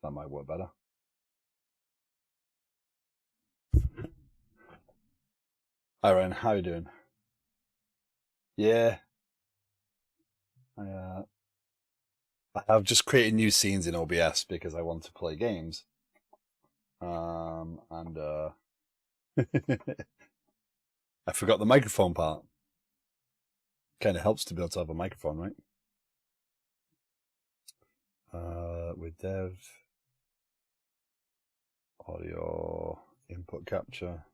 That might work better. Hi Ryan, how you doing? Yeah, I have just created new scenes in OBS because I want to play games. And I forgot the microphone part. Kind of helps to be able to have a microphone, right? With dev, audio, input capture.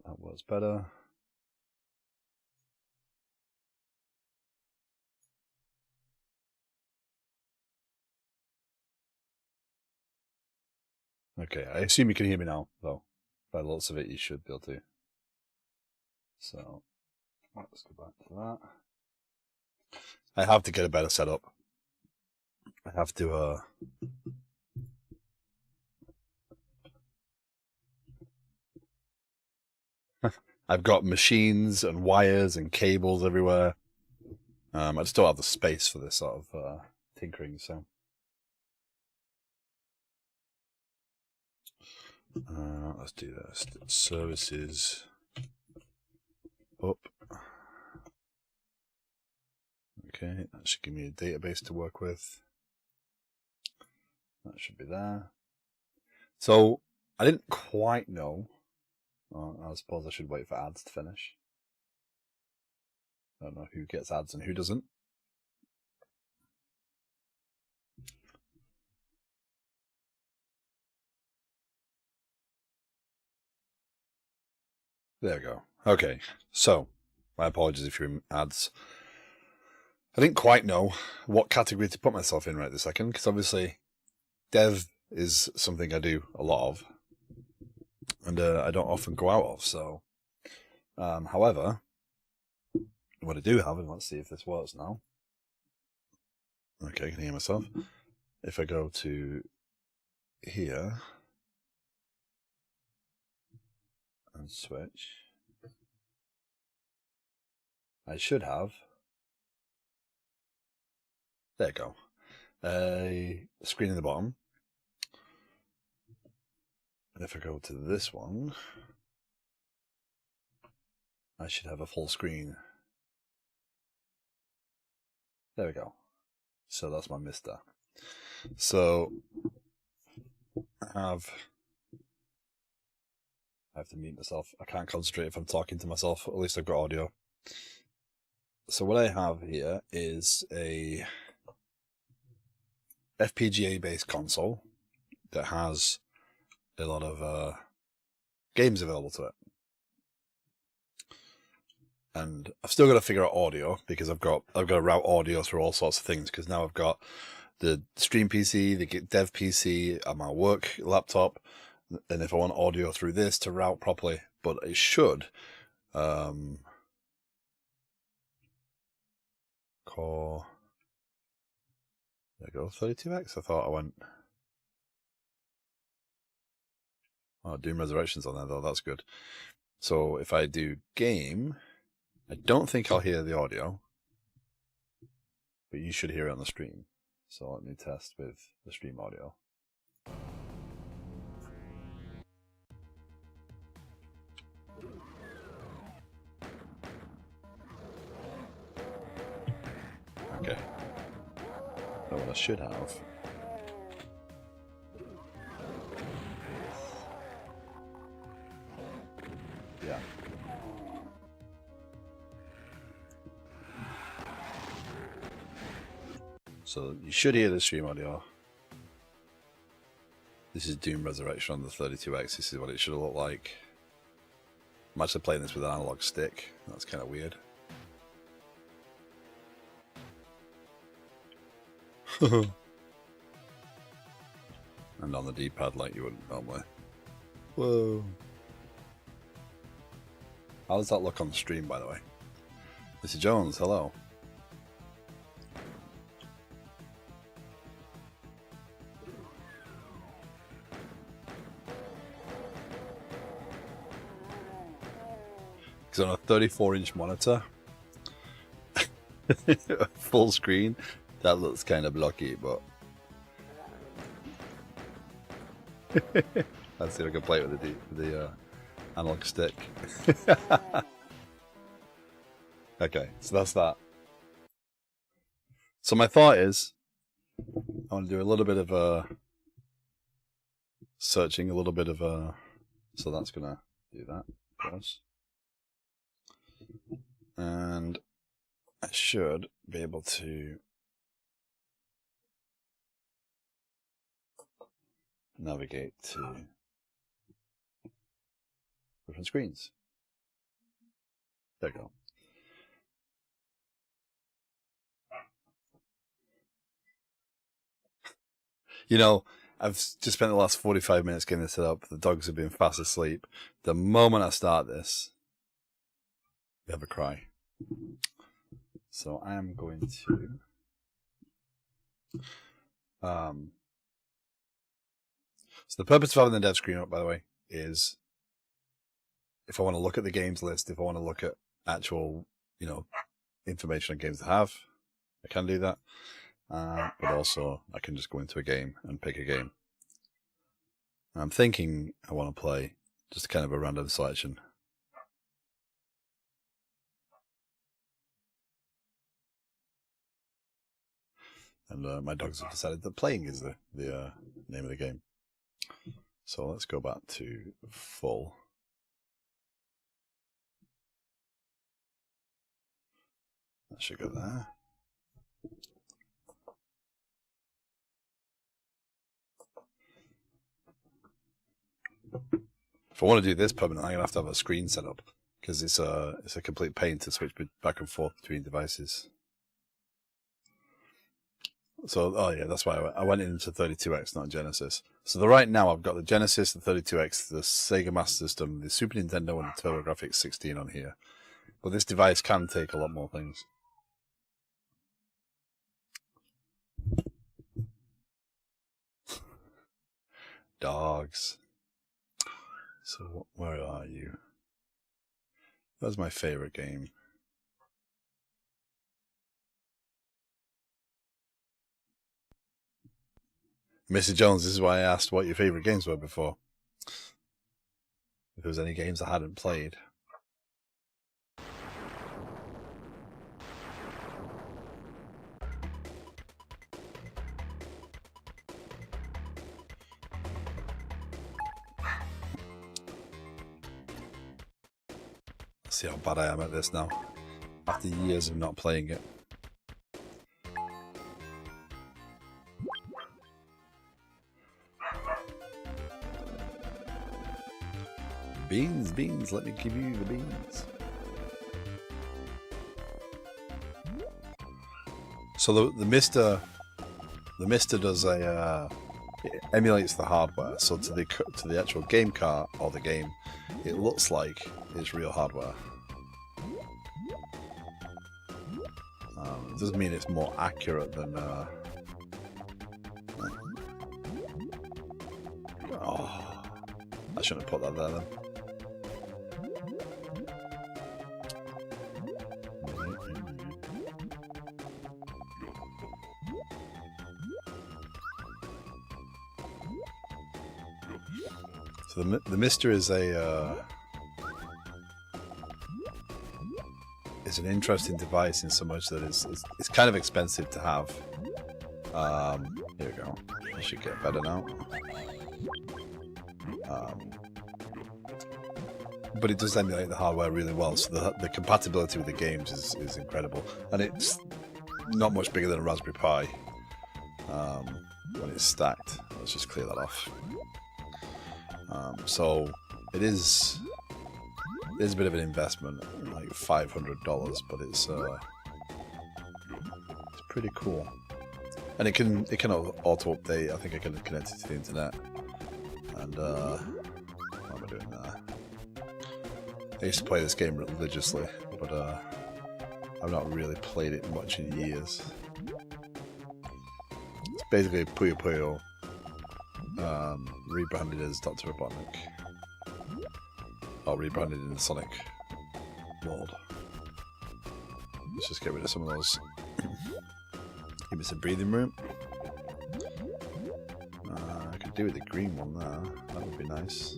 That works better. Okay, I assume you can hear me now, though. By lots of it, you should be able to. So, let's go back to that. I have to get a better setup. I have to, I've got machines and wires and cables everywhere. I just don't have the space for this sort of tinkering, so. Let's do this. Services up. Okay, that should give me a database to work with. That should be there. So I didn't quite know. I suppose I should wait for ads to finish. I don't know who gets ads and who doesn't. There we go. Okay, so my apologies if you're in ads. I didn't quite know what category to put myself in right this second, because obviously dev is something I do a lot of, and I don't often go out of, so. However, what I do have, and let's see if this works now. Okay, I can hear myself. If I go to here and switch, I should have, there you go, a screen in the bottom. And if I go to this one, I should have a full screen. There we go. So that's my Mister. So I have to mute myself. I can't concentrate if I'm talking to myself. At least I've got audio. So what I have here is a FPGA based console that has a lot of games available to it. And I've still got to figure out audio because I've got to route audio through all sorts of things, because now I've got the stream PC, the dev PC, and my work laptop, and if I want audio through this to route properly, but it should core, there you go, 32x. I thought I went, oh, Doom Resurrection's on there though, that's good. So if I do game, I don't think I'll hear the audio, but you should hear it on the stream. So let me test with the stream audio. Okay. So what I should have . Yeah. So you should hear the stream audio. This is Doom Resurrection on the 32X. This is what it should look like. I'm actually playing this with an analog stick. That's kind of weird. And on the D-pad like you wouldn't normally. Whoa. How does that look on the stream, by the way? Mr. Jones, hello. Because on a 34-inch monitor, full screen, that looks kind of blocky, but Let's see if I can play it with the analog stick. Okay, so that's that. So my thought is, I want to do a little bit of searching, a little bit of so that's gonna do that, of course. And I should be able to navigate to different screens. There you go. You know, I've just spent the last 45 minutes getting this set up. The dogs have been fast asleep. The moment I start this, they have a cry. So I am going to so the purpose of having the dev screen up, by the way, is if I want to look at the games list, if I want to look at actual, you know, information on games I have, I can do that. But also I can just go into a game and pick a game. I'm thinking I want to play just kind of a random selection. And my dogs have decided that playing is the name of the game. So let's go back to full. That should go there. If I want to do this permanently, I'm gonna have to have a screen set up because it's a complete pain to switch back and forth between devices. So, oh yeah, that's why I went into 32X, not Genesis. So right now I've got the Genesis, the 32X, the Sega Master System, the Super Nintendo, and the TurboGrafx 16 on here. But this device can take a lot more things. Dogs. So where are you? That's my favorite game. Mr. Jones, this is why I asked what your favorite games were before. If there was any games I hadn't played. Let's see how bad I am at this now, after years of not playing it. Beans, beans, let me give you the beans. So the Mister does a it emulates the hardware. So to the actual game cart or the game, it looks like it's real hardware. It doesn't mean it's more accurate than. Oh, I shouldn't have put that there then. So the Mister is an interesting device in so much that it's kind of expensive to have. Here we go. I should get better now. But it does emulate the hardware really well, so the compatibility with the games is incredible, and it's not much bigger than a Raspberry Pi when it's stacked. Let's just clear that off. So it is a bit of an investment, like $500, but it's pretty cool, and it can auto update. I think I can connect it to the internet, and what am I doing there? I used to play this game religiously, but I've not really played it much in years. It's basically Puyo Puyo rebranded as Dr. Robotnik. Or rebranded in the Sonic world. Let's just get rid of some of those. Give me some breathing room. I can could do with the green one there. That would be nice.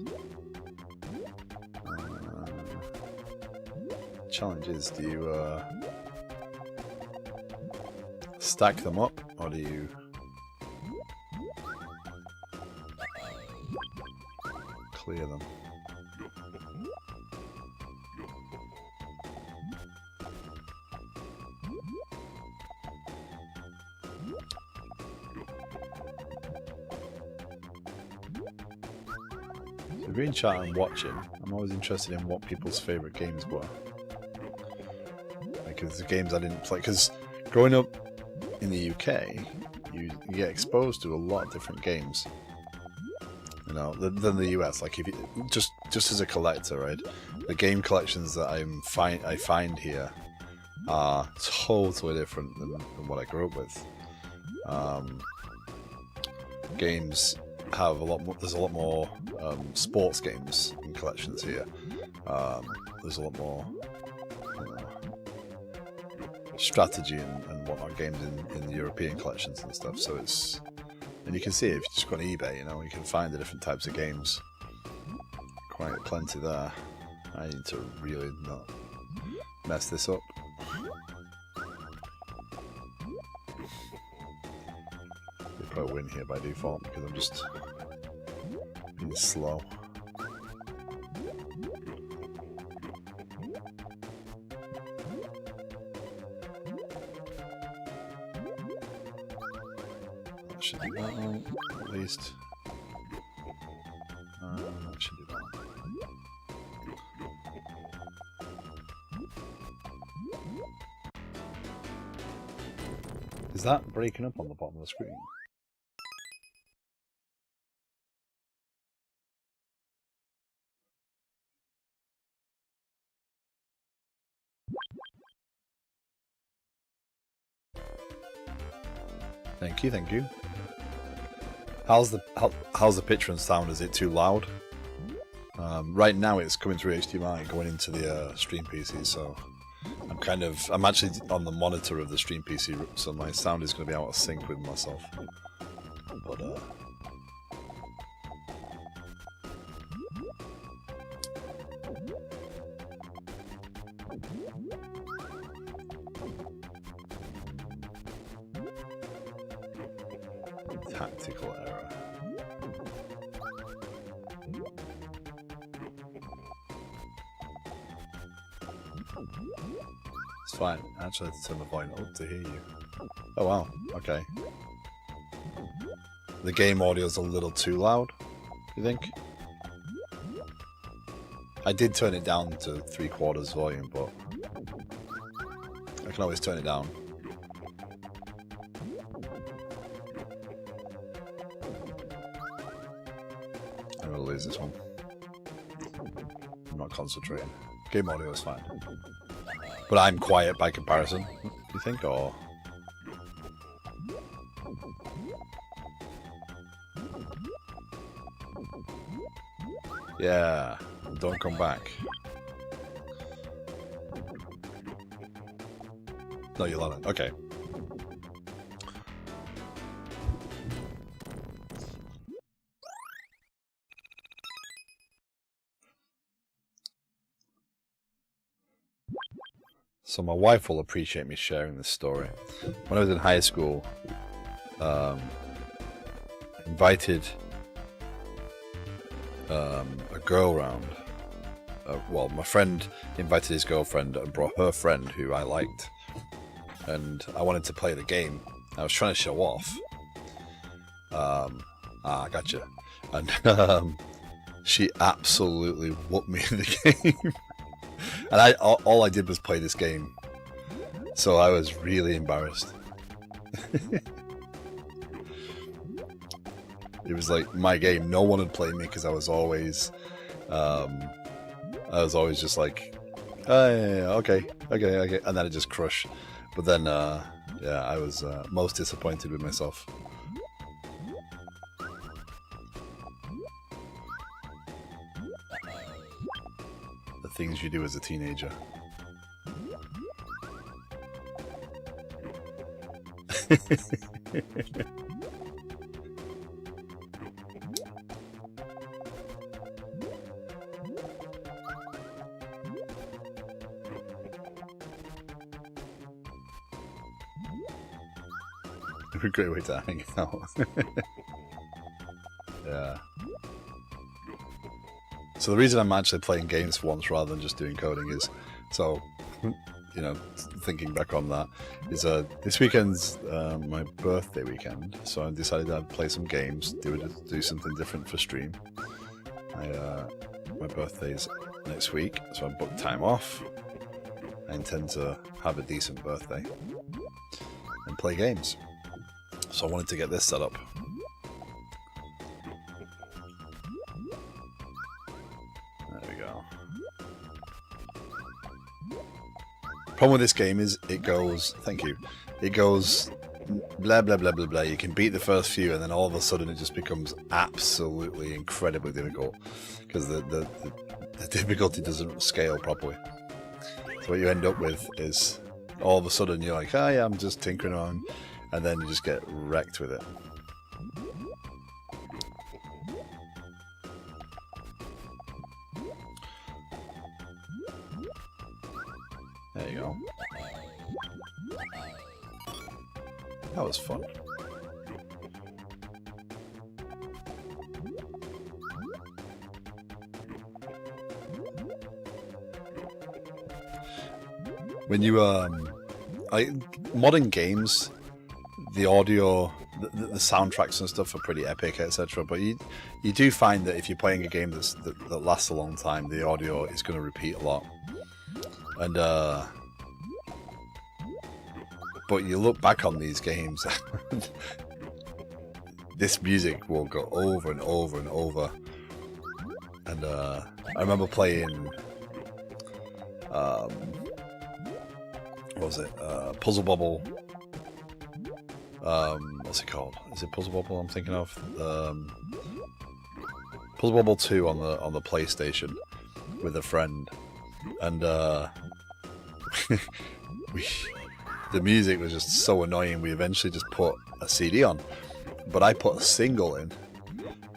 Challenge is, do you stack them up, or do you clear them? So if you're in chat and watching, I'm always interested in what people's favourite games were. Because the games I didn't play, because growing up in the UK, you get exposed to a lot of different games, you know, than the US. Like if you just as a collector, right? The game collections that I find here are totally different than what I grew up with. Games have a lot more. There's a lot more sports games in collections here. There's a lot more strategy and whatnot games in the European collections and stuff. So it's, and you can see if you just go on eBay, you know, you can find the different types of games. Quite plenty there. I need to really not mess this up. You'll probably win here by default because I'm just being slow. That should do that one, at least. That should do that one. Is that breaking up on the bottom of the screen? Thank you, thank you. How's the picture and sound? Is it too loud? Right now it's coming through HDMI going into the stream PC, so I'm actually on the monitor of the stream PC, so my sound is going to be out of sync with myself. But tactical error. It's fine. Actually, I have to turn the volume up to hear you. Oh wow. Okay. The game audio is a little too loud, you think? I did turn it down to 3/4 volume, but I can always turn it down. I'm gonna lose this one. I'm not concentrating. Game audio is fine. But I'm quiet by comparison, do you think, or? Yeah, don't come back. No, you're not. Okay. So my wife will appreciate me sharing this story. When I was in high school, invited a girl round. Well, my friend invited his girlfriend and brought her friend who I liked. And I wanted to play the game. I was trying to show off. Gotcha. And she absolutely whooped me in the game. And all I did was play this game. So I was really embarrassed. It was like my game. No one had played me because I was always just like, yeah, okay. And then it just crushed. But then, yeah, I was most disappointed with myself. The things you do as a teenager. a great way to hang out. Yeah. So the reason I'm actually playing games for once rather than just doing coding is, so, you know, thinking back on that, is this weekend's my birthday weekend, so I decided I'd play some games, do something different for stream. My birthday's next week, so I booked time off. I intend to have a decent birthday and play games. So I wanted to get this set up. There we go. Problem with this game is it goes, thank you, it goes blah blah blah blah blah. You can beat the first few and then all of a sudden it just becomes absolutely incredibly difficult because the difficulty doesn't scale properly. So what you end up with is all of a sudden you're like, oh yeah, I'm just tinkering around, and then you just get wrecked with it. There you go. That was fun. When you modern games, the audio, the soundtracks and stuff are pretty epic, etc. But you do find that if you're playing a game that lasts a long time, the audio is going to repeat a lot. And but you look back on these games, this music will go over and over and over. And I remember playing. What was it? Puzzle Bobble. What's it called? Is it Puzzle Bobble I'm thinking of? Puzzle Bobble 2 on the PlayStation with a friend, and the music was just so annoying. We eventually just put a CD on, but I put a single in.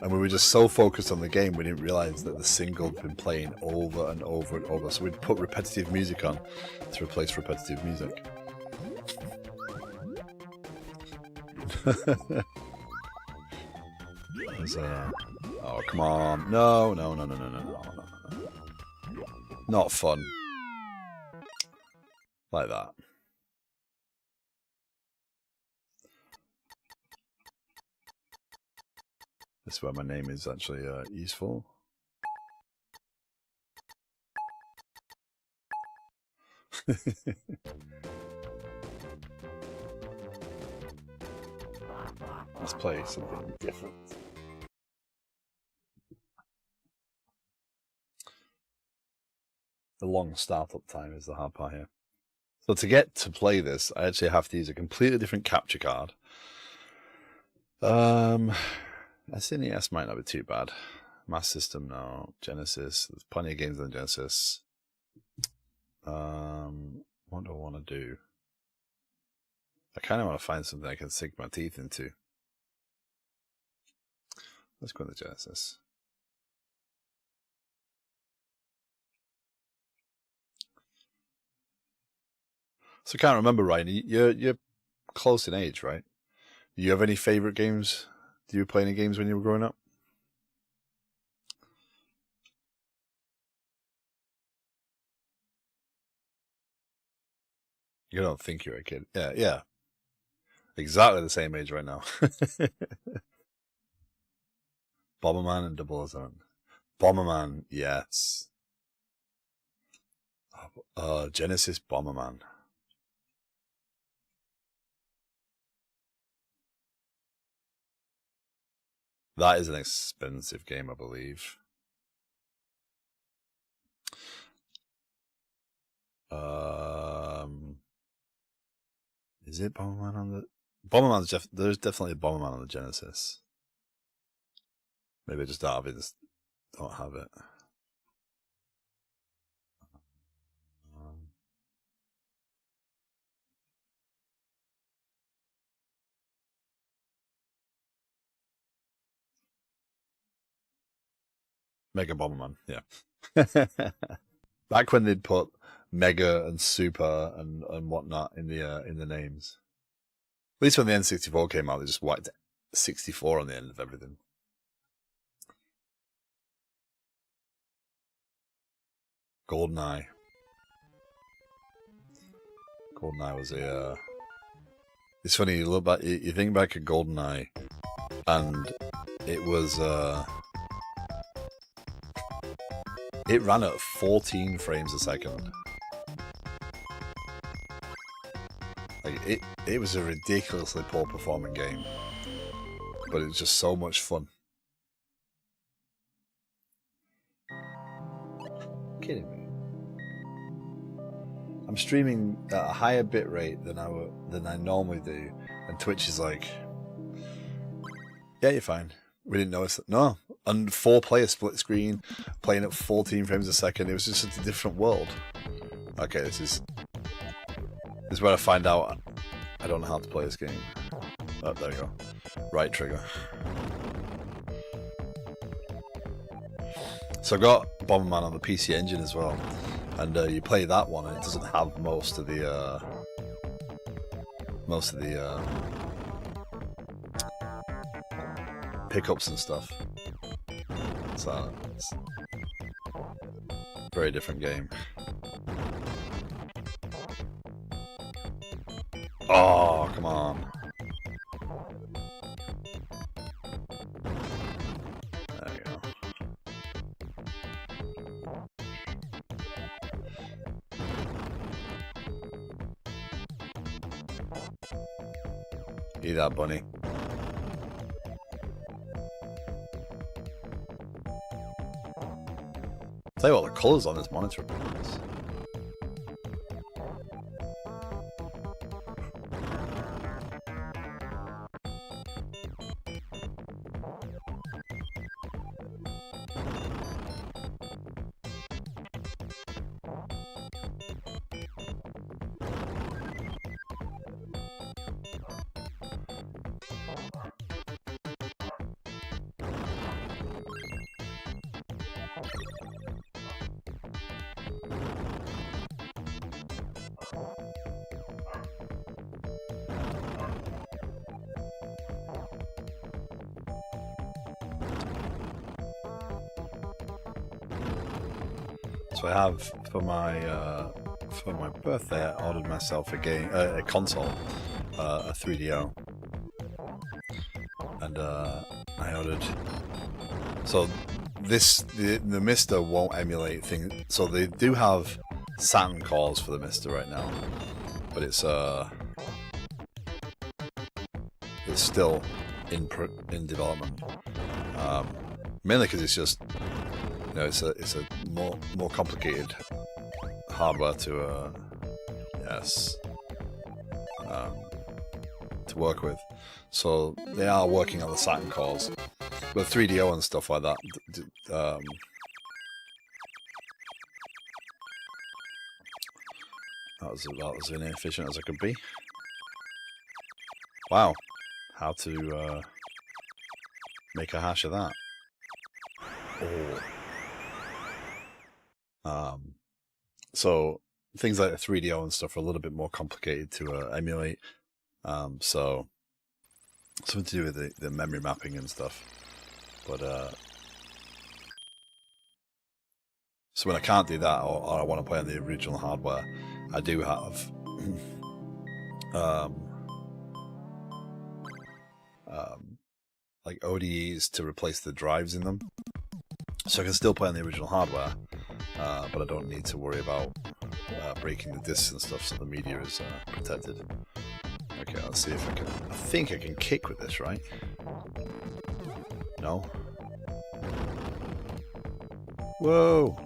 And we were just so focused on the game, we didn't realize that the single had been playing over and over and over. So we'd put repetitive music on to replace repetitive music. Oh, come on. No. Not fun. Like that. This is where my name is actually useful. Let's play something different. The long startup time is the hard part here. So to get to play this, I actually have to use a completely different capture card. SNES might not be too bad. Master System, no. Genesis, there's plenty of games on Genesis. What do I want to do? I kind of want to find something I can sink my teeth into. Let's go into Genesis. So I can't remember, Ryan. You're close in age, right? Do you have any favorite games? Do you play any games when you were growing up? You don't think you're a kid. Yeah. Exactly the same age right now. Bomberman and 007. Bomberman, yes. Genesis Bomberman. That is an expensive game, I believe. Is it Bomberman on the... There's definitely a Bomberman on the Genesis. Maybe I just don't have it. Mega Bomberman, yeah. Back when they'd put Mega and Super and whatnot in the names. least when the N64 came out, they just whacked 64 on the end of everything. GoldenEye. GoldenEye was a... It's funny, you look back, you think back at GoldenEye, and it was... It ran at 14 frames a second. Like it was a ridiculously poor performing game, but it was just so much fun. Kidding me? I'm streaming at a higher bit rate than I normally do, and Twitch is like, yeah, you're fine. We didn't notice that. No, and 4-player split screen, playing at 14 frames a second. It was just a different world. Okay, this is where I find out I don't know how to play this game. Oh, there we go. Right trigger. So I got Bomberman on the PC Engine as well, and you play that one, and it doesn't have most of the pickups and stuff. So it's a very different game. Oh, come on. There we go. Eat that, bunny. Tell you what, the colours on this monitor are nice. So I have for my birthday, I ordered myself a game, a console, a 3DO, and I ordered. So the Mister won't emulate things. So they do have Saturn cores for the Mister right now, but it's still in development. Mainly because it's just, you know, it's a more complicated hardware to to work with. So they are working on the Saturn cores, but 3DO and stuff like that. That was about as inefficient as I could be. Wow, how to make a hash of that? Oh. So things like 3DO and stuff are a little bit more complicated to emulate. So something to do with the memory mapping and stuff. But so when I can't do that, or I want to play on the original hardware, I do have like ODEs to replace the drives in them, so I can still play on the original hardware, but I don't need to worry about breaking the discs and stuff, so the media is protected. Okay, let's see if I can. I think I can kick with this, right? No. Whoa!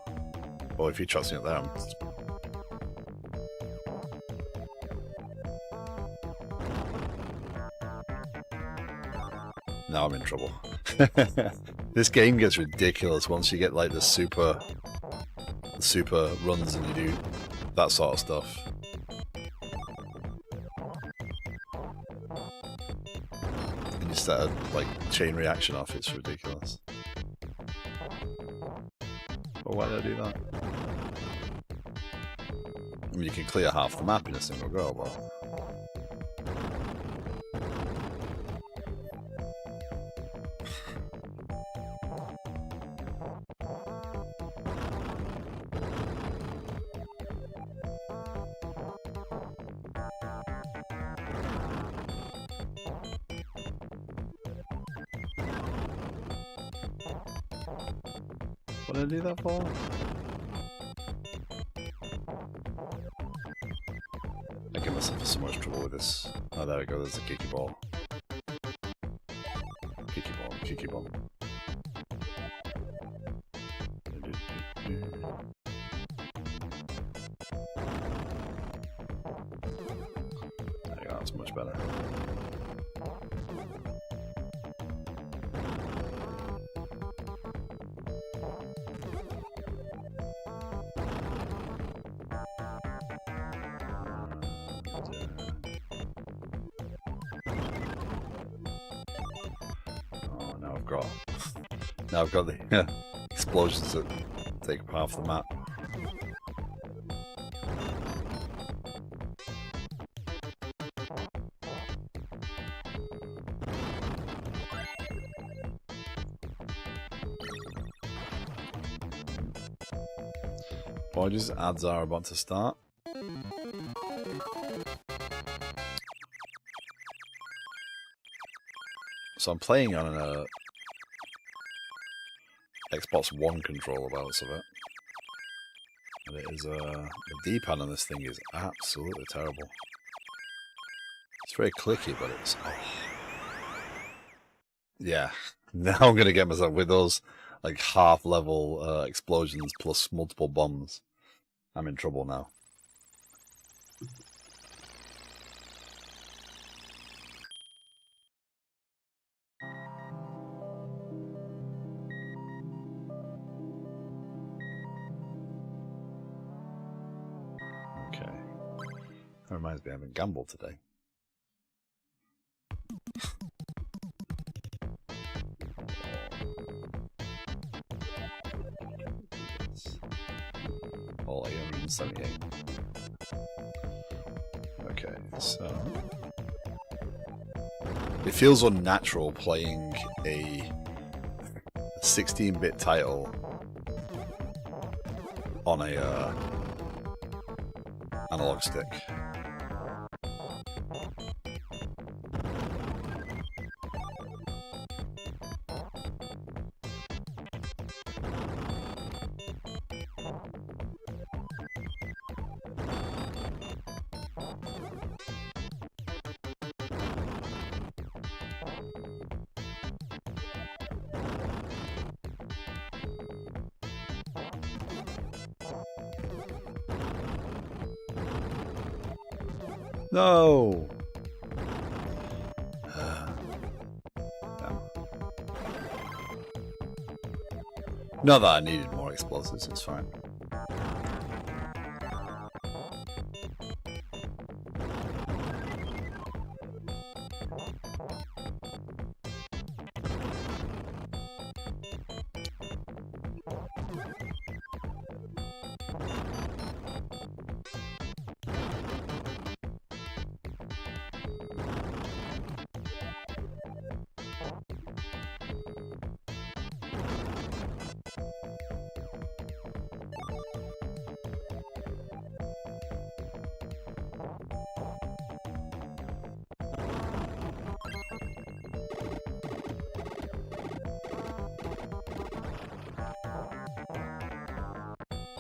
Well, if you trust me up there, now I'm in trouble. This game gets ridiculous once you get like the super runs and you do that sort of stuff. And you start like chain reaction off, it's ridiculous. Well, why did I do that? I mean, you can clear half the map in a single go, but What did I do that for? I give myself so much trouble with this. Oh, there we go, there's a kicky ball. Kicky ball, kicky ball. There you go, that's much better. Oh, now I've got the explosions that take up half the map. Apologies, ads are about to start. So I'm playing on an Xbox One controller by the looks of it. And it is the D-pad on this thing is absolutely terrible. It's very clicky, but it's... Oh. Yeah, now I'm going to get myself with those like half-level explosions plus multiple bombs. I'm in trouble now. Okay. That reminds me, I haven't gambled today. All 878. Okay, so it feels unnatural playing a 16-bit title on a analog stick. No! Not that I needed more explosives, it's fine.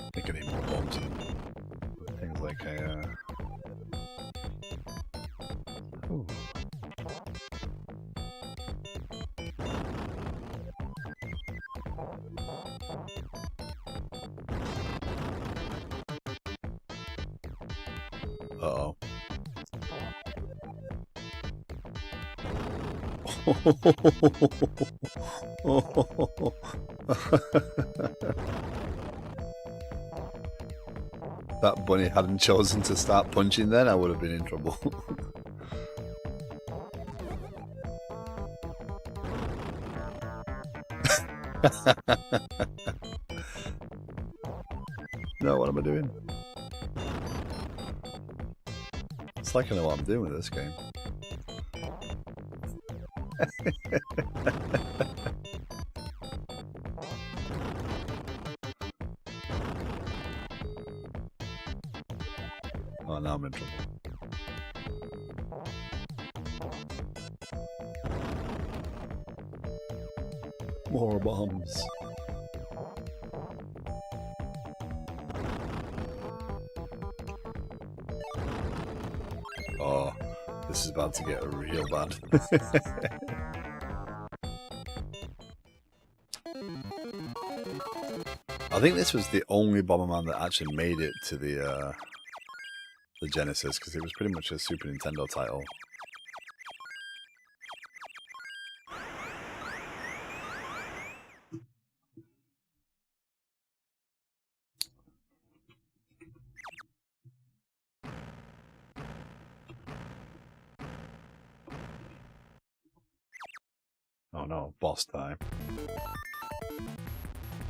I think I need more bombs and things like a... Ooh. Uh-oh. That bunny hadn't chosen to start punching then, I would have been in trouble. No, what am I doing? It's like I know what I'm doing with this game. Oh, now I'm in trouble. More bombs. This is about to get real bad. I think this was the only Bomberman that actually made it to the Genesis, because it was pretty much a Super Nintendo title. Oh no, boss time.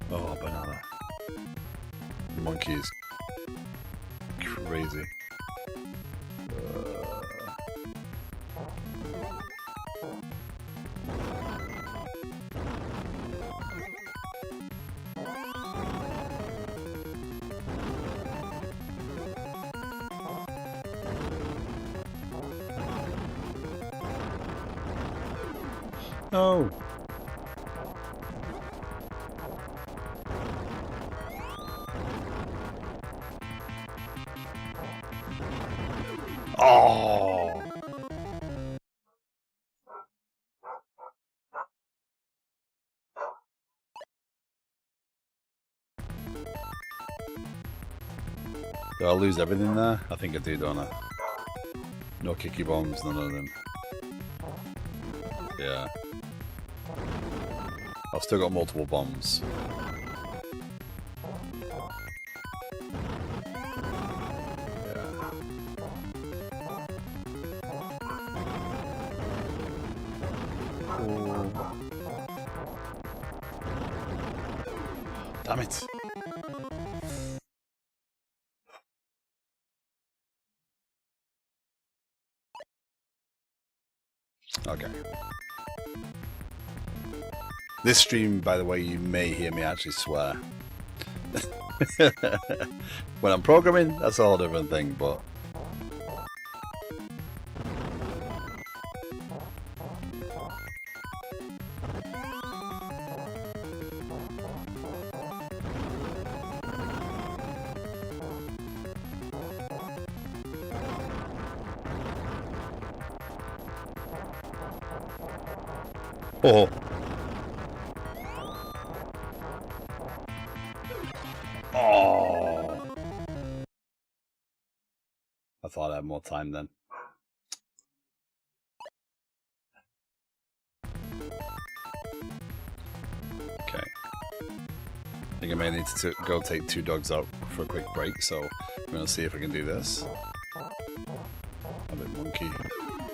Oh, banana. The monkey is crazy. No. Oh. Do I lose everything there? I think I do, don't I? No kicky bombs, none of them. Yeah. I've still got multiple bombs. Oh. Damn it. Okay. This stream, by the way, you may hear me actually swear. When I'm programming, that's a whole different thing, but... Oh. Oh. I thought I had more time then. Okay. I think I may need to go take 2 dogs out for a quick break, so I'm going to see if I can do this. A bit monkey.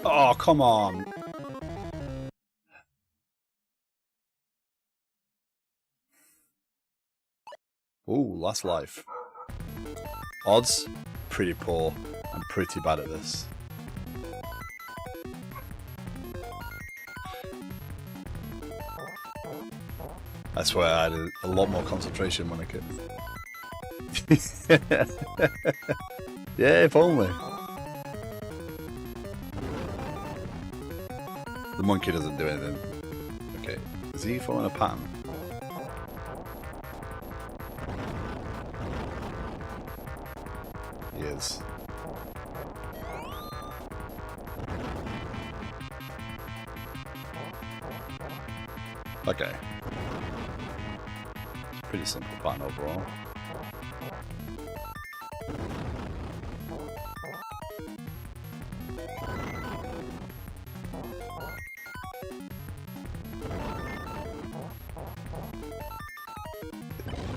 Oh, come on! Ooh, last life. Odds? Pretty poor. I'm pretty bad at this. I swear I had a lot more concentration when I could. Yeah, if only. The monkey doesn't do anything. Okay, is he following a pattern? He is. Okay. Pretty simple pattern overall.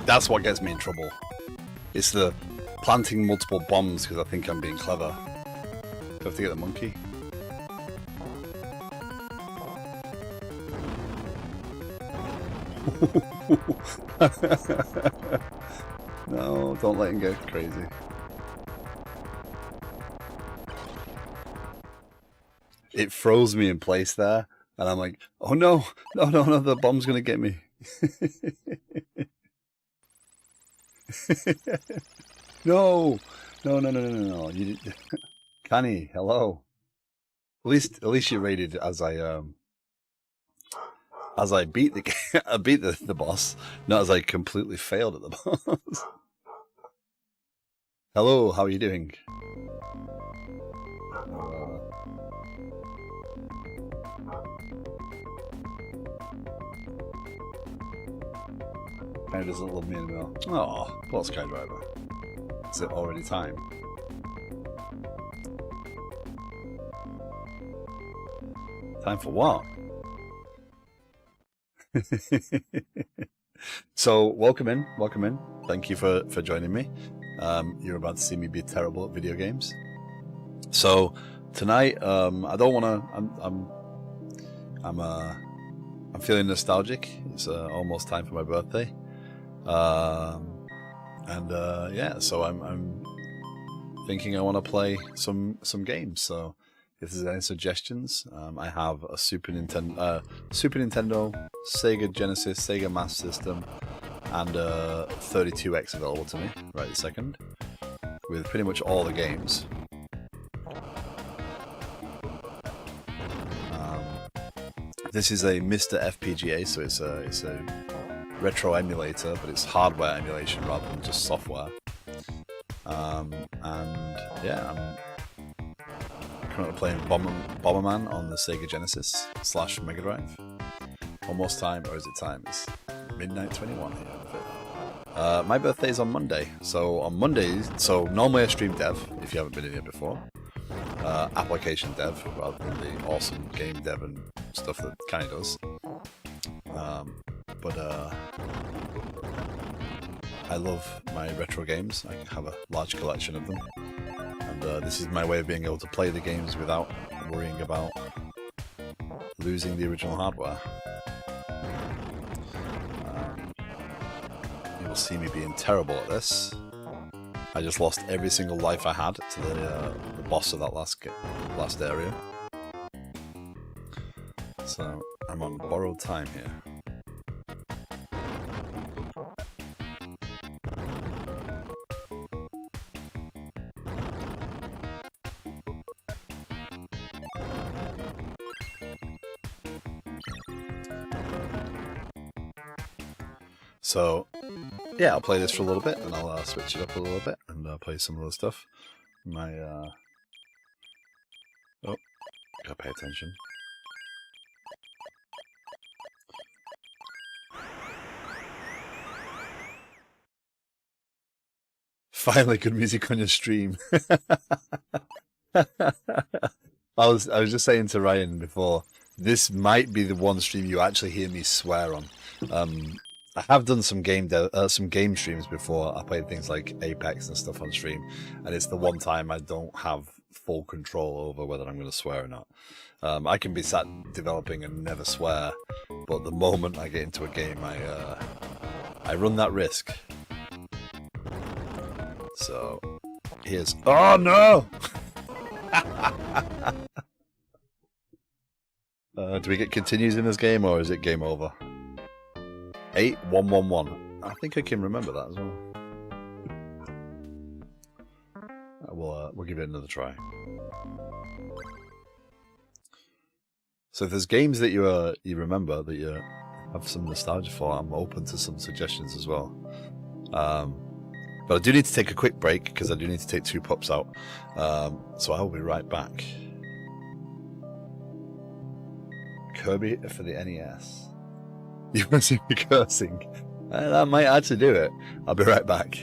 That's what gets me in trouble. It's the planting multiple bombs because I think I'm being clever. Do I have to get the monkey? No, don't let him get crazy. It froze me in place there, and I'm like, oh no, no, the bomb's gonna get me. No. You Canny, hello. At least you rated as I beat the boss, not as I completely failed at the boss. Hello, how are you doing? Kind of doesn't love me anymore. Oh, poor Skydriver. Is it already time? Time for what? So, welcome in. Thank you for joining me. You're about to see me be terrible at video games. So tonight, I don't want to. I'm feeling nostalgic. It's almost time for my birthday, yeah. So I'm thinking I want to play some games. So if there's any suggestions, I have a Super Nintendo, Sega Genesis, Sega Master System, and 32X available to me right this second, with pretty much all the games. This is a MisterFPGA, so it's a retro emulator, but it's hardware emulation rather than just software. And yeah, I'm currently playing Bomberman on the Sega Genesis / Mega Drive. Almost time, or is it time? It's midnight 21 here. My birthday is on Monday, so on Mondays, so normally I stream dev, if you haven't been in here before. Application dev, rather than the awesome game dev and stuff that kind of does. But I love my retro games. I have a large collection of them. And this is my way of being able to play the games without worrying about losing the original hardware. You will see me being terrible at this. I just lost every single life I had to the boss of that last area. So I'm on borrowed time here. So yeah, I'll play this for a little bit, and I'll switch it up a little bit, and play some other stuff. My oh, gotta pay attention. Finally, good music on your stream. I was just saying to Ryan before, this might be the one stream you actually hear me swear on. I have done some game streams before. I played things like Apex and stuff on stream, and it's the one time I don't have full control over whether I'm going to swear or not. I can be sat developing and never swear, but the moment I get into a game, I run that risk. So here's oh no. Do we get continues in this game, or is it game over? 8111. I think I can remember that as well. We'll give it another try. So if there's games that you remember that you have some nostalgia for, I'm open to some suggestions as well. But I do need to take a quick break because I do need to take 2 pups out. So I will be right back. Kirby for the NES. You want to see me cursing? That might actually do it. I'll be right back.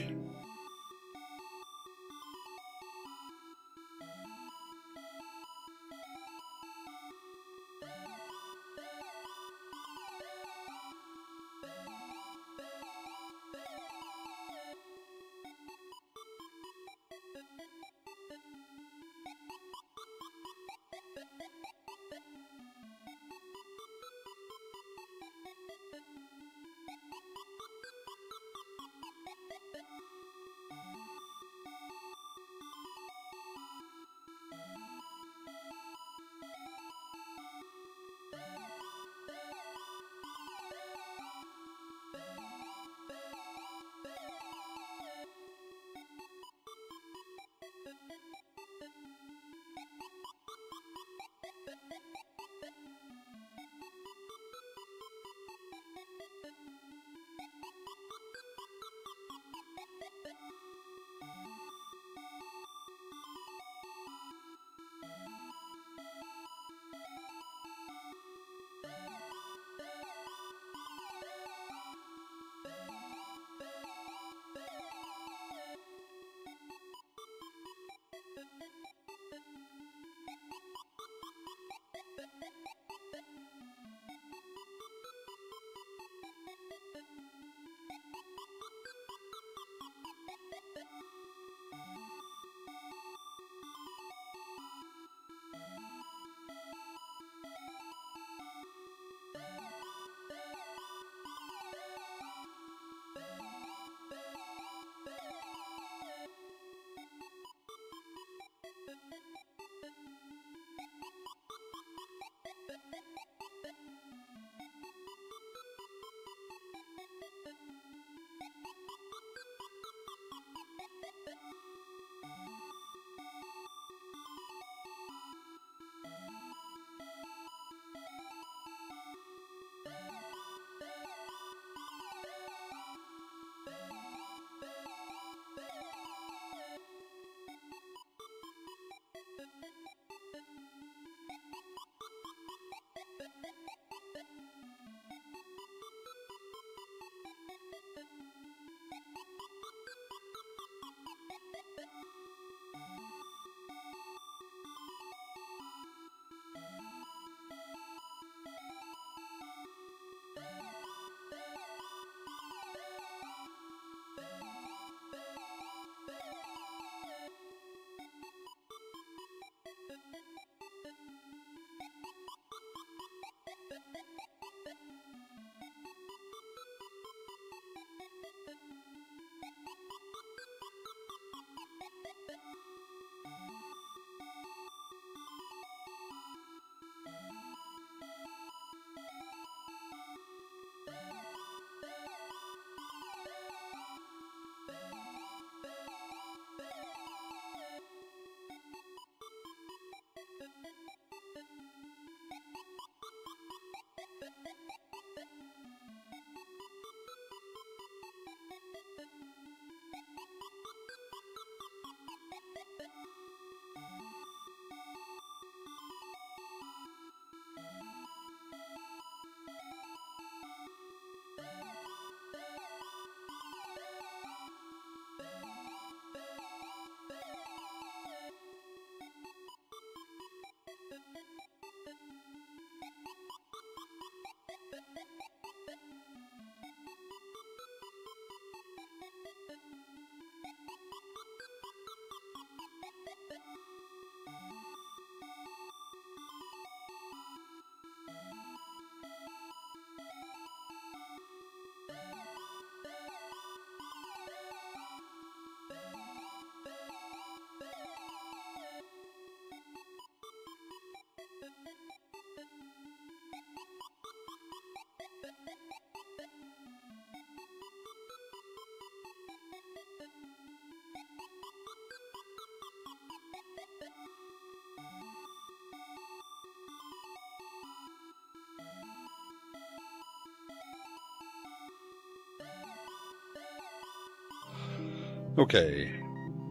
Okay,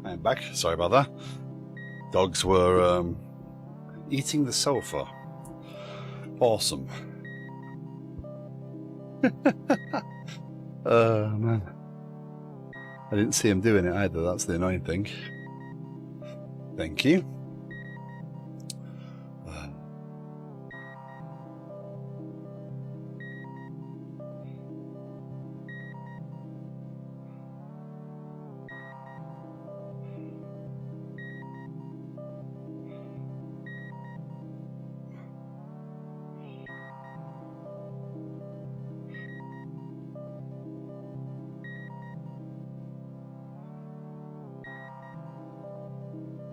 I'm back. Sorry about that. Dogs were eating the sofa. Awesome. Man. I didn't see him doing it either, that's the annoying thing. Thank you.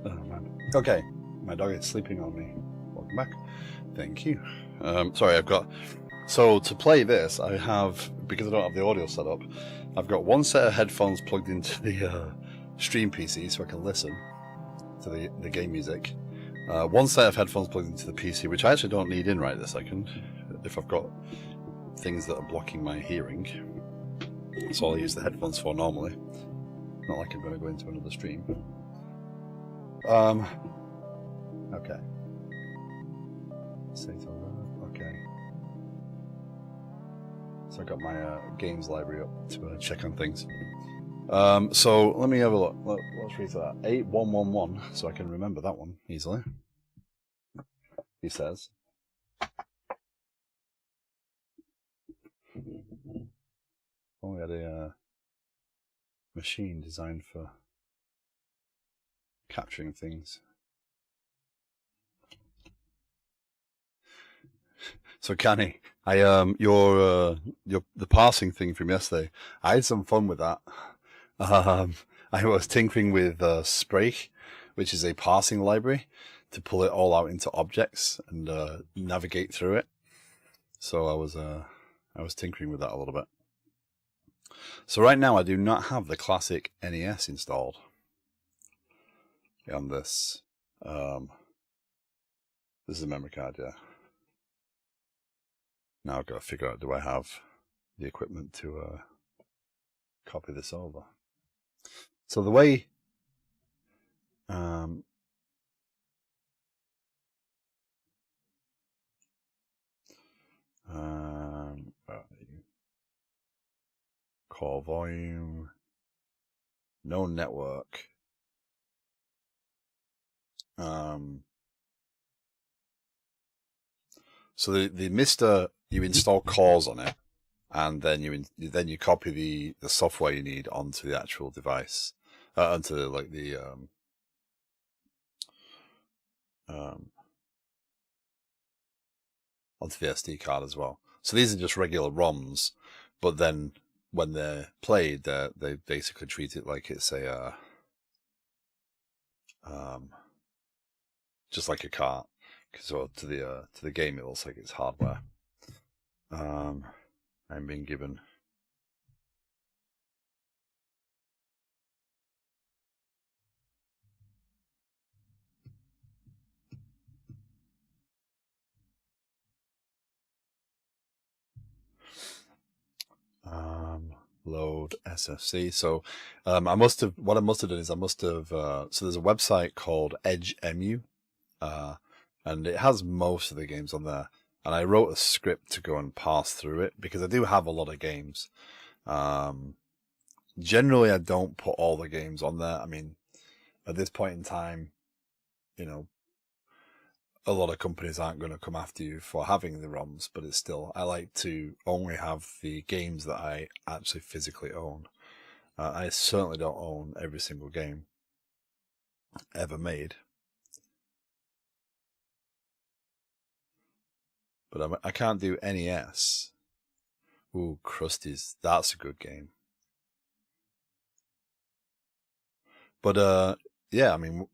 Oh man. Okay, my dog is sleeping on me. Welcome back. Thank you. Sorry, so to play this, I have, because I don't have the audio set up, I've got one set of headphones plugged into the stream PC so I can listen to the game music. One set of headphones plugged into the PC, which I actually don't need in right this second, if I've got things that are blocking my hearing. That's all I use the headphones for normally. Not like I'm going to go into another stream. Okay. Okay. So I got my games library up to check on things. So let me have a look. Let's read that. 8111, so I can remember that one easily. He says. Oh, we had a machine designed for capturing things. So Canny, the parsing thing from yesterday, I had some fun with that. I was tinkering with Sprake, which is a parsing library, to pull it all out into objects and navigate through it. So I was tinkering with that a little bit. So right now I do not have the classic NES installed on this. This is a memory card, yeah. Now I've got to figure out, do I have the equipment to copy this over? So the way call volume, no network. So the Mister, you install cores on it, and then you copy the software you need onto the actual device, onto like the onto the SD card as well. So these are just regular ROMs, but then when they're played, they basically treat it like it's a just like a cart. So to the game, it looks like it's hardware. I'm being given. Load SFC. So what I must have done is so there's a website called EdgeMU, and it has most of the games on there. And I wrote a script to go and pass through it because I do have a lot of games. Generally, I don't put all the games on there. I mean, at this point in time, a lot of companies aren't going to come after you for having the ROMs, but it's still, I like to only have the games that I actually physically own. I certainly don't own every single game ever made. But I can't do NES. Ooh, Krusty's, that's a good game. But, yeah, I mean...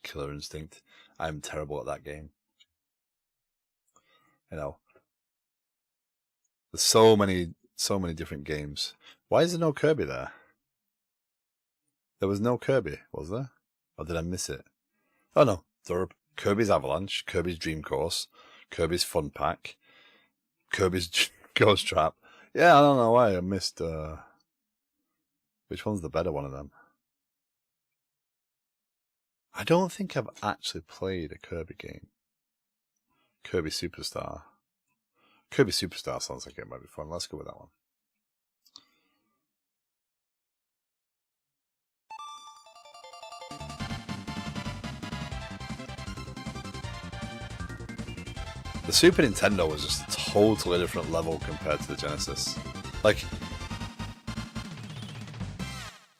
Killer Instinct. I'm terrible at that game. There's so many different games. Why is there no Kirby there? There was no Kirby, was there? Or did I miss it? Oh no, there are Kirby's Avalanche, Kirby's Dream Course, Kirby's Fun Pack, Kirby's Ghost Trap. Yeah, I don't know why I missed. Which one's the better one of them? I don't think I've actually played a Kirby game. Kirby Superstar. Kirby Superstar sounds like it might be fun. Let's go with that one. The Super Nintendo was just a totally different level compared to the Genesis. Like,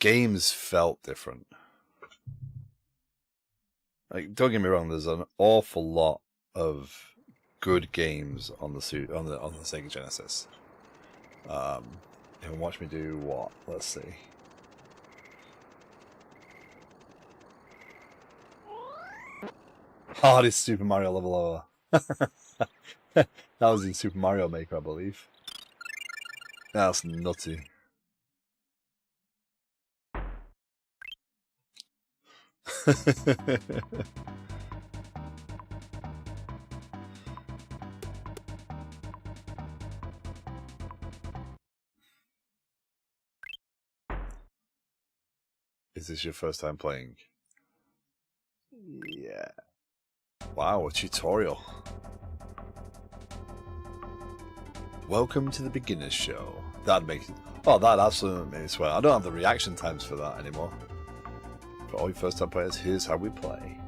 games felt different. Like, don't get me wrong, there's an awful lot of good games on the Sega Genesis. And watch me do what? Let's see. Hardest Super Mario level over. That was in Super Mario Maker, I believe. That's nutty. Is this your first time playing? Yeah. Wow, a tutorial. Welcome to the beginner's show. That absolutely makes me swear. I don't have the reaction times for that anymore. For all you first time players, here's how we play.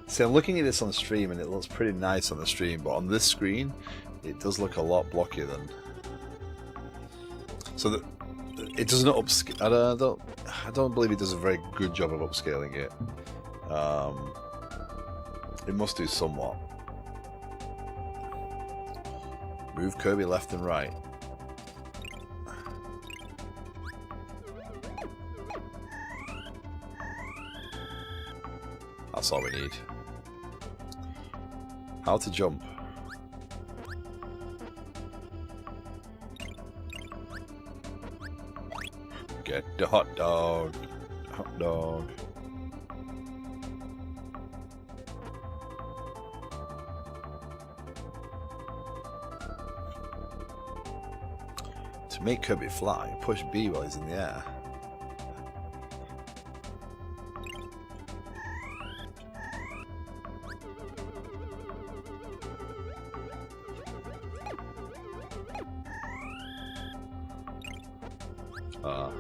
See, I'm looking at this on the stream and it looks pretty nice on the stream, but on this screen, it does look a lot blockier than. So that it doesn't upscale. I don't believe it does a very good job of upscaling it. It must do somewhat. Move Kirby left and right. That's all we need. How to jump. Get the hot dog. Hot dog. To make Kirby fly, push B while he's in the air.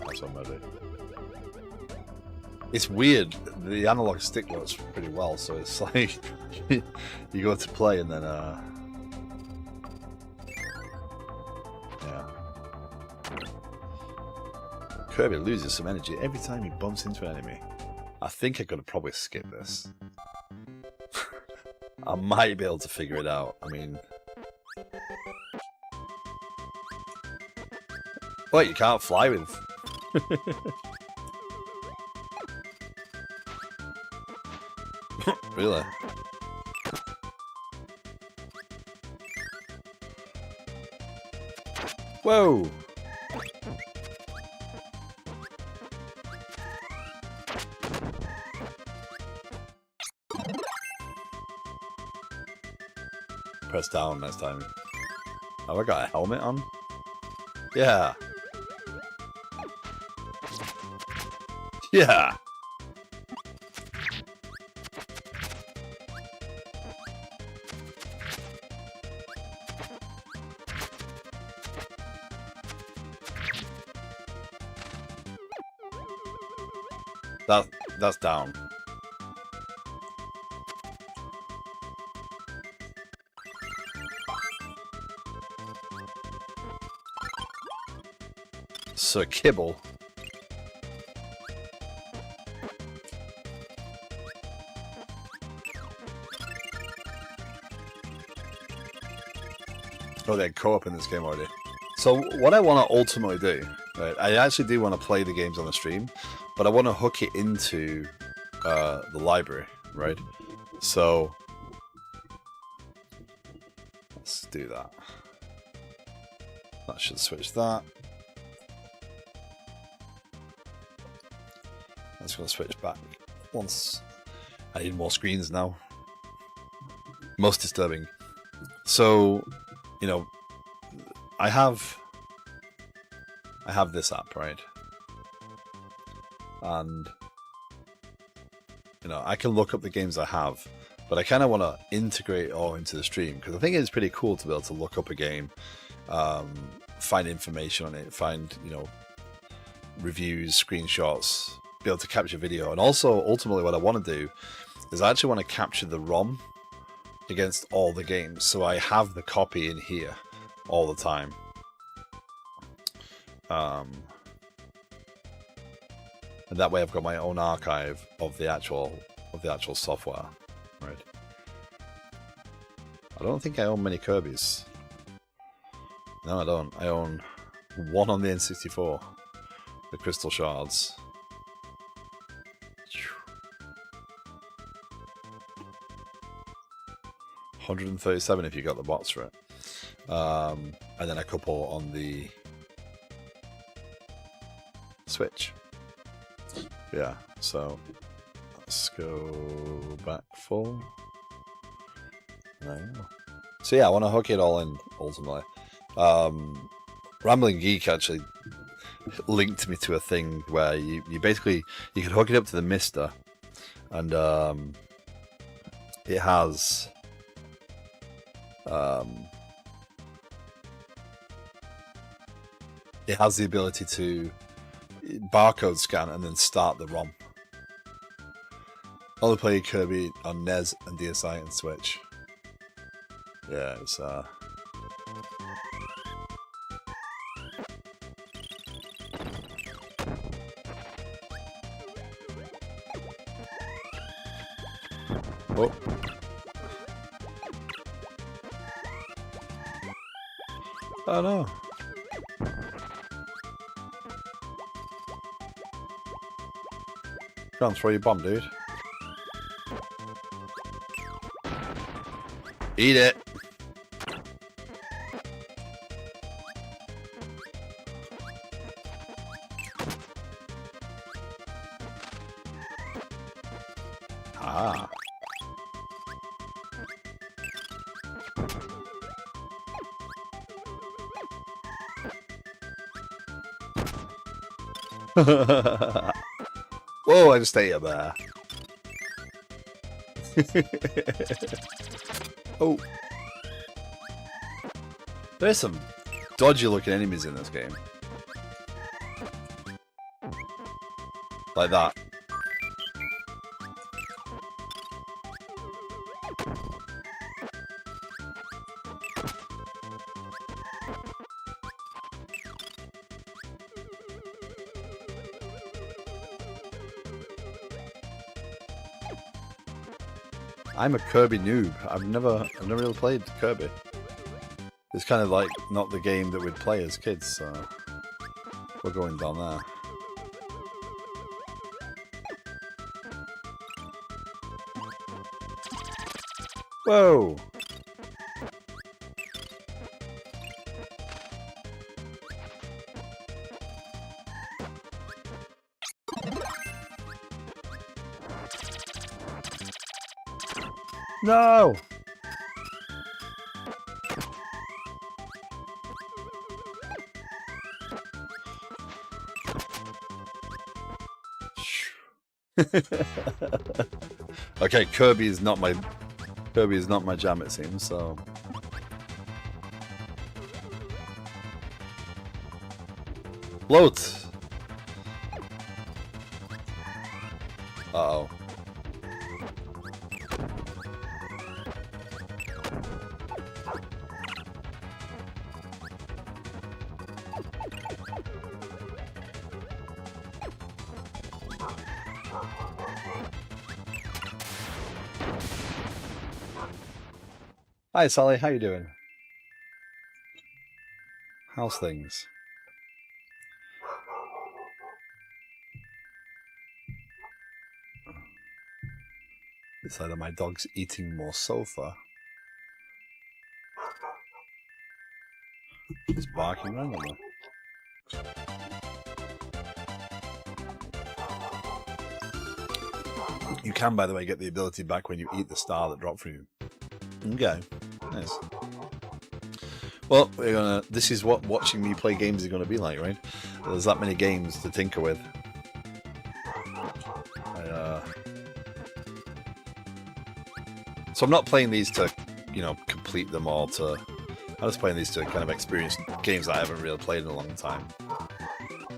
That's what I'm gonna do. It's weird. The analog stick works pretty well, so it's like you go to play and then yeah. Kirby loses some energy every time he bumps into an enemy. I think I could probably skip this. I might be able to figure it out. I mean, what, you can't fly with? Really? Whoa! Press down next time. Have I got a helmet on? Yeah. Yeah. That's down. Sir Kibble. Oh, they're co-op in this game already. So what I want to ultimately do, right, I actually do want to play the games on the stream, but I want to hook it into the library, right? So let's do that. That should switch that. That's going to switch back once. I need more screens now. Most disturbing. So, you know, I have this app, right? And you know, I can look up the games I have, but I kind of want to integrate it all into the stream because I think it's pretty cool to be able to look up a game, find information on it, find, you know, reviews, screenshots, be able to capture video, and also ultimately what I want to do is I actually want to capture the ROM against all the games, so I have the copy in here all the time. And that way I've got my own archive of the actual software, right? I don't think I own many Kirby's. No, I don't. I own one on the N64, the Crystal Shards. 137 if you got the box for it. And then a couple on the Switch. Yeah, so let's go back full. There you go. So yeah, I want to hook it all in ultimately. Rambling Geek actually linked me to a thing where you basically you can hook it up to the Mister, and it has the ability to barcode scan and then start the ROM. Only play Kirby on NES and DSi and Switch. Yeah, it's oh. Oh no. Go on, throw your bomb, dude. Eat it. Ah. Whoa, I just ate a bear. Oh. There's some dodgy looking enemies in this game. Like that. I'm a Kirby noob. I've never really played Kirby. It's kind of like not the game that we'd play as kids, so we're going down there. Whoa! No! Okay, Kirby is not my jam, it seems, so float. Uh-oh. Hi Sally, how you doing? How's things? It's either my dog's eating more sofa. He's barking randomly. You can, by the way, get the ability back when you eat the star that dropped from you. Okay, nice. Well, this is what watching me play games is going to be like, right? There's that many games to tinker with. So I'm not playing these to, complete them all. I'm just playing these to kind of experience games that I haven't really played in a long time.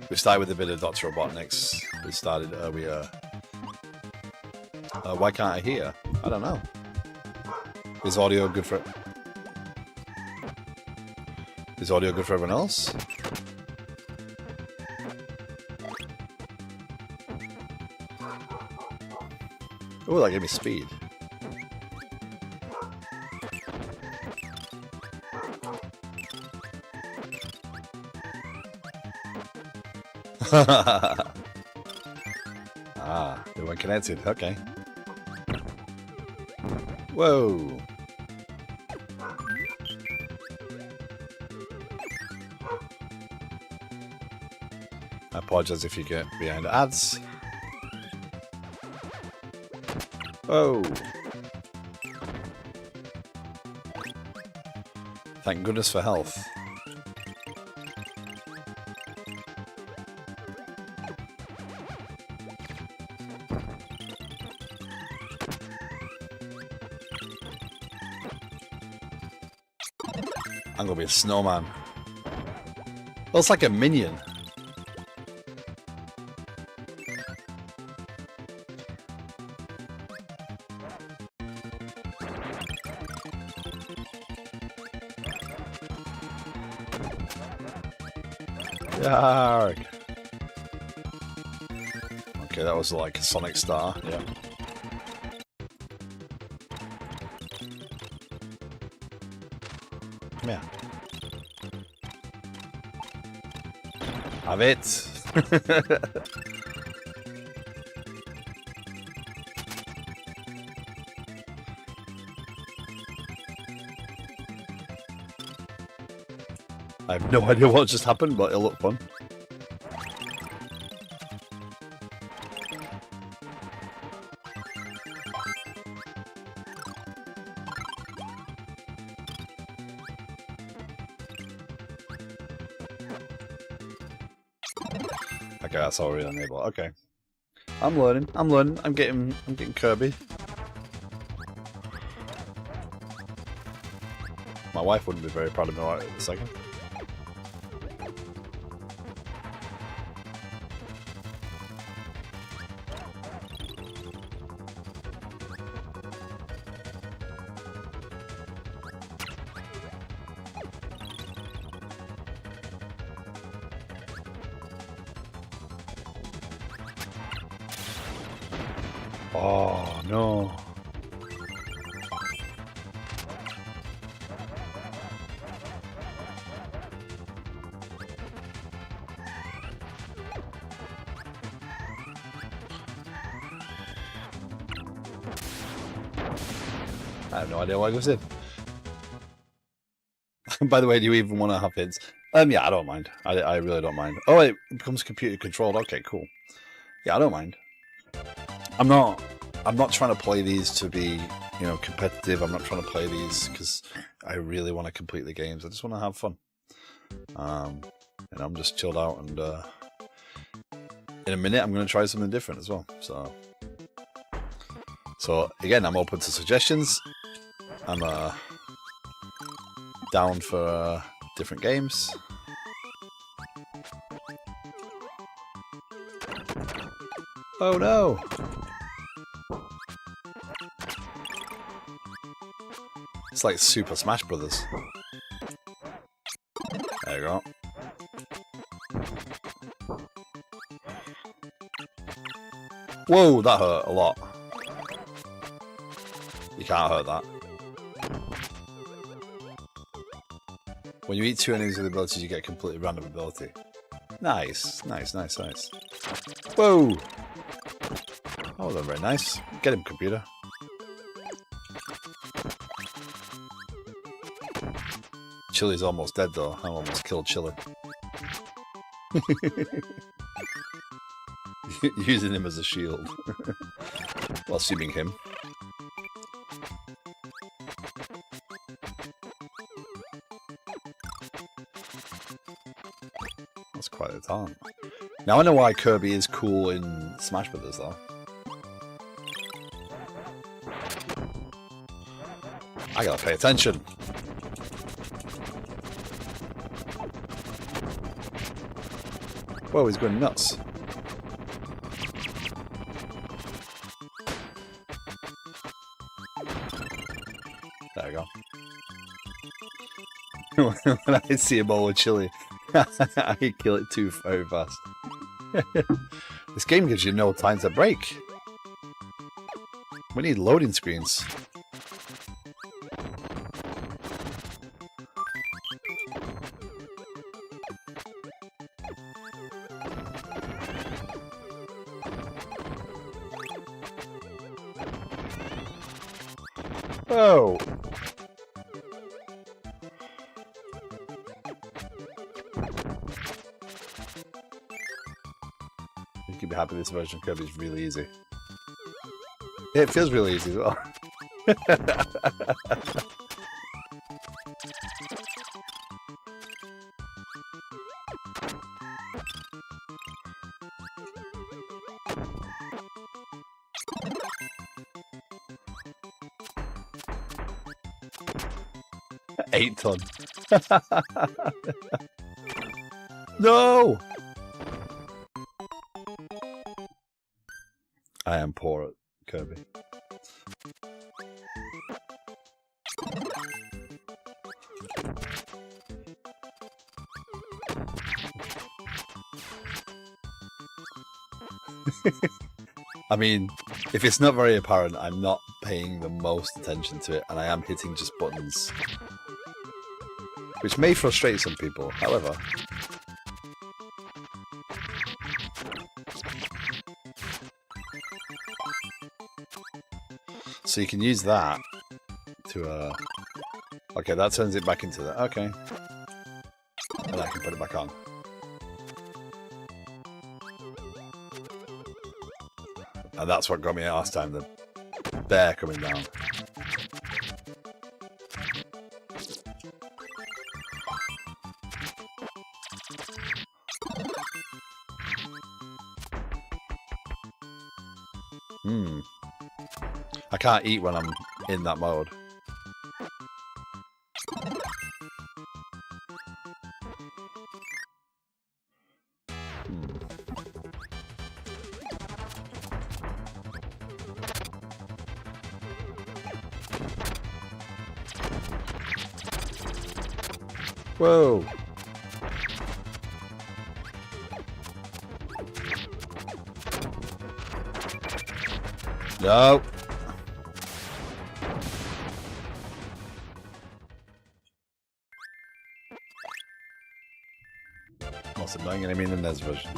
We started with a bit of Dr. Robotnik's. We started. Why can't I hear? I don't know. Is audio good for? Is audio good for everyone else? Oh, that gave me speed. Ah, they weren't connected. Okay. Whoa. I apologize if you get behind ads. Oh. Thank goodness for health. I'm gonna be a snowman. Looks like a minion. Yarg. Okay, that was like a Sonic Star, yeah. Come here. Have it. I have no idea what just happened, but it'll look fun. Okay, that's all real enable. Okay. I'm learning. I'm getting Kirby. My wife wouldn't be very proud of me right at the second. Oh, no. I have no idea why it goes in. By the way, do you even want to have hits? Yeah, I don't mind. I really don't mind. Oh, it becomes computer controlled. Okay, cool. Yeah, I don't mind. I'm not trying to play these to be, competitive. I'm not trying to play these because I really want to complete the games. I just want to have fun. And I'm just chilled out, and in a minute I'm going to try something different as well. So again, I'm open to suggestions. I'm down for different games. Oh no! It's like Super Smash Brothers. There you go. Whoa, that hurt a lot. You can't hurt that. When you eat two enemies with abilities, you get a completely random ability. Nice, nice, nice, nice. Whoa! Oh, they're very nice. Get him, computer. Chili's almost dead though. I almost killed Chili. Using him as a shield. Well, assuming him. quite a ton. Now I know why Kirby is cool in Smash Brothers, though. I gotta pay attention. Whoa, he's going nuts. There we go. When I see a bowl of chili, I kill it too very fast. This game gives you no time to break. We need loading screens. Oh. You can be happy this version of Kirby is really easy. Yeah, it feels really easy as well. Eight ton. No! I am poor at Kirby. I mean, if it's not very apparent, I'm not paying the most attention to it, and I am hitting just buttons. Which may frustrate some people, however. So you can use that to, okay, that turns it back into that, okay. And I can put it back on. And that's what got me last time, the bear coming down. I can't eat when I'm in that mode. Whoa! No! Most annoying enemy in the NES version.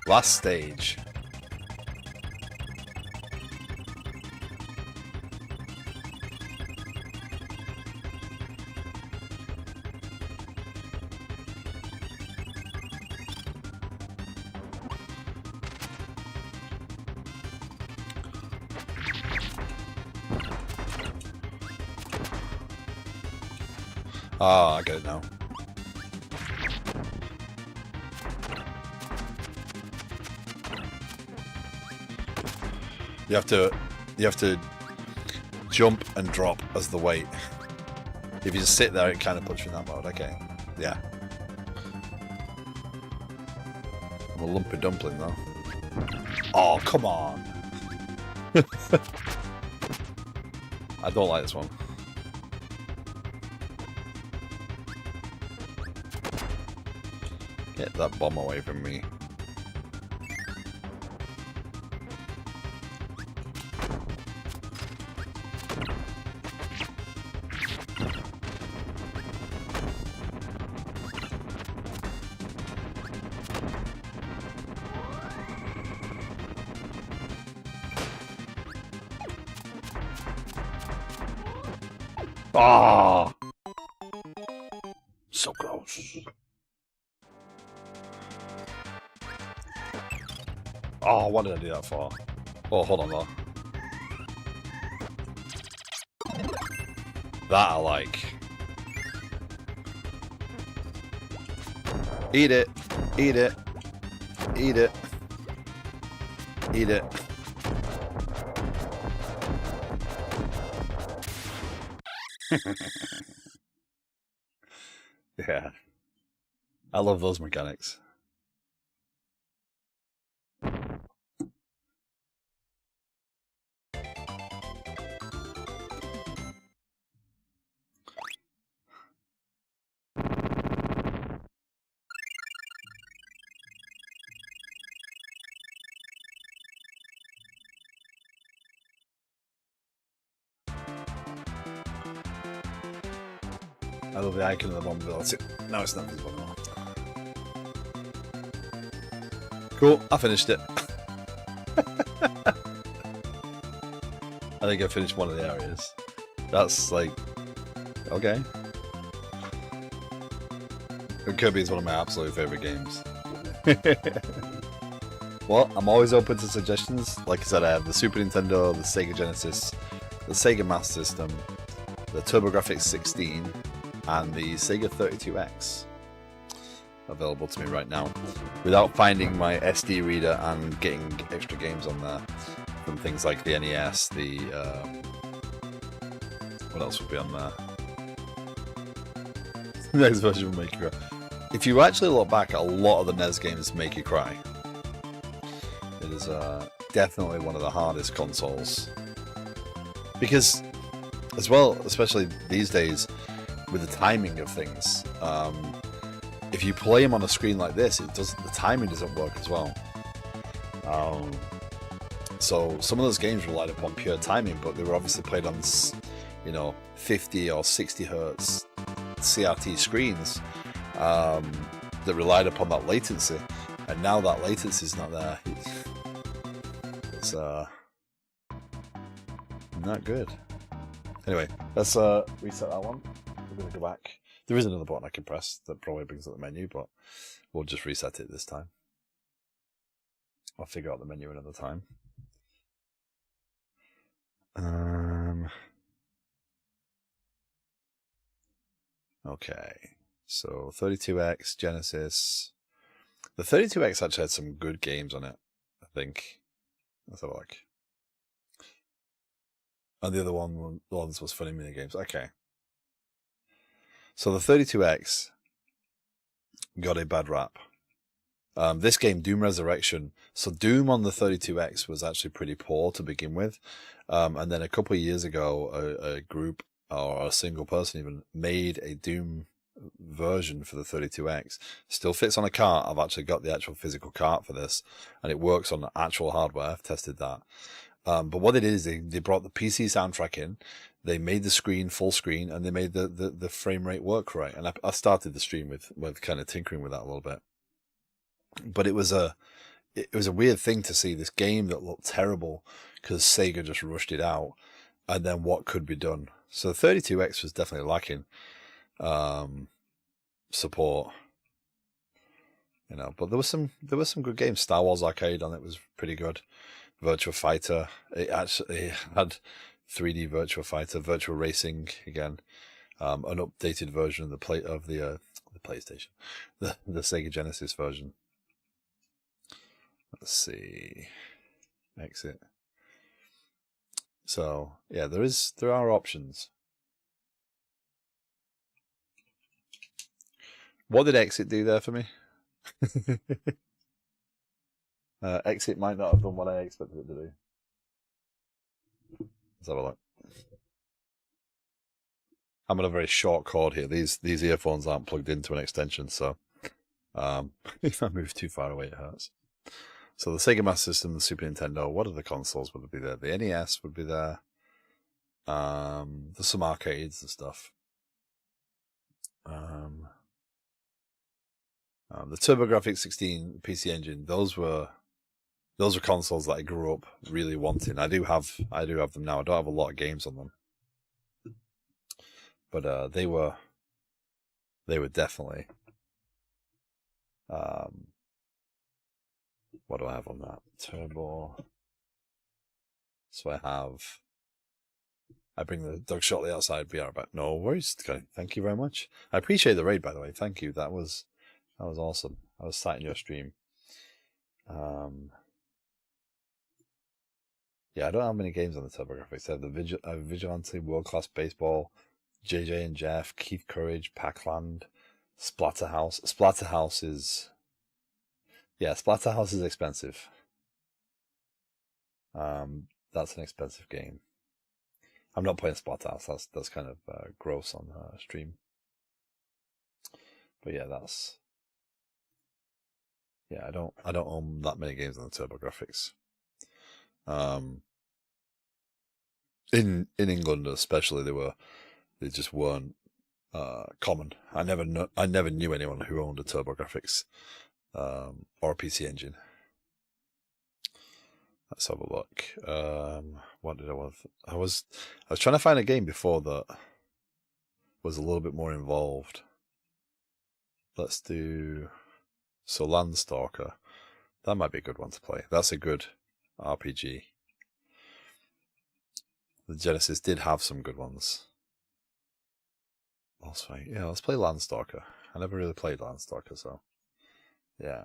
Last stage. Oh, I get it now. You have to jump and drop as the weight. If you just sit there, it kind of puts you in that mode. Okay, yeah. I'm a lumpy dumpling though. Oh, come on! I don't like this one. Get that bomb away from me. Ah! So close. Oh, what did I do that for? Oh, hold on though. That I like. Eat it. Eat it. Eat it. Eat it. Yeah. I love those mechanics. I love the icon of the vulnerability. No, it's not visible anymore. Cool, I finished it. I think I finished one of the areas. That's like, okay. Kirby is one of my absolute favourite games. Well, I'm always open to suggestions. Like I said, I have the Super Nintendo, the Sega Genesis, the Sega Master System, the TurboGrafx 16, and the Sega 32X available to me right now, without finding my SD reader and getting extra games on there from things like the NES, the what else would be on there? The next version will make you cry. If you actually look back at a lot of the NES games make you cry. It is definitely one of the hardest consoles. Because, as well, especially these days, with the timing of things, if you play them on a screen like this, the timing doesn't work as well. So some of those games relied upon pure timing, but they were obviously played on, 50 or 60 hertz CRT screens that relied upon that latency, and now that latency is not there. It's not good. Anyway, let's reset that one. We're going to go back. There is another button I can press that probably brings up the menu, but we'll just reset it this time. I'll figure out the menu another time. Okay, so 32X, Genesis. The 32X actually had some good games on it, I think. Let's have a look. And the other one was funny mini games. Okay. So the 32X got a bad rap. This game, Doom Resurrection. So Doom on the 32X was actually pretty poor to begin with. And then a couple of years ago, a group or a single person even made a Doom version for the 32X. Still fits on a cart. I've actually got the actual physical cart for this, and it works on actual hardware. I've tested that. But what they did is they brought the PC soundtrack in, they made the screen full screen, and they made the frame rate work right. And I started the stream with kind of tinkering with that a little bit. But it was a weird thing to see this game that looked terrible because Sega just rushed it out, and then what could be done. So 32X was definitely lacking support, but there was some good games. Star Wars Arcade on it was pretty good. Virtua Fighter, it actually had 3D Virtua Fighter, Virtua Racing again, an updated version of the PlayStation, the Sega Genesis version. Let's see, exit. So yeah, there are options. What did exit do there for me? Exit might not have done what I expected it to do. Let's have a look. I'm on a very short cord here. These earphones aren't plugged into an extension, so if I move too far away, it hurts. So the Sega Master System, the Super Nintendo, what other consoles would be there? The NES would be there. There's some arcades and stuff. The TurboGrafx 16 PC Engine, those were consoles that I grew up really wanting. I do have them now. I don't have a lot of games on them, but they were definitely. What do I have on that? Turbo. So I have I bring the dog shortly outside. Be right back. No worries. Thank you very much. I appreciate the raid, by the way. Thank you. That was awesome. I was sat in your stream. Yeah, I don't have many games on the TurboGrafx. I have the Vigilante, World Class Baseball, JJ and Jeff, Keith Courage, Packland, Splatterhouse. Splatterhouse is expensive. That's an expensive game. I'm not playing Splatterhouse. That's kind of gross on stream. But yeah, I don't own that many games on the TurboGrafx. In England especially, they just weren't common. I never knew anyone who owned a TurboGrafx or a PC Engine. Let's have a look. What did I want? I was trying to find a game before that was a little bit more involved. Let's do Landstalker. That might be a good one to play. That's a good RPG. The Genesis did have some good ones. Let's play Landstalker. I never really played Landstalker, so yeah.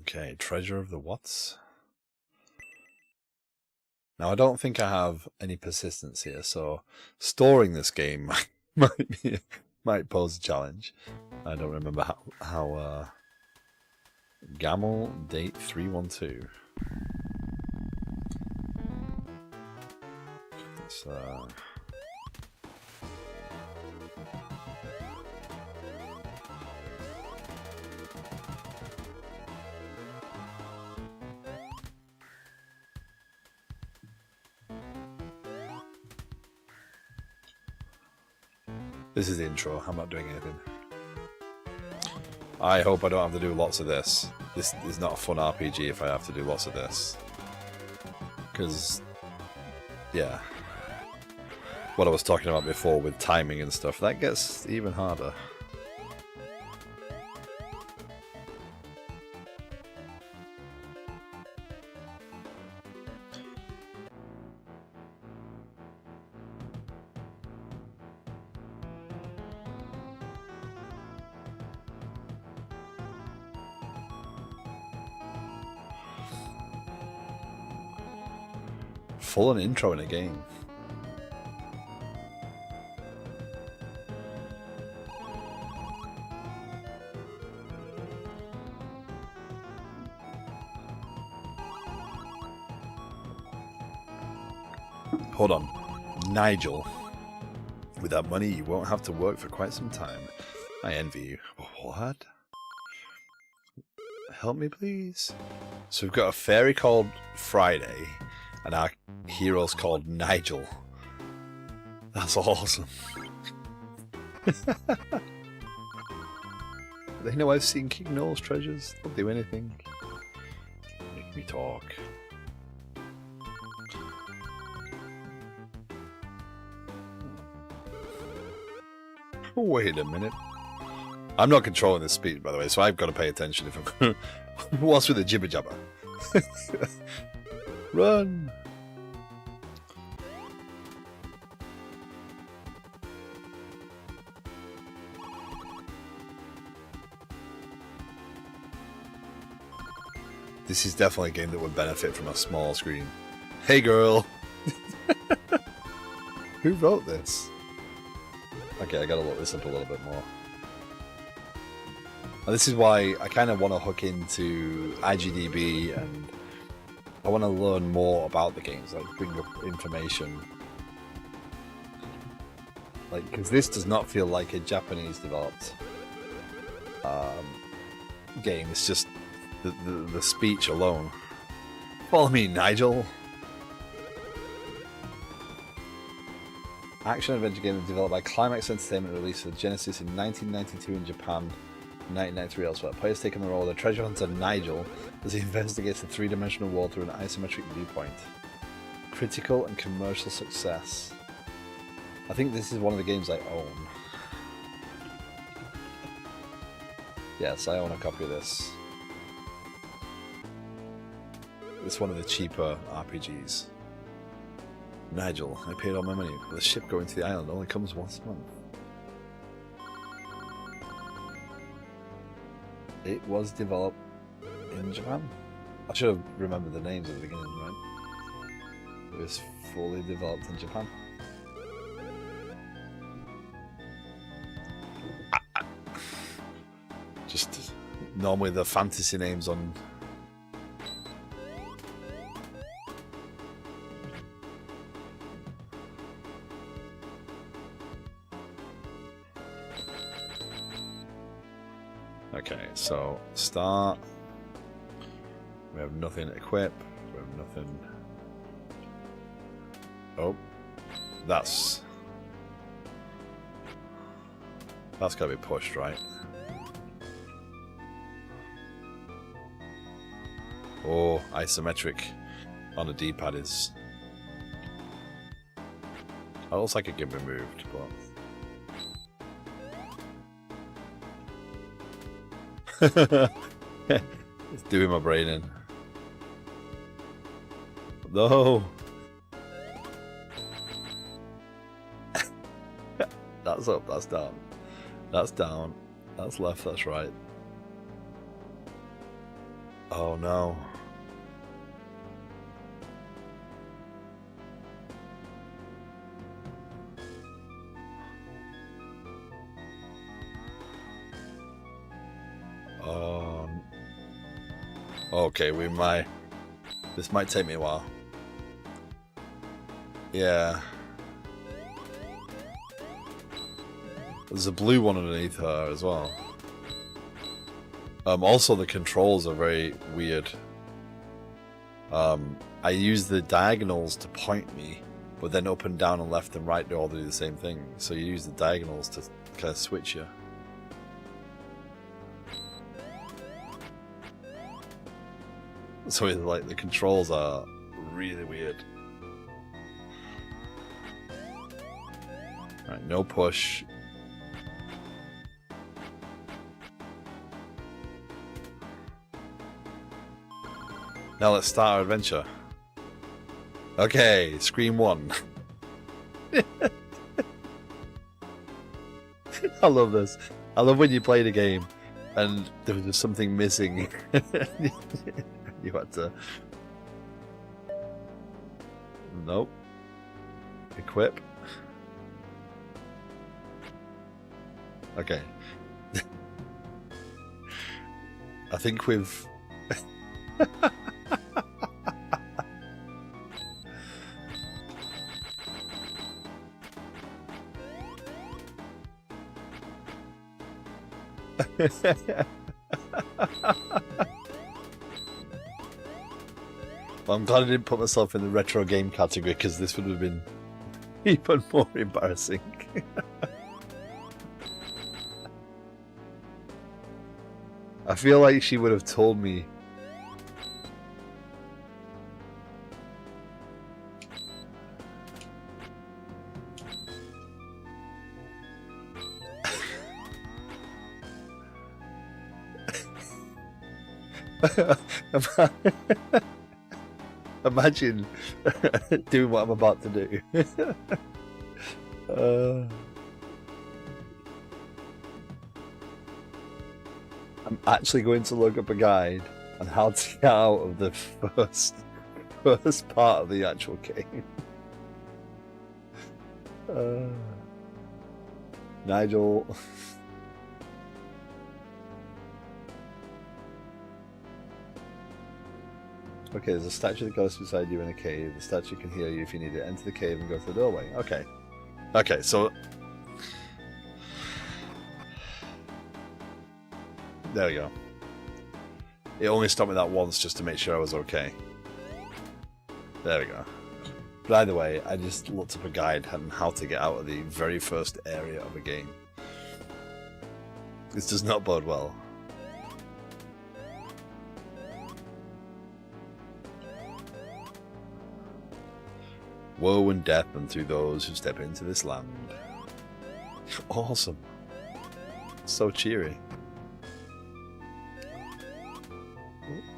Okay, Treasure of the Watts. Now, I don't think I have any persistence here, so storing this game might pose a challenge. I don't remember how Gamel date 312. It's This is the intro. I'm not doing anything. I hope I don't have to do lots of this. This is not a fun RPG if I have to do lots of this. Because, yeah, what I was talking about before with timing and stuff, that gets even harder. Full on intro in a game. Hold on. Nigel. With that money, you won't have to work for quite some time. I envy you. What? Help me, please. So we've got a fairy called Friday, and our hero's called Nigel. That's awesome. They know I've seen King Noel's treasures. They'll do anything. Make me talk. Wait a minute. I'm not controlling this speech, by the way, so I've got to pay attention if I'm going to... What's with the jibber jabber? Run! This is definitely a game that would benefit from a small screen. Hey girl! Who wrote this? Okay, I gotta look this up a little bit more. And this is why I kind of want to hook into IGDB, and I want to learn more about the games, like bring up information. Like, because this does not feel like a Japanese developed game. It's just the speech alone. Follow me, Nigel. Action adventure game developed by Climax Entertainment, released for Genesis in 1992 in Japan, 1993 elsewhere. Players take on the role of the treasure hunter Nigel as he investigates a three-dimensional world through an isometric viewpoint. Critical and commercial success. I think this is one of the games I own. Yes, I own a copy of this. It's one of the cheaper RPGs. Nigel, I paid all my money, but the ship going to the island only comes once a month. It was developed in Japan. I should have remembered the names at the beginning, right? It was fully developed in Japan. Just normally the fantasy names on. Okay, so start. We have nothing to equip. We have nothing. Oh, that's gotta be pushed, right? Oh, isometric on the D-pad is. It looks like it can be moved, but. It's doing my brain in. No! That's up, that's down. That's down. That's left, that's right. Oh no. Okay, this might take me a while. Yeah. There's a blue one underneath her as well. Also the controls are very weird. I use the diagonals to point me, but then up and down and left and right do all do the same thing. So you use the diagonals to kind of switch you. So it's like the controls are really weird. Alright, no push. Now let's start our adventure. Okay, Scream 1. I love this. I love when you play the game and there was just something missing. You had to. Nope. Equip. Okay. I think we've. I'm glad I didn't put myself in the retro game category because this would have been even more embarrassing. I feel like she would have told me. Imagine doing what I'm about to do. I'm actually going to look up a guide on how to get out of the first part of the actual game. Nigel. Okay, there's a statue that goes beside you in a cave. The statue can heal you if you need it. Enter the cave and go through the doorway. Okay. Okay, so... There we go. It only stopped me that once just to make sure I was okay. There we go. But either way, I just looked up a guide on how to get out of the very first area of a game. This does not bode well. Woe and death unto those who step into this land. Awesome. So cheery.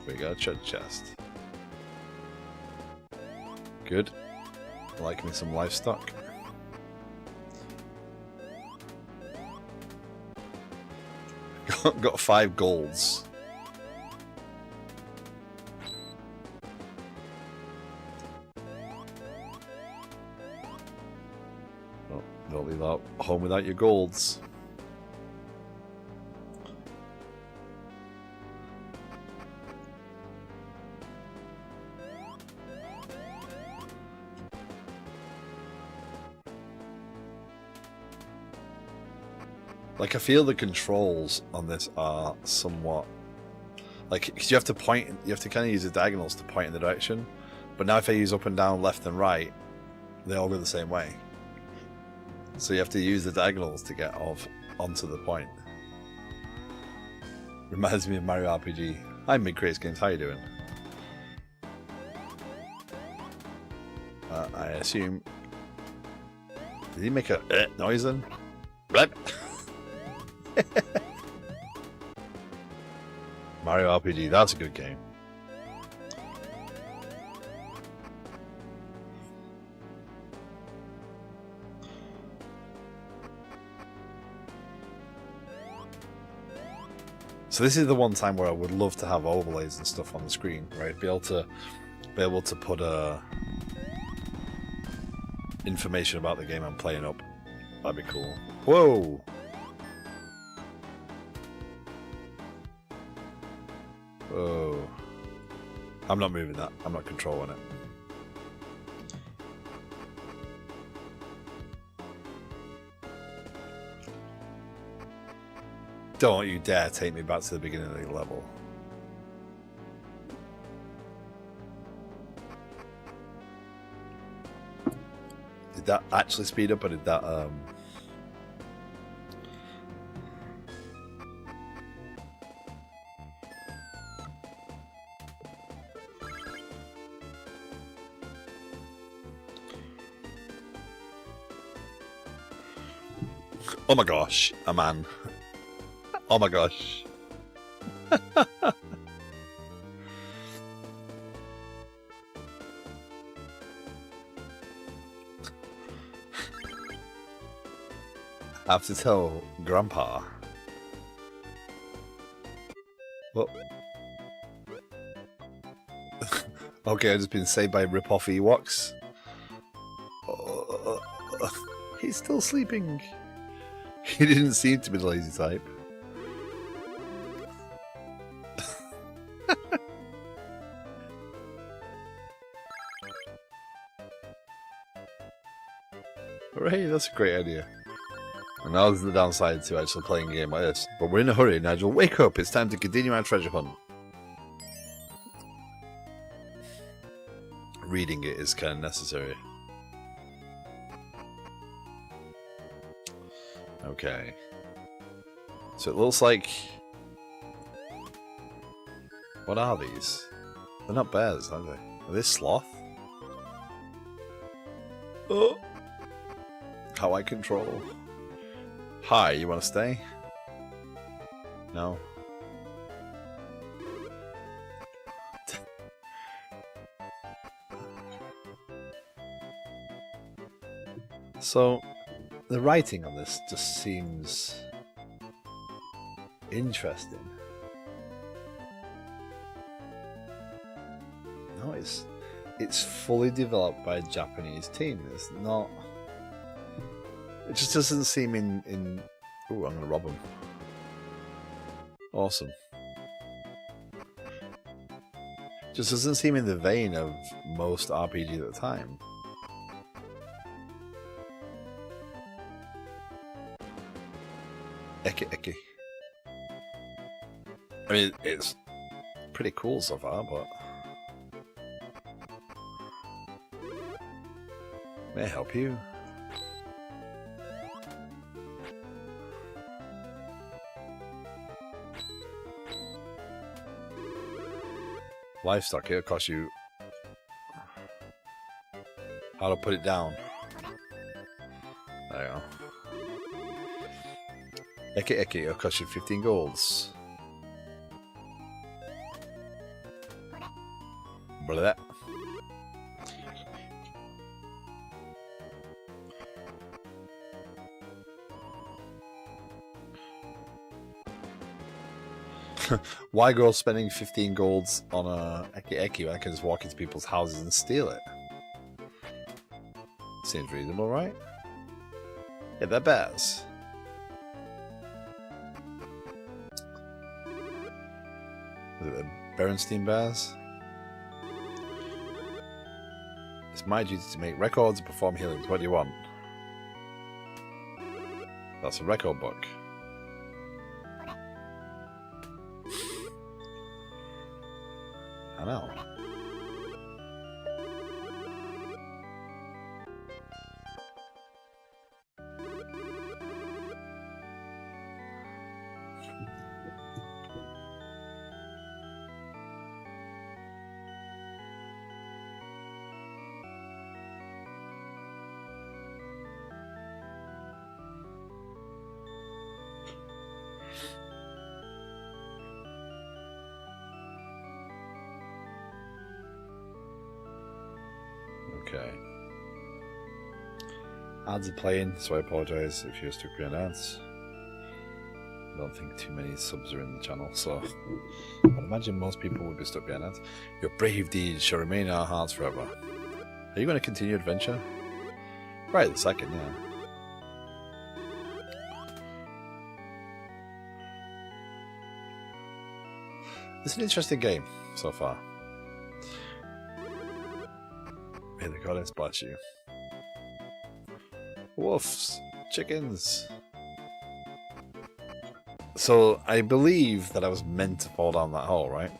We got a treasure chest. Good. I like me some livestock. Got 5 golds. Oh, don't leave out home without your golds. Like, I feel the controls on this are somewhat like, because you have to point, you have to kind of use the diagonals to point in the direction. But now if I use up and down, left and right, they all go the same way. So you have to use the diagonals to get off onto the point. Reminds me of Mario RPG. Hi, Mid-Craze Games, how you doing? I assume. Did he make a noise then? Mario RPG, that's a good game. So this is the one time where I would love to have overlays and stuff on the screen, right? Be able to put information about the game I'm playing up. That'd be cool. Whoa! Oh, I'm not moving that. I'm not controlling it. Don't you dare take me back to the beginning of the level. Did that actually speed up, or did that Oh my gosh, a man. Oh my gosh. I have to tell Grandpa. What? Okay, I've just been saved by rip-off Ewoks. He's still sleeping. He didn't seem to be the lazy type. Hooray, that's a great idea. And now there's the downside to actually playing a game like this. But we're in a hurry, Nigel. Wake up, it's time to continue our treasure hunt. Reading it is kind of necessary. Okay. So it looks like... What are these? They're not bears, are they? Are they sloth? Oh! How I control. Hi, you want to stay? No? So... The writing on this just seems interesting. No, it's fully developed by a Japanese team. It's not. It just doesn't seem in. Ooh, I'm gonna rob him. Awesome. Just doesn't seem in the vein of most RPG at the time. Eki. I mean, it's pretty cool so far, but... May I help you? Livestock, it'll cost you How to put it down. There you go. Eki, it'll cost you 15 golds. Blah. Why go spending 15 golds on a Eki when I can just walk into people's houses and steal it? Seems reasonable, right? Yeah, they're bears. Was it the Berenstein bears? It's my duty to make records and perform healings. What do you want? That's a record book. I know. Okay. Ads are playing, so I apologise if you're stuck behind ads. I don't think too many subs are in the channel, so I'd imagine most people would be stuck behind ads. Your brave deeds shall remain in our hearts forever. Are you going to continue adventure? Right the second, yeah. It's an interesting game so far. May the goddess bless you. Wolves, chickens. So I believe that I was meant to fall down that hole, right?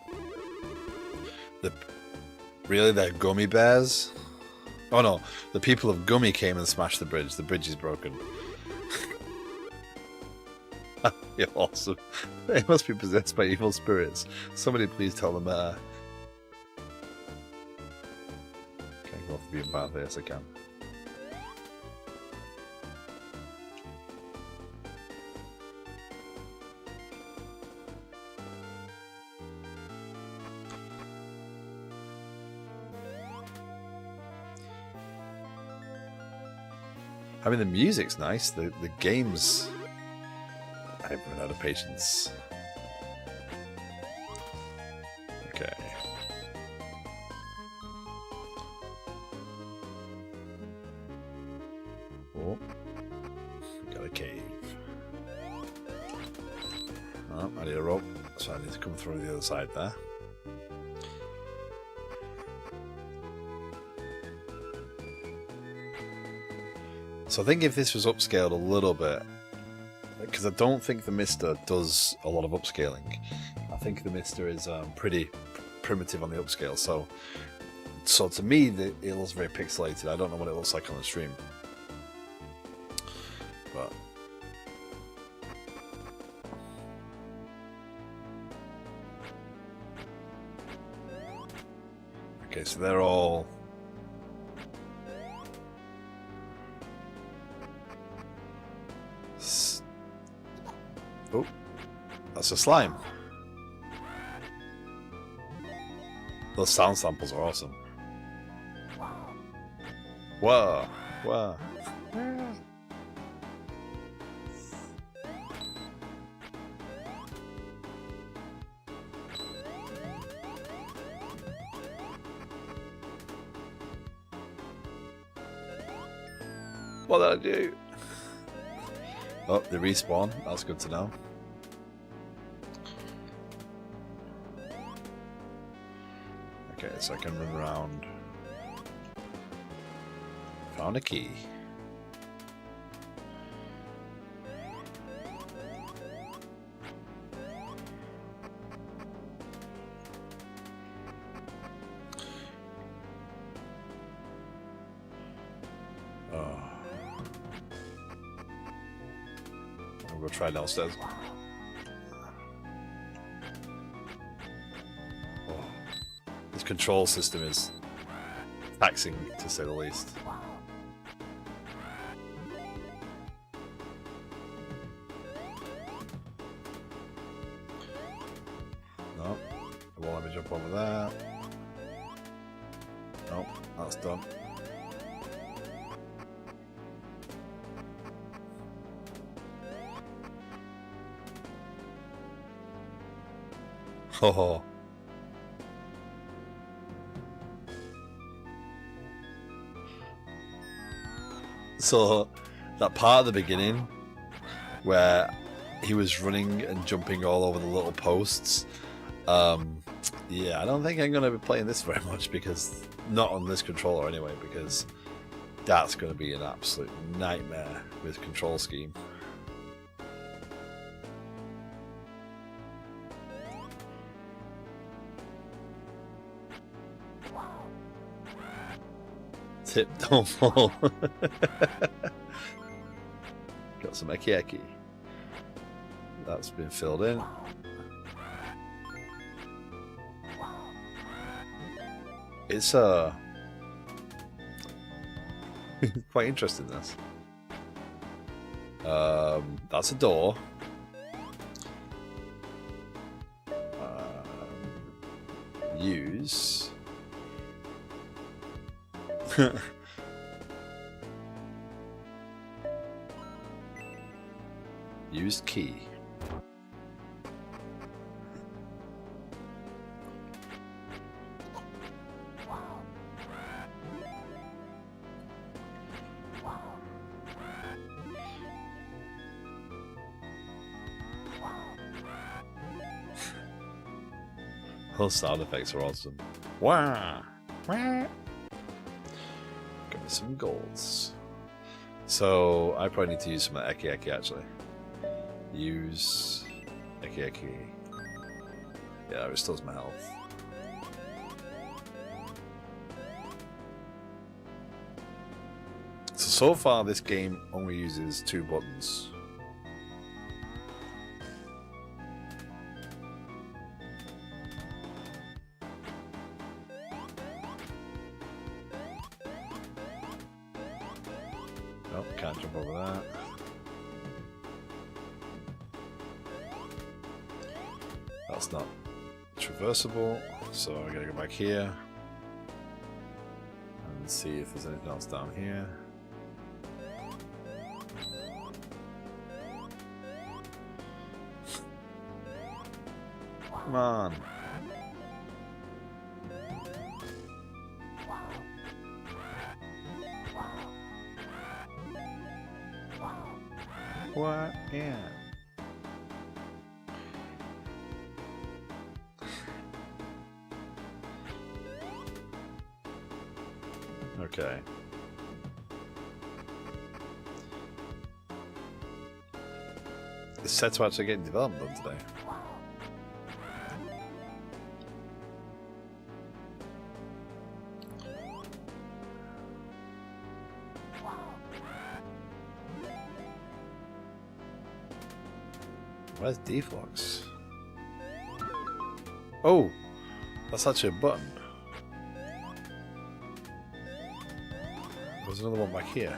Really, they're gummy bears? Oh no, the people of Gummy came and smashed the bridge. The bridge is broken. You're awesome. They must be possessed by evil spirits. Somebody please tell them better. Can I go off the beaten path? Yes, I can. I mean, the music's nice. The game's... I've run out of patience. Okay. Oh. Got a cave. Oh, I need a rope, so I need to come through the other side there. So I think if this was upscaled a little bit, because I don't think the Mister does a lot of upscaling. I think the Mister is pretty primitive on the upscale. So to me, it looks very pixelated. I don't know what it looks like on the stream. But okay, so they're all... Oh, that's a slime. Those sound samples are awesome. Whoa, whoa. What did I do? Oh, they respawn. That's good to know. Okay, so I can run around. Found a key. We'll try downstairs. Oh, this control system is taxing, to say the least. No, it won't let me jump over there. Nope, that's done. Oh. So that part at the beginning where he was running and jumping all over the little posts, yeah, I don't think I'm going to be playing this very much, because not on this controller anyway, because that's going to be an absolute nightmare with control scheme. Tip, don't fall. Got some eki. That's been filled in. It's quite interesting, this. That's a door. Use. Used key. Those sound effects are awesome. Wow! Got me some golds. So I probably need to use some eki actually. Use eki. Yeah, it restores my health. So far this game only uses 2 buttons. Nope, can't jump over that. That's not traversable, so I gotta go back here and see if there's anything else down here. Come on. What? Yeah. Okay. It's set to actually get development done today. Where's deflux? Oh, that's actually a button. There's another one back here.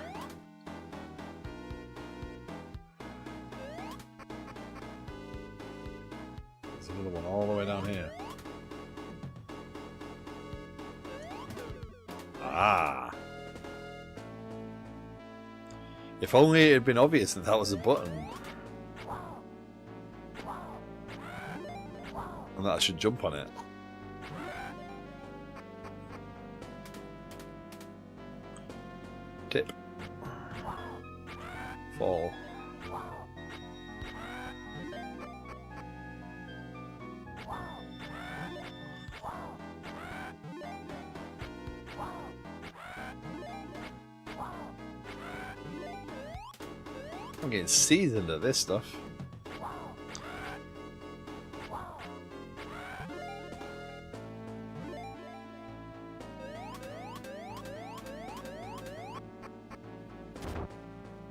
There's another one all the way down here. Ah. If only it had been obvious that that was a button. And that I should jump on it. Tip. Fall. I'm getting seasoned at this stuff.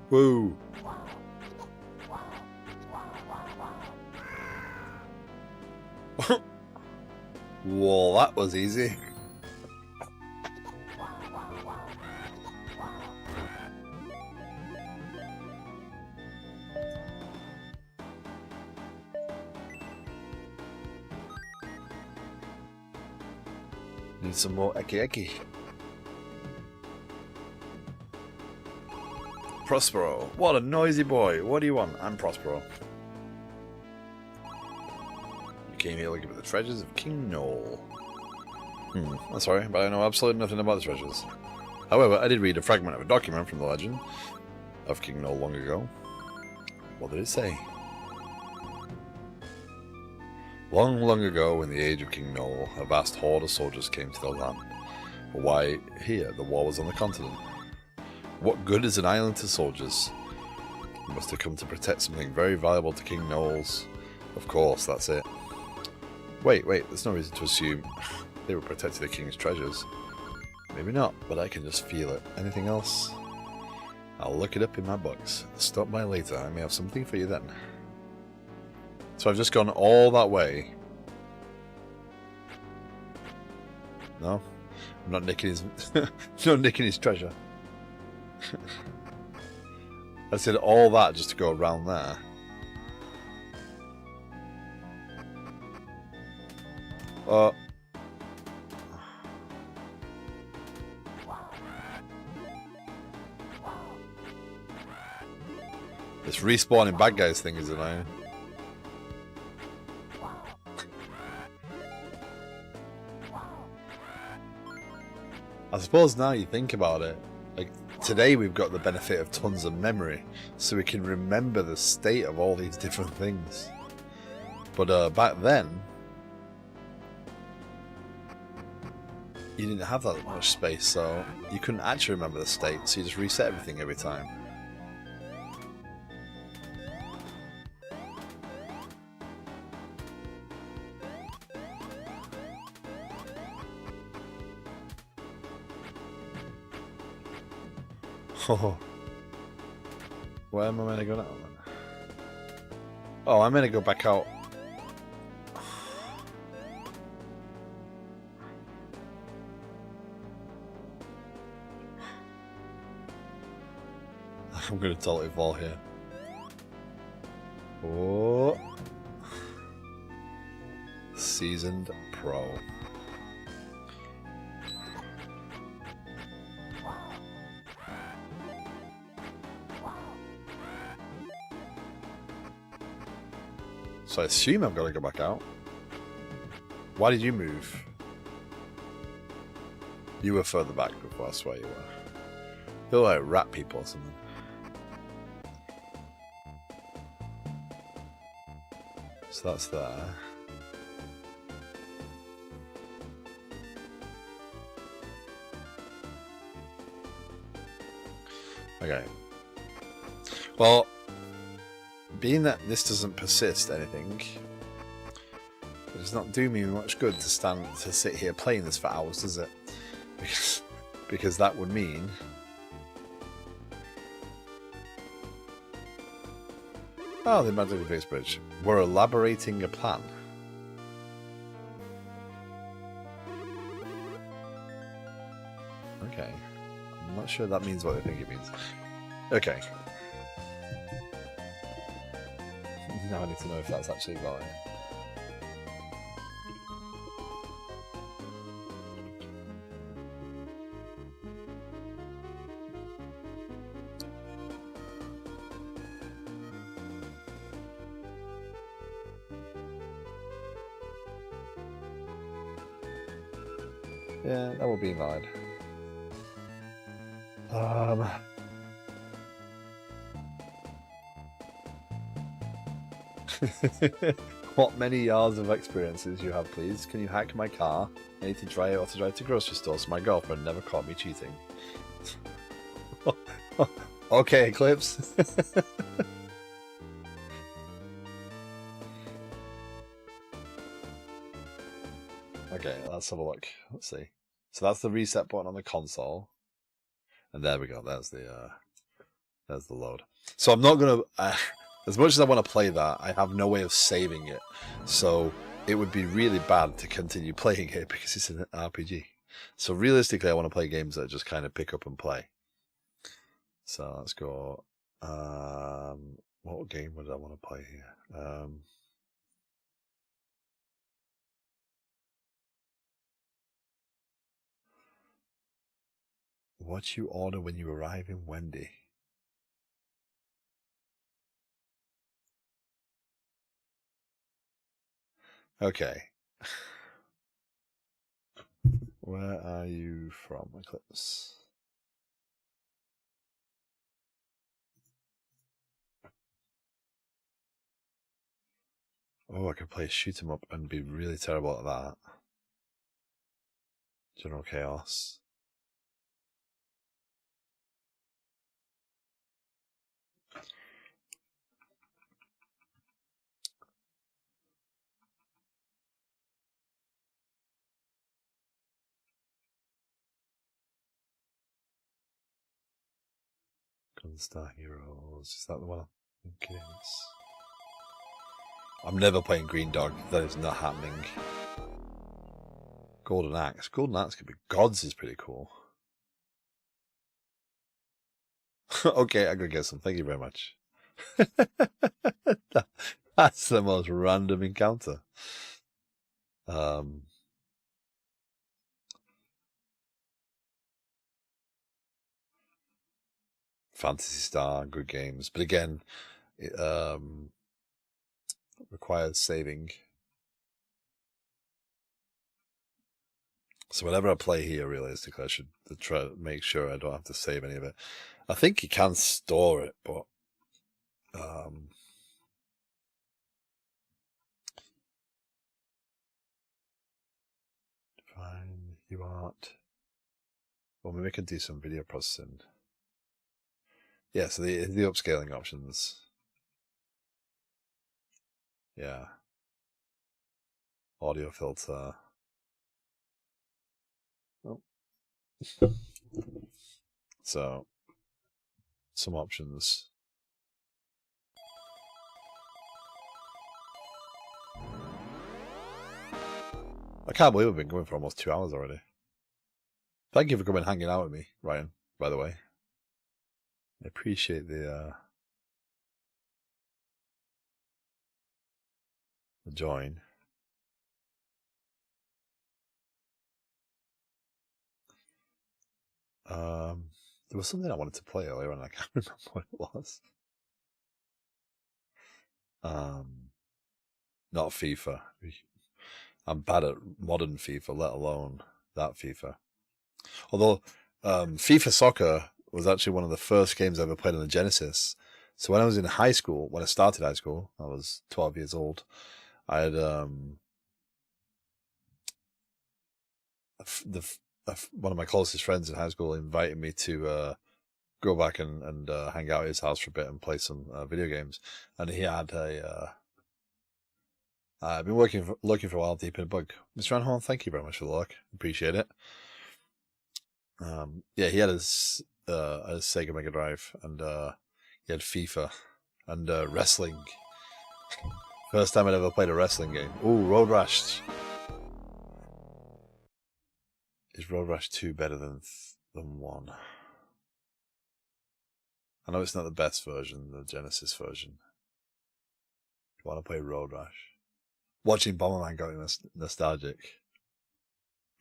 Woo! Whoa, that was easy. Need some more Eki Eki. Prospero. What a noisy boy. What do you want? I'm Prospero. You came here looking for the treasures of King Noel. I'm sorry, but I know absolutely nothing about the treasures. However, I did read a fragment of a document from the legend of King Noel long ago. What did it say? Long, long ago, in the age of King Noel, a vast horde of soldiers came to the land. But why here? The war was on the continent. What good is an island to soldiers? You must have come to protect something very valuable to King Noel's. Of course, that's it. Wait, there's no reason to assume they were protecting the king's treasures. Maybe not, but I can just feel it. Anything else? I'll look it up in my books. Stop by later, I may have something for you then. So I've just gone all that way. No? I'm not nicking his not nicking his treasure. I said all that just to go around there. This respawning bad guys thing is annoying. I suppose now you think about it, like today we've got the benefit of tons of memory, so we can remember the state of all these different things. But back then, you didn't have that much space, so you couldn't actually remember the state, so you just reset everything every time. Oh, where am I meant to go now then? Oh, I'm meant to go back out. I'm going to totally fall here. Oh, seasoned pro. So I assume I've got to go back out. Why did you move? You were further back before, I swear you were. You're like rat people or something. So that's there. Okay. Well, being that this doesn't persist anything, it does not do me much good to sit here playing this for hours, does it? Because that would mean the magical face bridge. We're elaborating a plan. Okay. I'm not sure that means what I think it means. Okay. Now I need to know if that's actually right. Yeah, that will be valid. What many yards of experiences you have, please? Can you hack my car? I need to drive or to drive to grocery store, so my girlfriend never caught me cheating. Okay, Eclipse. Okay, let's have a look. Let's see. So that's the reset button on the console, and there we go. There's the load. So I'm not gonna. As much as I want to play that, I have no way of saving it. So it would be really bad to continue playing it because it's an RPG. So realistically, I want to play games that just kind of pick up and play. So let's go. What game would I want to play here? What you order when you arrive in Wendy. Okay. Where are you from, Eclipse? Oh, I could play shoot 'em up and be really terrible at that. General Chaos. Gunstar Heroes. Is that the one I think it is? I'm never playing Green Dog. That is not happening. Golden Axe. Golden Axe could be gods is pretty cool. Okay, I'm gonna get some. Thank you very much. That's the most random encounter. Fantasy Star, good games, but again, it requires saving. So whenever I play here, realistically, I should try to make sure I don't have to save any of it. I think you can store it, but define UART. Well, maybe I can do some video processing. Yeah, so the upscaling options. Yeah. Audio filter. Oh. So, some options. I can't believe we've been going for almost 2 hours already. Thank you for coming and hanging out with me, Ryan, by the way. I appreciate the join. There was something I wanted to play earlier and I can't remember what it was. Not FIFA. I'm bad at modern FIFA, let alone that FIFA. Although FIFA Soccer was actually one of the first games I ever played on the Genesis. So when I was in high school, when I started high school, I was 12 years old. I had one of my closest friends in high school invited me to go back and hang out at his house for a bit and play some video games. And he had a I've been looking for a while deep in a bug. Mr. Anhorn, thank you very much for the look. Appreciate it. Yeah, he had his Sega Mega Drive, and he had FIFA and wrestling. First time I'd ever played a wrestling game. Ooh, Road Rash. Is Road Rash 2 better than 1? I know it's not the best version, the Genesis version. If you want to play Road Rash. Watching Bomberman got me nostalgic.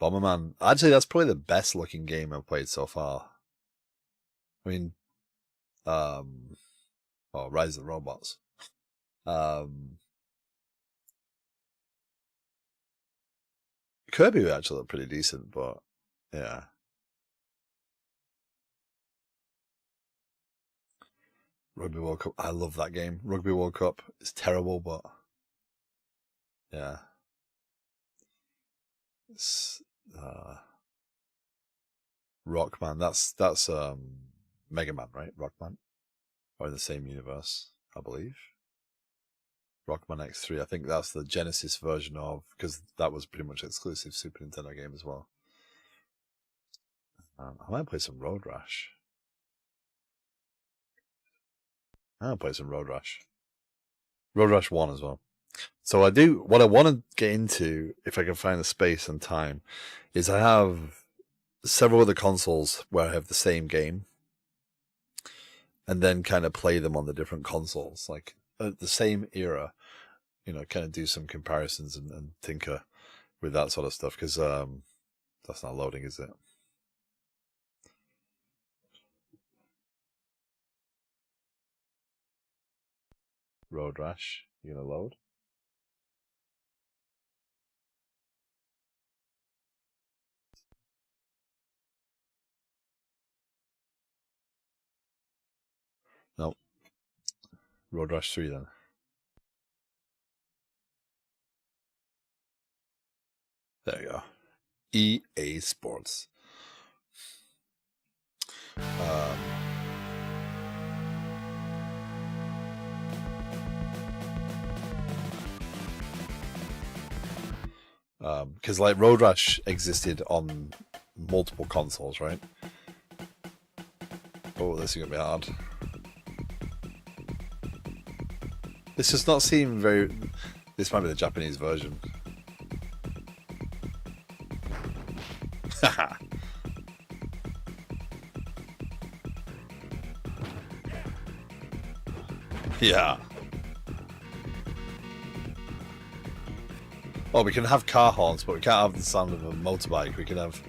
Bomberman, actually, that's probably the best looking game I've played so far. I mean, Rise of the Robots. Kirby actually looked pretty decent, but yeah. Rugby World Cup, I love that game. Rugby World Cup is terrible, but yeah. It's Rockman. That's Mega Man, right? Rockman, or in the same universe, I believe. Rockman X3. I think that's the Genesis version of, because that was pretty much exclusive Super Nintendo game as well. I might play some Road Rash. I'll play some Road Rash. Road Rash 1 as well. So what I want to get into, if I can find the space and time, is I have several other consoles where I have the same game, and then kind of play them on the different consoles, like at the same era, kind of do some comparisons and tinker with that sort of stuff, because that's not loading, is it? Road Rash, you gonna load? Nope. Road Rash 3 then. There you go. EA Sports. Because like Road Rash existed on multiple consoles, right? Oh, this is gonna be hard. This does not seem very. This might be the Japanese version. Yeah. Oh, we can have car horns, but we can't have the sound of a motorbike. We can have...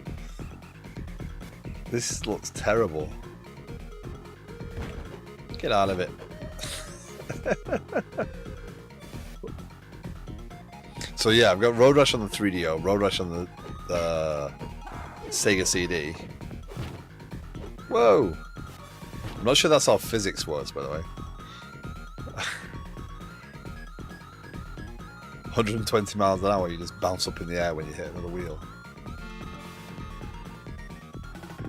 This looks terrible. Get out of it. So yeah, I've got Road Rash on the 3DO, Road Rash on the Sega CD. Whoa! I'm not sure that's how physics works, by the way. 120 miles an hour, you just bounce up in the air when you hit another wheel.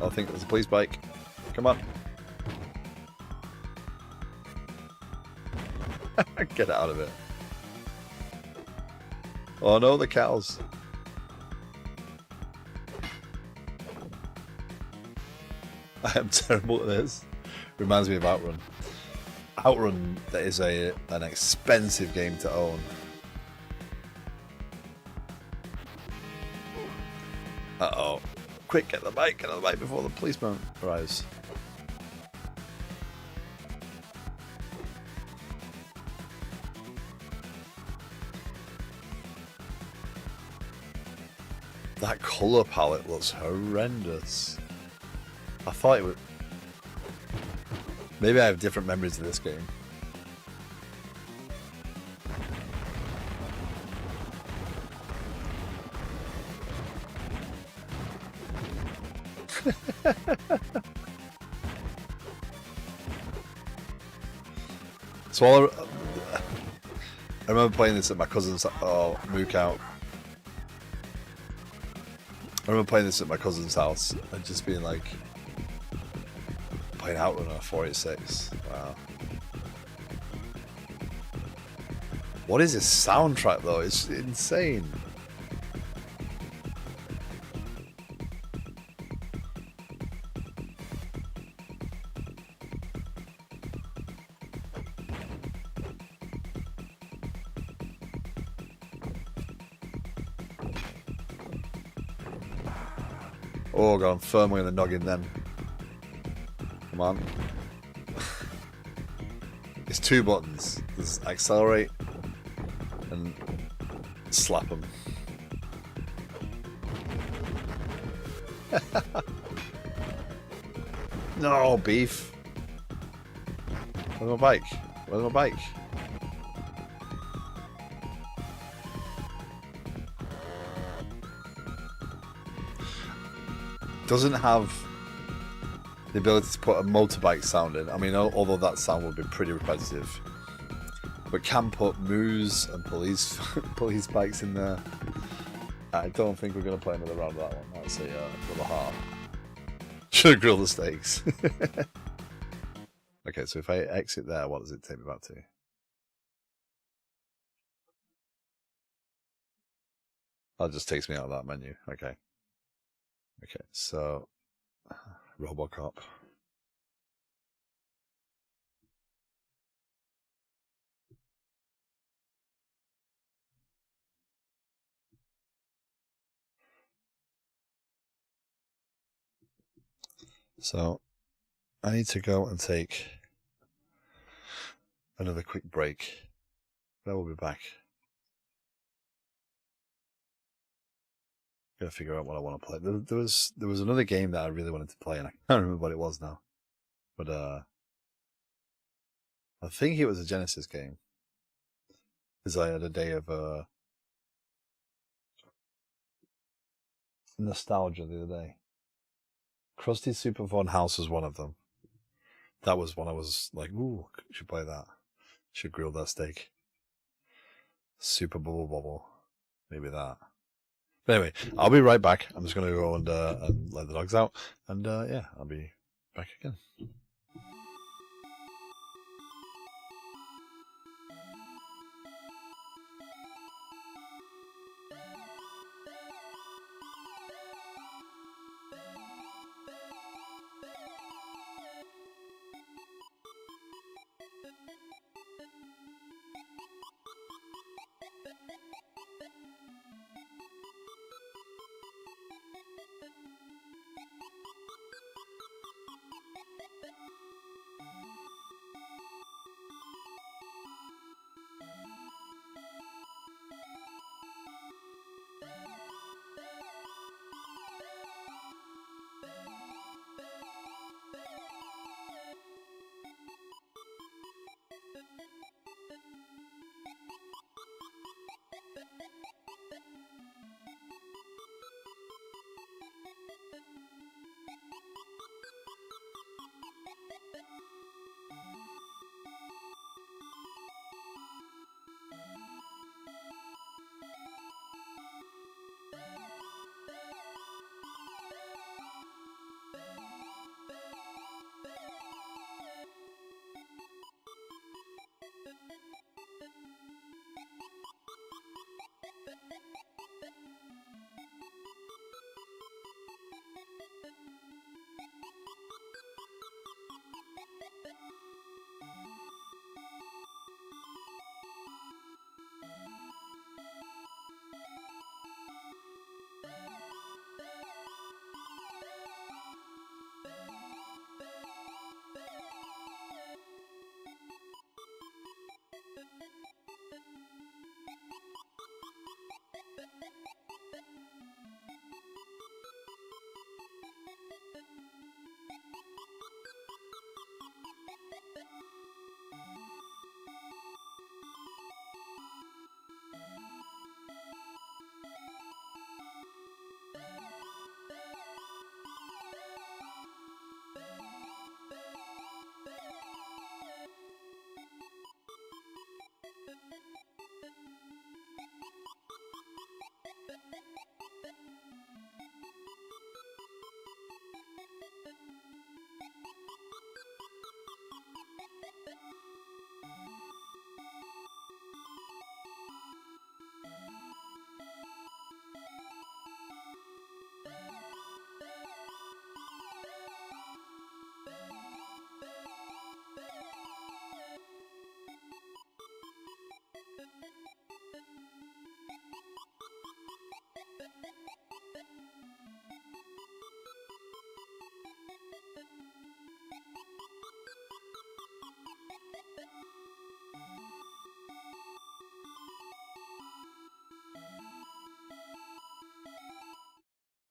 I think there's a police bike. Come on. Get out of it. Oh no, the cows. I am terrible at this. Reminds me of Outrun. Outrun, that is an expensive game to own. Uh-oh. Quick, get on the bike before the policeman arrives. That colour palette looks horrendous. I thought it would... Maybe I have different memories of this game. So I remember playing this at my cousin's... Oh, mook out. I remember playing this at my cousin's house and just being like, playing Outrunner 486. Wow. What is this soundtrack though? It's insane. Oh god, I'm firmly in the noggin then. Come on. It's two buttons. There's accelerate and slap them. No, beef. Where's my bike? Where's my bike? Doesn't have the ability to put a motorbike sound in. I mean, although that sound would be pretty repetitive, but can put moos and police bikes in there. I don't think we're going to play another round of that one. That's a another heart. Should grill the steaks. Okay, so if I exit there, what does it take me back to? That just takes me out of that menu. Okay. Okay, so Robocop. So I need to go and take another quick break. I will be back. Gotta figure out what I want to play. There was another game that I really wanted to play, and I can't remember what it was now. But I think it was a Genesis game. is I had a day of nostalgia the other day. Krusty's Super Fun House was one of them. That was one I was like, ooh, should play that. Should grill that steak. Super Bubble Bobble. Maybe that. But anyway, I'll be right back. I'm just going to go and let the dogs out. And yeah, I'll be back again.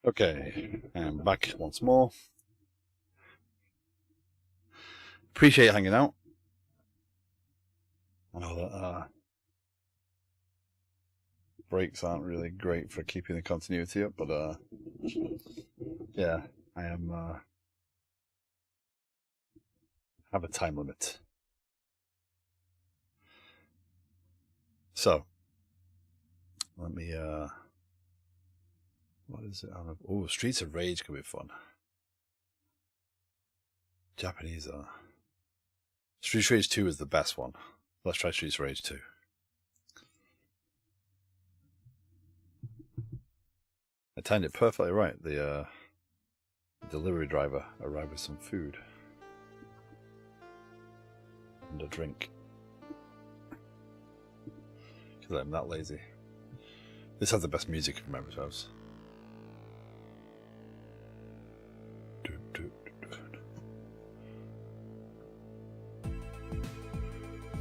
Okay, I'm back once more. Appreciate hanging out. I know that breaks aren't really great for keeping the continuity up, but yeah, I am have a time limit. So let me what is it? Oh, Streets of Rage could be fun. Japanese Streets of Rage 2 is the best one. Let's try Streets of Rage 2. I timed it perfectly right. The delivery driver arrived with some food and a drink. Because I'm that lazy. This has the best music from Memory's House.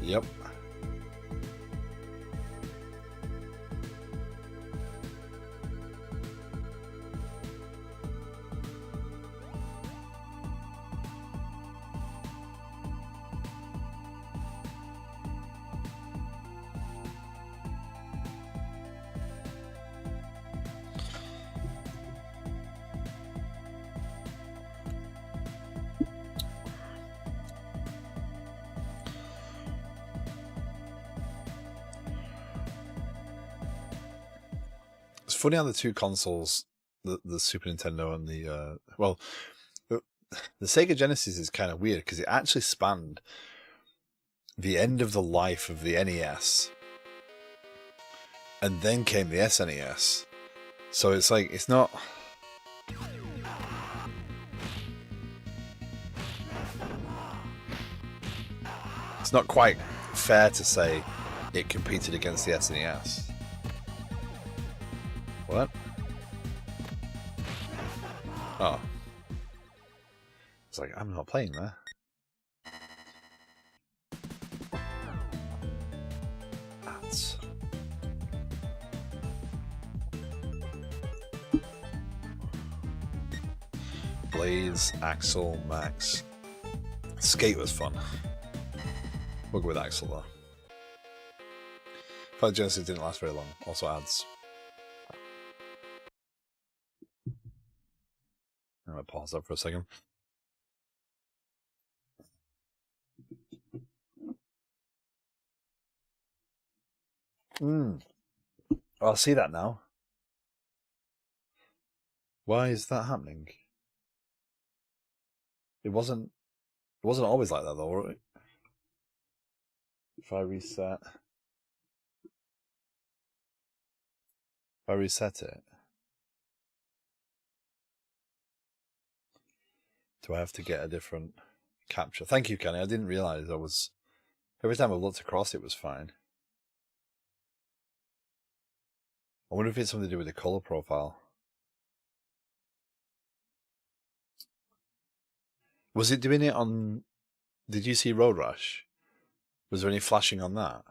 Yep. funny how the two consoles, the Super Nintendo and the the Sega Genesis is kind of weird because it actually spanned the end of the life of the NES, and then came the SNES. So it's like it's not. It's not quite fair to say it competed against the SNES. What? Oh. It's like, I'm not playing there. Ads. Blaze, Axel, Max. Skate was fun. We'll go with Axel though. Final Genesis didn't last very long. Also ads. I'm gonna pause that for a second. Oh, I'll see that now. Why is that happening? It wasn't always like that though, right? If I reset it, do I have to get a different capture? Thank you, Kenny. I didn't realize I was. Every time I looked across, it was fine. I wonder if it's something to do with the color profile. Was it doing it on? Did you see Road Rash? Was there any flashing on that?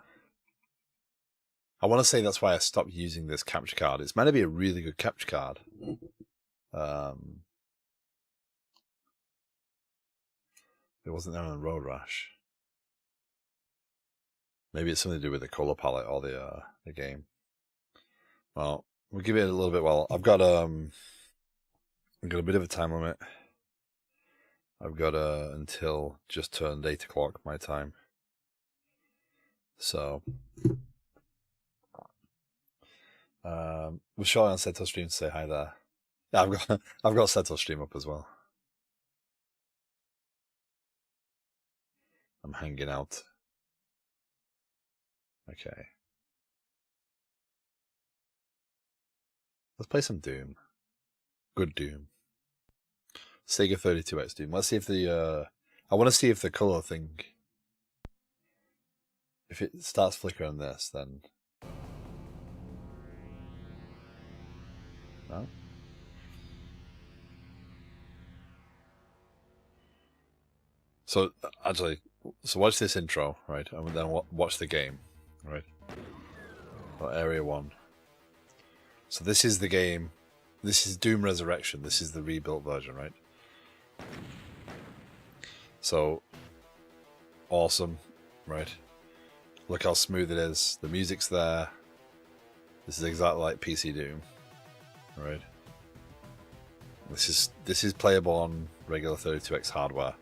I want to say that's why I stopped using this capture card. It's meant to be a really good capture card. It wasn't there on Road Rash. Maybe it's something to do with the color palette or the game. Well, we'll give it a little bit. Well, I've got a bit of a time limit. I've got until just turned 8 o'clock my time. So, we're showing on Seto Stream to say hi there. Yeah, I've got Seto Stream up as well. I'm hanging out. Okay. Let's play some Doom. Good Doom. Sega 32X Doom. Let's see if the I want to see if the color thing, if it starts flickering this, then no. So actually, watch this intro, right, and then watch the game, right? So Area 1. So this is the game. This is Doom Resurrection. This is the rebuilt version, right? So awesome, right? Look how smooth it is. The music's there. This is exactly like PC Doom, right? This is playable on regular 32X hardware.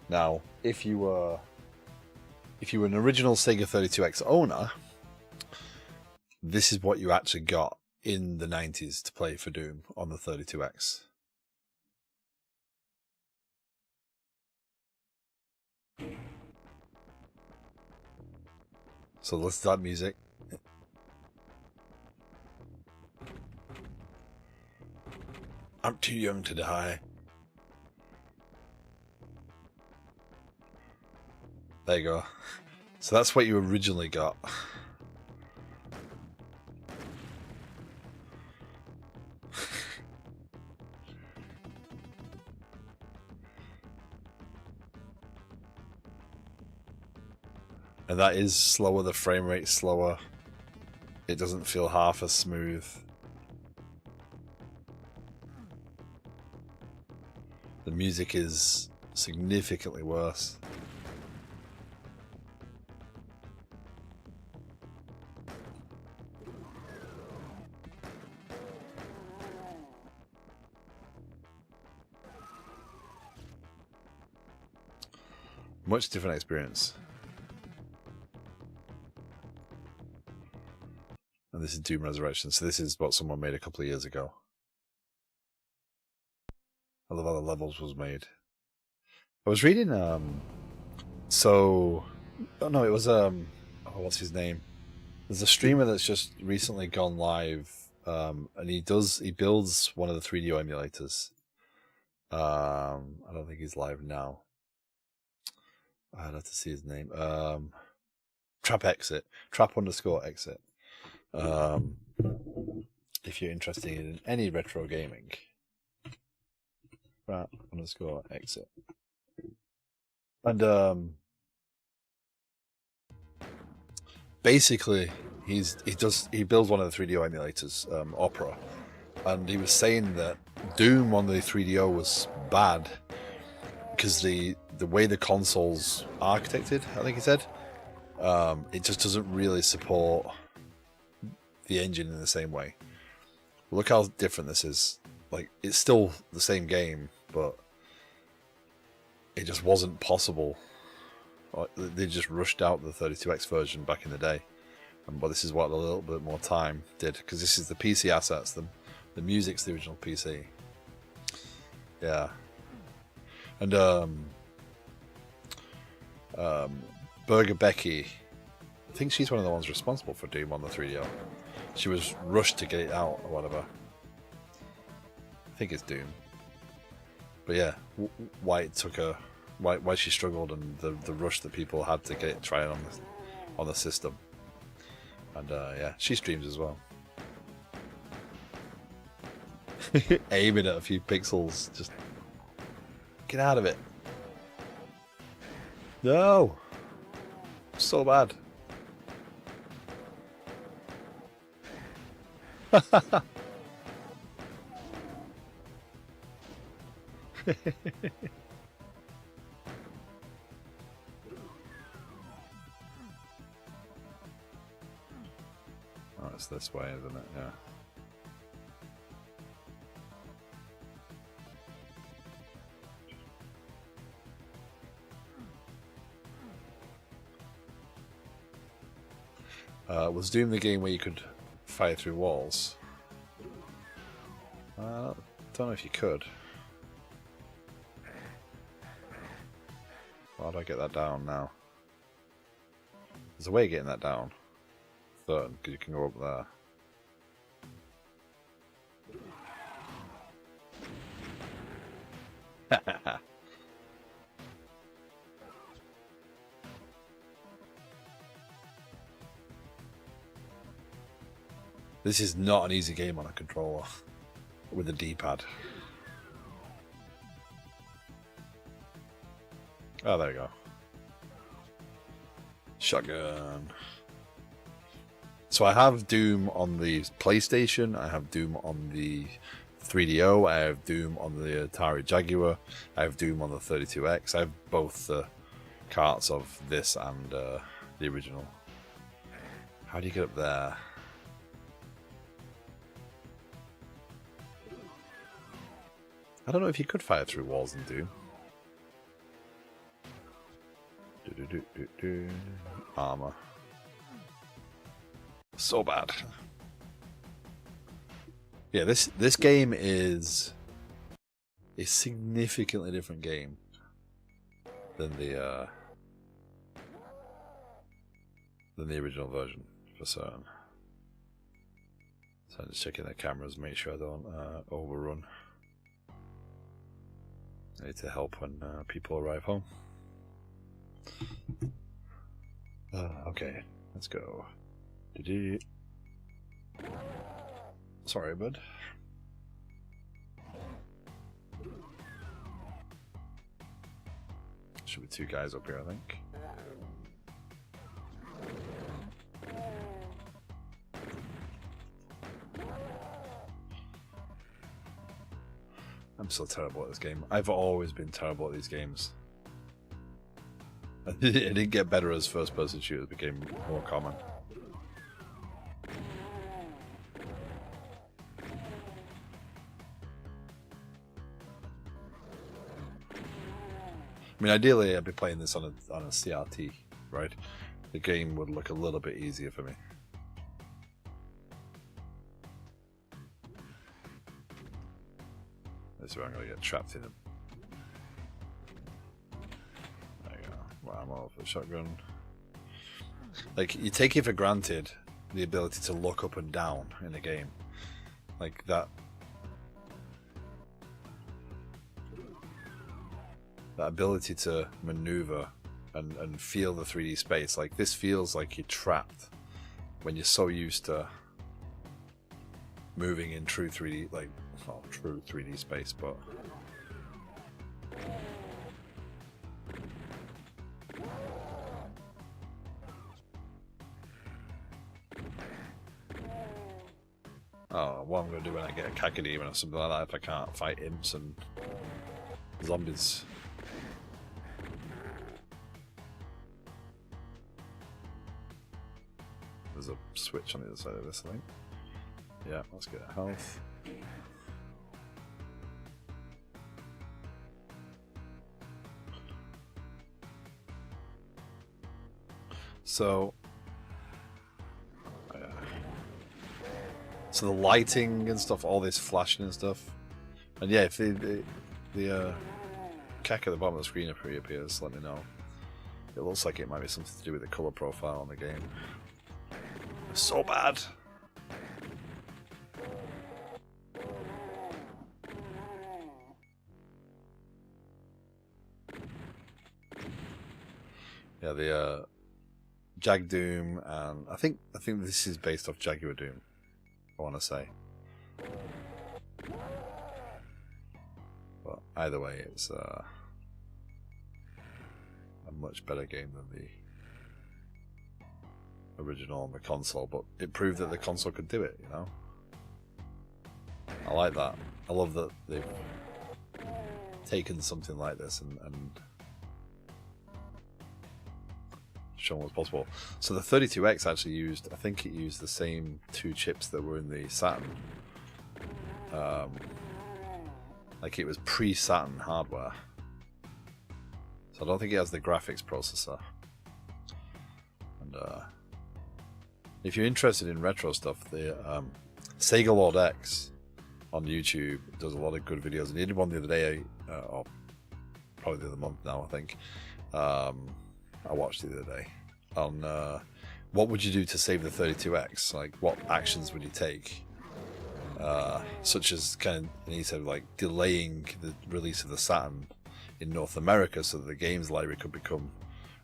Now, if you were an original Sega 32X owner, this is what you actually got in the 90s to play for Doom on the 32X. So let's start music. I'm too young to die. There you go. So that's what you originally got. And that is slower, the frame rate's slower. It doesn't feel half as smooth. The music is significantly worse. Much different experience. And this is Doom Resurrection. So this is what someone made a couple of years ago. I love how the levels was made. I was reading, it was, what's his name? There's a streamer that's just recently gone live, and he builds one of the 3DO emulators. I don't think he's live now. I'd have to see his name. Trap_exit. If you're interested in any retro gaming. Trap_exit. And basically he builds one of the 3DO emulators, Opera, and he was saying that Doom on the 3DO was bad because the way the console's architected, I think he said, it just doesn't really support the engine in the same way. Look how different this is. Like, it's still the same game, but it just wasn't possible. They just rushed out the 32X version back in the day, but this is what a little bit more time did, because this is the PC assets. The music's the original PC. Yeah. And Burger Becky, I think she's one of the ones responsible for Doom on the 3DO. She was rushed to get it out or whatever. I think it's Doom. But yeah, why it took her, why she struggled, and the rush that people had to get it tried on the system. And yeah, she streams as well. Aiming at a few pixels, just get out of it. No, so bad. Oh, it's this way, isn't it? Yeah. Was Doom the game where you could fire through walls? Don't know if you could. How do I get that down now? There's a way of getting that down. Certain, because you can go up there. This is not an easy game on a controller with a D-pad. Oh, there you go. Shotgun. So I have Doom on the PlayStation, I have Doom on the 3DO, I have Doom on the Atari Jaguar, I have Doom on the 32X. I have both the carts of this and the original. How do you get up there? I don't know if you could fire through walls in Doom. Armor. So bad. Yeah, this game is a significantly different game than the original version, for certain. So I'm just checking the cameras, make sure I don't overrun. I need to help when people arrive home. Okay, let's go. Sorry, bud. Should be two guys up here, I think. I'm so terrible at this game. I've always been terrible at these games. It didn't get better as first-person shooters became more common. I mean, ideally, I'd be playing this on a CRT, right? The game would look a little bit easier for me. This is where I'm going to get trapped in them. There you go. Well, I'm off the shotgun. Like, you take it for granted the ability to look up and down in a game. Like that. That ability to maneuver and feel the 3D space. Like, this feels like you're trapped when you're so used to moving in true 3D, like, well, true 3D space, but oh, what I'm going to do when I get a Kakademon or something like that if I can't fight imps and zombies. There's a switch on the other side of this, I think. Yeah, let's get health. So the lighting and stuff, all this flashing and stuff, and yeah, if the cack at the bottom of the screen appears, let me know. It looks like it might be something to do with the color profile on the game. It's so bad. Yeah, the Jag Doom, and I think this is based off Jaguar Doom, I want to say. But either way, it's a much better game than the original on the console, but it proved that the console could do it, you know? I like that. I love that they've taken something like this and shown what's possible. So the 32X actually used, I think it used the same two chips that were in the Saturn. Like, it was pre-Saturn hardware. So I don't think it has the graphics processor. And if you're interested in retro stuff, the Sega Lord X on YouTube does a lot of good videos. And he did one the other day, or probably the other month now, I think. I watched it the other day on what would you do to save the 32X? Like, what actions would you take? Such as and he said, like, delaying the release of the Saturn in North America so that the games library could become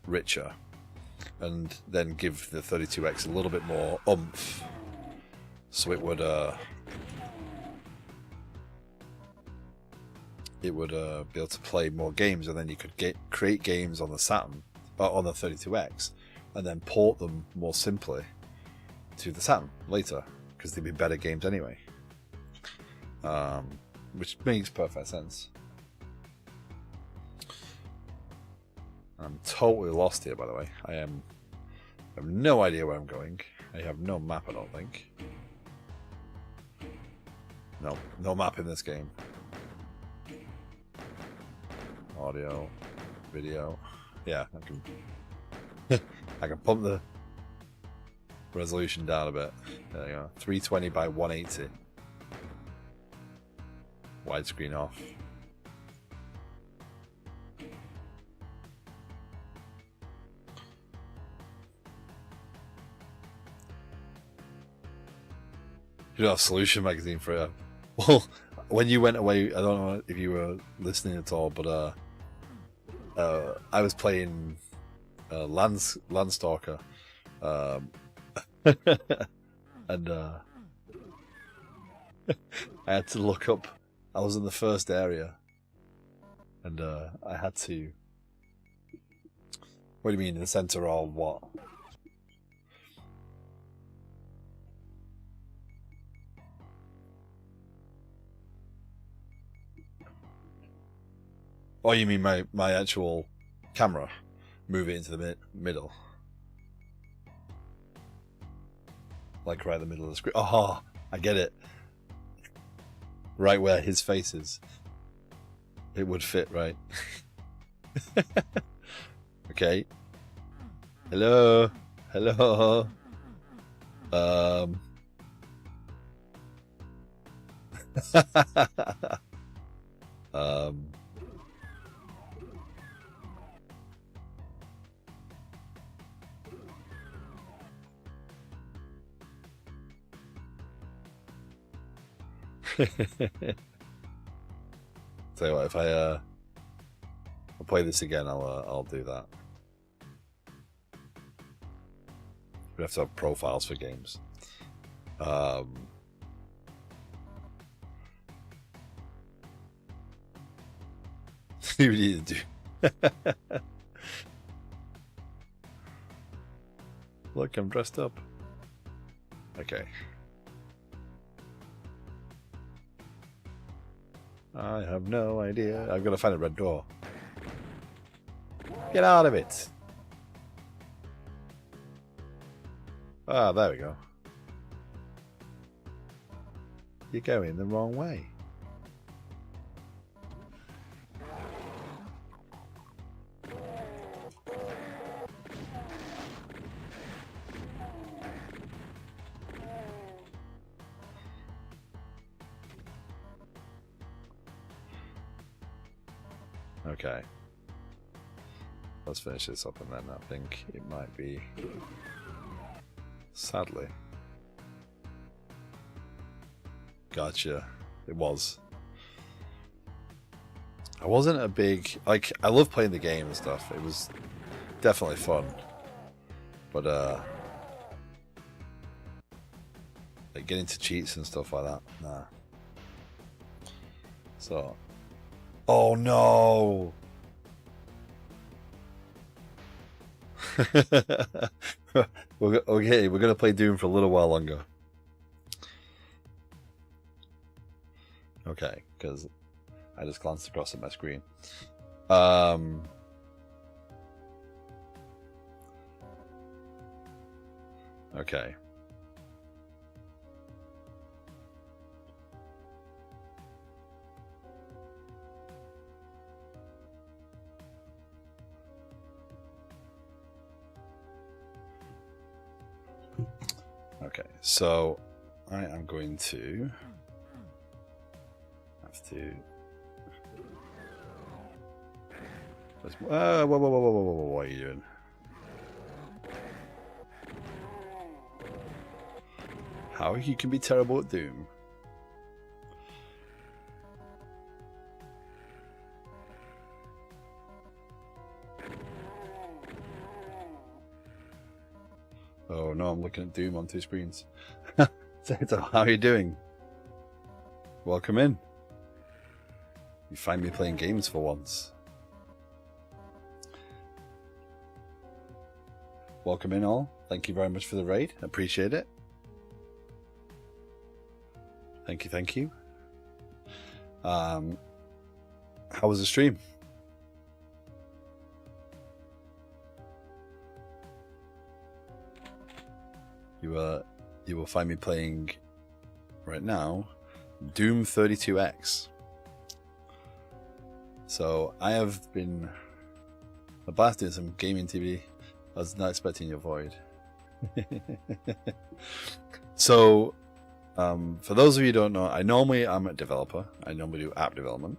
richer, and then give the 32X a little bit more oomph, so it would be able to play more games, and then you could create games on the Saturn, on the 32X, and then port them more simply to the Saturn later, because they'd be better games anyway. Which makes perfect sense. I'm totally lost here, by the way. I have no idea where I'm going. I have no map, I don't think. No map in this game. Audio, video. Yeah, I can pump the resolution down a bit. There you go. 320 by 180. Widescreen off. You know, Solution magazine for it. Well, when you went away, I don't know if you were listening at all, but I was playing Landstalker, and I had to look up. I was in the first area, and I had to. What do you mean, in the center or what? Oh, you mean my actual camera? Move it into the middle. Like right in the middle of the screen. Oh, I get it. Right where his face is. It would fit, right? Okay. Hello? Hello? Um, Tell you what, if I'll play this again, I'll do that. We have to have profiles for games. What do you need to do? Look, I'm dressed up. Okay. I have no idea. I've got to find a red door. Get out of it. Ah, there we go. You're going the wrong way. Okay. Let's finish this up and then I think it might be... Sadly. Gotcha. It was. I wasn't a big... Like, I love playing the game and stuff. It was definitely fun. But, like, getting to cheats and stuff like that, nah. So... Oh, no! Okay, we're gonna play Doom for a little while longer. Okay, because I just glanced across at my screen. Okay. Okay, so I am going to have to. Whoa, whoa, whoa, whoa, whoa, whoa, whoa, what are you doing? How you can be terrible at Doom? Oh no, I'm looking at Doom on two screens. So how are you doing? Welcome in. You find me playing games for once. Welcome in all. Thank you very much for the raid. Appreciate it. Thank you, thank you. How was the stream? You will find me playing right now Doom 32X. So I have been about doing some gaming TV. I was not expecting your void. So for those of you who don't know, I'm a developer. I normally do app development.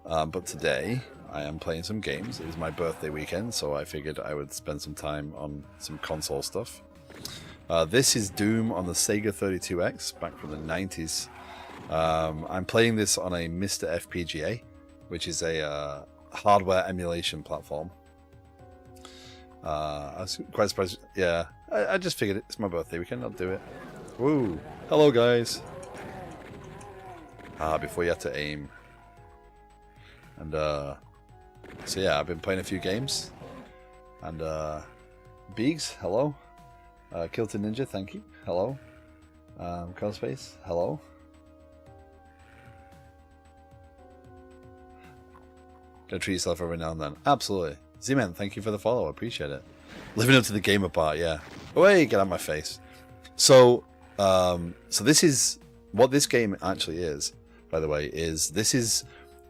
But today I am playing some games. It is my birthday weekend, so I figured I would spend some time on some console stuff. This is Doom on the Sega 32X, back from the 90s. I'm playing this on a MisterFPGA, which is a hardware emulation platform. I was quite surprised. Yeah, I just figured it's my birthday weekend, I'll do it. Woo! Hello, guys! Before you had to aim. And, so yeah, I've been playing a few games. And, Beegs, hello. Kilton Ninja, thank you. Hello. Cospace, hello. Gotta treat yourself every now and then. Absolutely. Z-Man, thank you for the follow. I appreciate it. Living up to the gamer part, yeah. Away, get out of my face. So, so this is what this game actually is, by the way, this is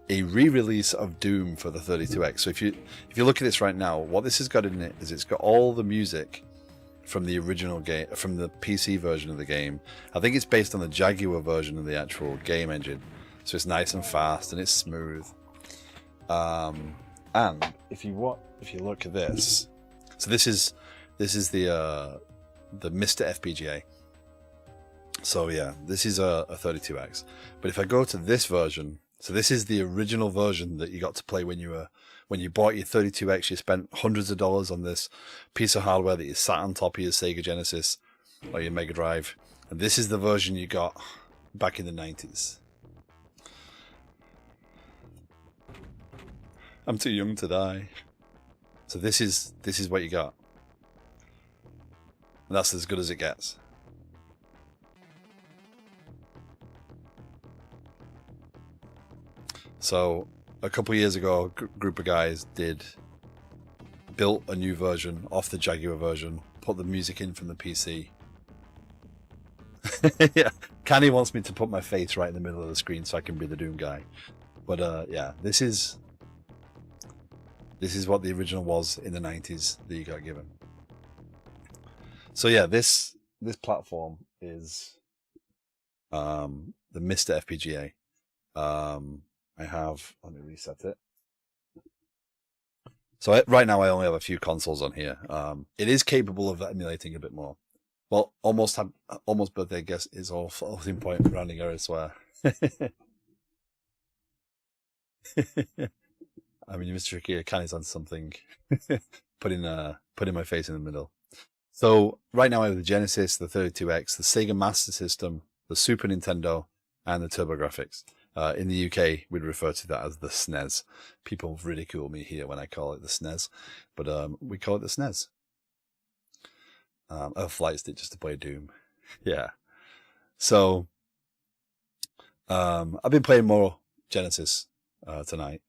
a re-release of Doom for the 32X. So if you look at this right now, what this has got in it is it's got all the music from the original game, from the PC version of the game. I think it's based on the Jaguar version of the actual game engine. So it's nice and fast and it's smooth. And if you look at this, so this is the MisterFPGA. So yeah, this is a 32X. But if I go to this version, so this is the original version that you got to play when you bought your 32X. You spent hundreds of dollars on this piece of hardware that you sat on top of your Sega Genesis or your Mega Drive, and this is the version you got back in the 90s. I'm too young to die. So this is what you got, and that's as good as it gets. So a couple of years ago, a group of guys built a new version off the Jaguar version, put the music in from the PC. Yeah, Canny wants me to put my face right in the middle of the screen so I can be the Doom guy. But yeah, this is what the original was in the 90s that you got given. So yeah, this platform is the MisterFPGA. Let me reset it. So right now I only have a few consoles on here. It is capable of emulating a bit more. Well, almost birthday guess is all floating point rounding error, I swear. I mean, Mr. Ikea Canny's on something. putting my face in the middle. So right now I have the Genesis, the 32X, the Sega Master System, the Super Nintendo, and the TurboGrafx. In the UK, we'd refer to that as the SNES. People ridicule me here when I call it the SNES, but we call it the SNES. A flight stick just to play Doom. Yeah. So I've been playing more Genesis tonight.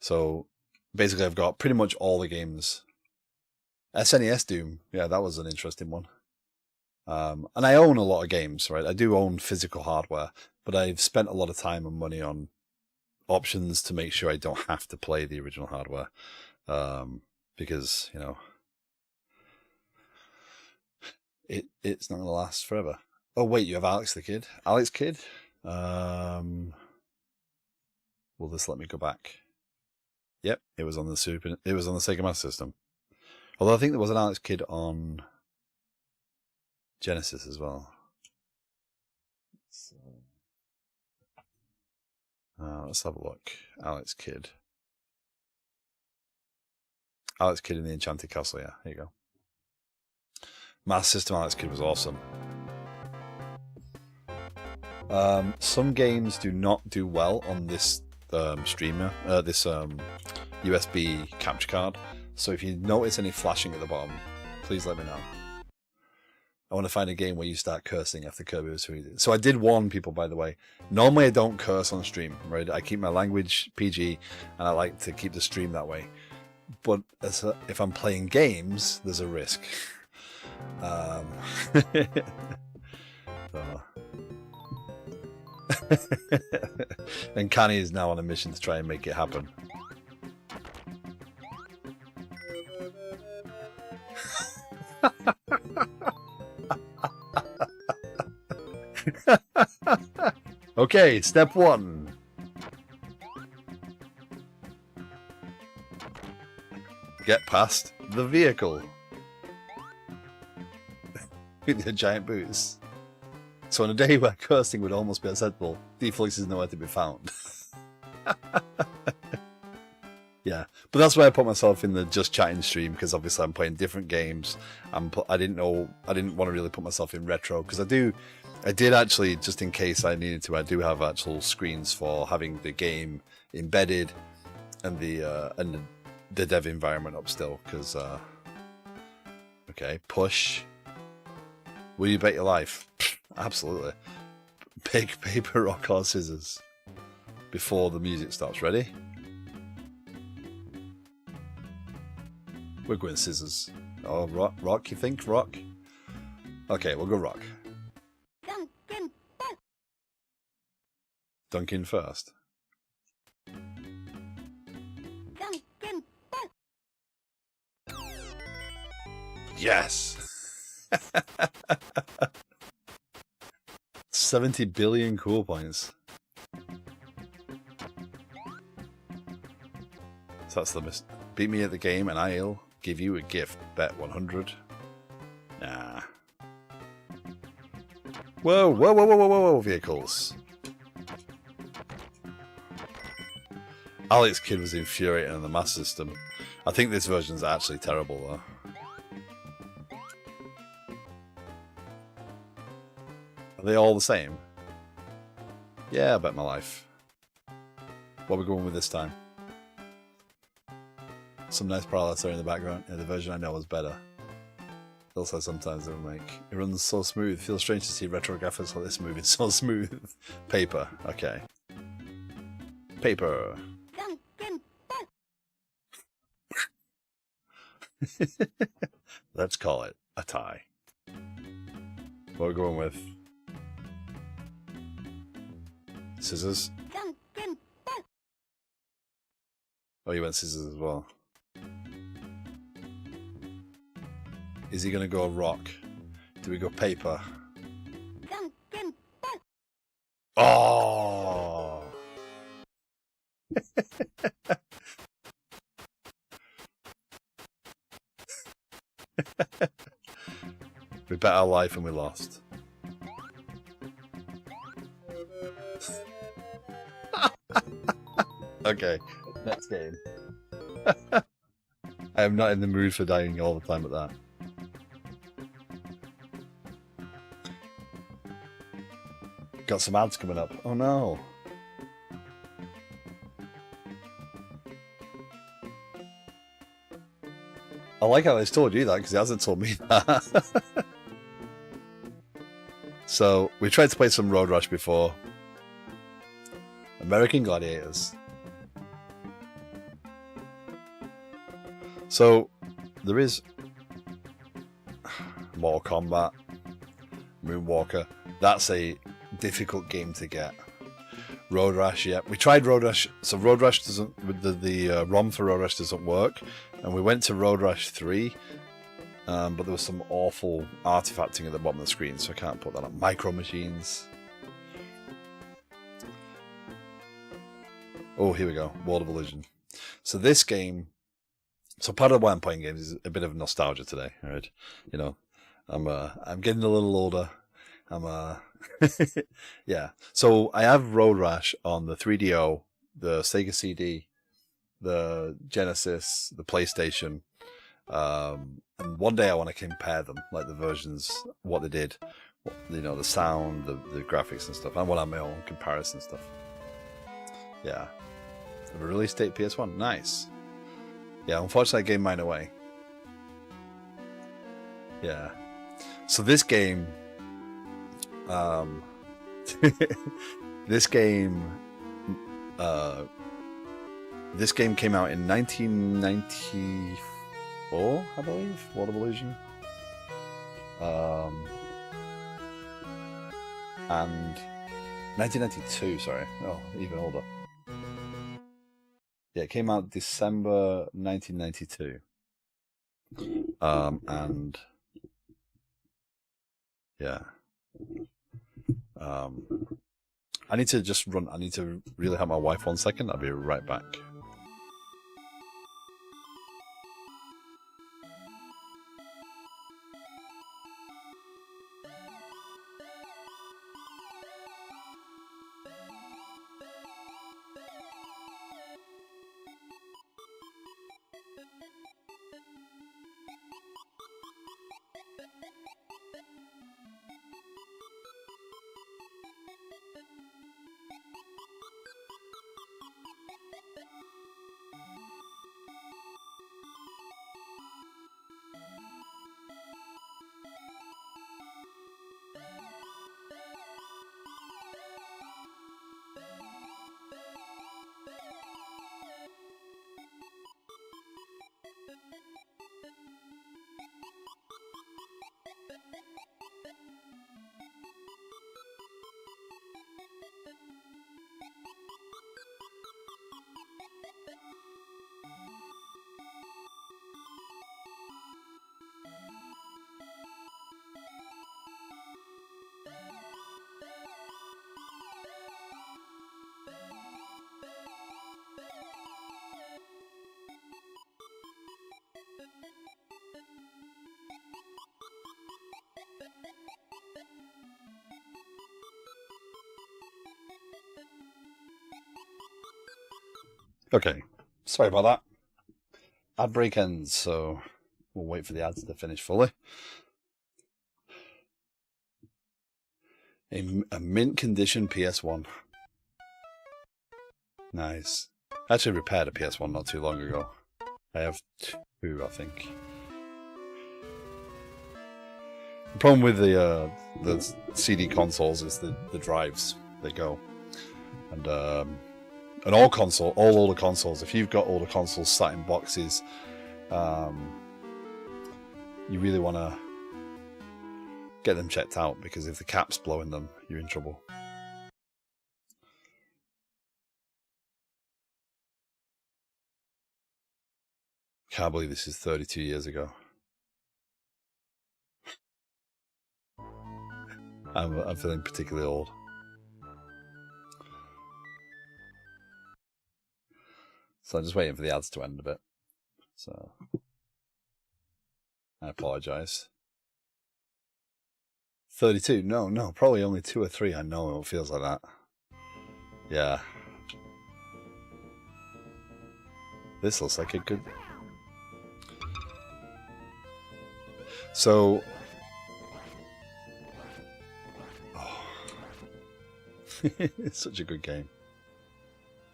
So basically I've got pretty much all the games. SNES Doom, yeah, that was an interesting one. And I own a lot of games, right? I do own physical hardware, but I've spent a lot of time and money on options to make sure I don't have to play the original hardware. Because, you know, it's not going to last forever. Oh, wait, you have Alex the Kid? Alex Kidd? Will this let me go back? Yep, it was on the Sega Master System. Although I think there was an Alex Kidd on Genesis as well. So, let's have a look. Alex Kidd. Alex Kidd in the Enchanted Castle, yeah, here you go. Master System Alex Kidd was awesome. Some games do not do well on this streamer, this USB capture card. So if you notice any flashing at the bottom, please let me know. I want to find a game where you start cursing after Kirby was too easy. So I did warn people, by the way. Normally I don't curse on stream, right? I keep my language PG, and I like to keep the stream that way. But if I'm playing games, there's a risk. And Canny is now on a mission to try and make it happen. Okay, step 1. Get past the vehicle. With the giant boots. So on a day where cursing would almost be acceptable, Deflux is nowhere to be found. Yeah, but that's why I put myself in the just chatting stream, because obviously I'm playing different games. I didn't want to really put myself in retro, because I did actually, just in case I needed to, I do have actual screens for having the game embedded and the dev environment up still, because okay, push. Will you bet your life? Absolutely. Pick paper, rock, or scissors before the music stops. Ready? We're going scissors. Oh, rock, you think? Rock? Okay, we'll go rock. Duncan first. Yes! 70 billion cool points. So that's the beat me at the game and I'll give you a gift. Bet 100. Nah. Whoa, whoa, whoa, whoa, whoa, whoa, vehicles. Alex Kidd was infuriating on the Master System. I think this version's actually terrible though. Are they all the same? Yeah, I bet my life. What are we going with this time? Some nice parallax there in the background. Yeah, the version I know is better. It also sometimes they make it runs so smooth. Feels strange to see retro graphics like this moving so smooth. Paper. Okay. Paper. Let's call it a tie. What are we going with? Scissors? Oh, you went scissors as well. Is he going to go rock? Do we go paper? Oh! We bet our life and we lost. Okay, next game. I am not in the mood for dying all the time at that. Got some ads coming up. Oh no. I like how he's told you that because he hasn't told me that. So, we tried to play some Road Rash before. American Gladiators. So, there is Mortal Kombat, Moonwalker. That's a difficult game to get. Road Rash, yeah. We tried Road Rash, so Road Rash doesn't, the ROM for Road Rash doesn't work. And we went to Road Rash 3, but there was some awful artifacting at the bottom of the screen, so I can't put that on. Micro Machines. Oh, here we go. World of Illusion. So this game, so part of why I'm playing games is a bit of nostalgia today, alright? You know, I'm getting a little older. Yeah. So I have Road Rash on the 3DO, the Sega CD, the Genesis, the PlayStation, and one day I want to compare them, like the versions, what they did, you know, the sound, the graphics and stuff. I want to have my own comparison stuff. Yeah. The release date PS1, nice. Yeah, unfortunately I gave mine away. Yeah. So this game, this game came out in 1994, I believe. World of Illusion. And 1992, sorry. Oh, even older. Yeah, it came out December 1992. And yeah. I need to just run. I need to really help my wife 1 second. I'll be right back. Okay, sorry about that. Ad break ends, so we'll wait for the ads to finish fully. A mint condition PS1. Nice. I actually repaired a PS1 not too long ago. I have two, I think. The problem with the CD consoles is the drives they go, and all older consoles. If you've got older consoles sat in boxes, you really want to get them checked out, because if the cap's blowing them, you're in trouble. Can't believe this is 32 years ago. I'm feeling particularly old. So I'm just waiting for the ads to end a bit. So I apologize. 32? No, probably only 2 or 3. I know it feels like that. Yeah. This looks like a good... So... Oh. It's such a good game.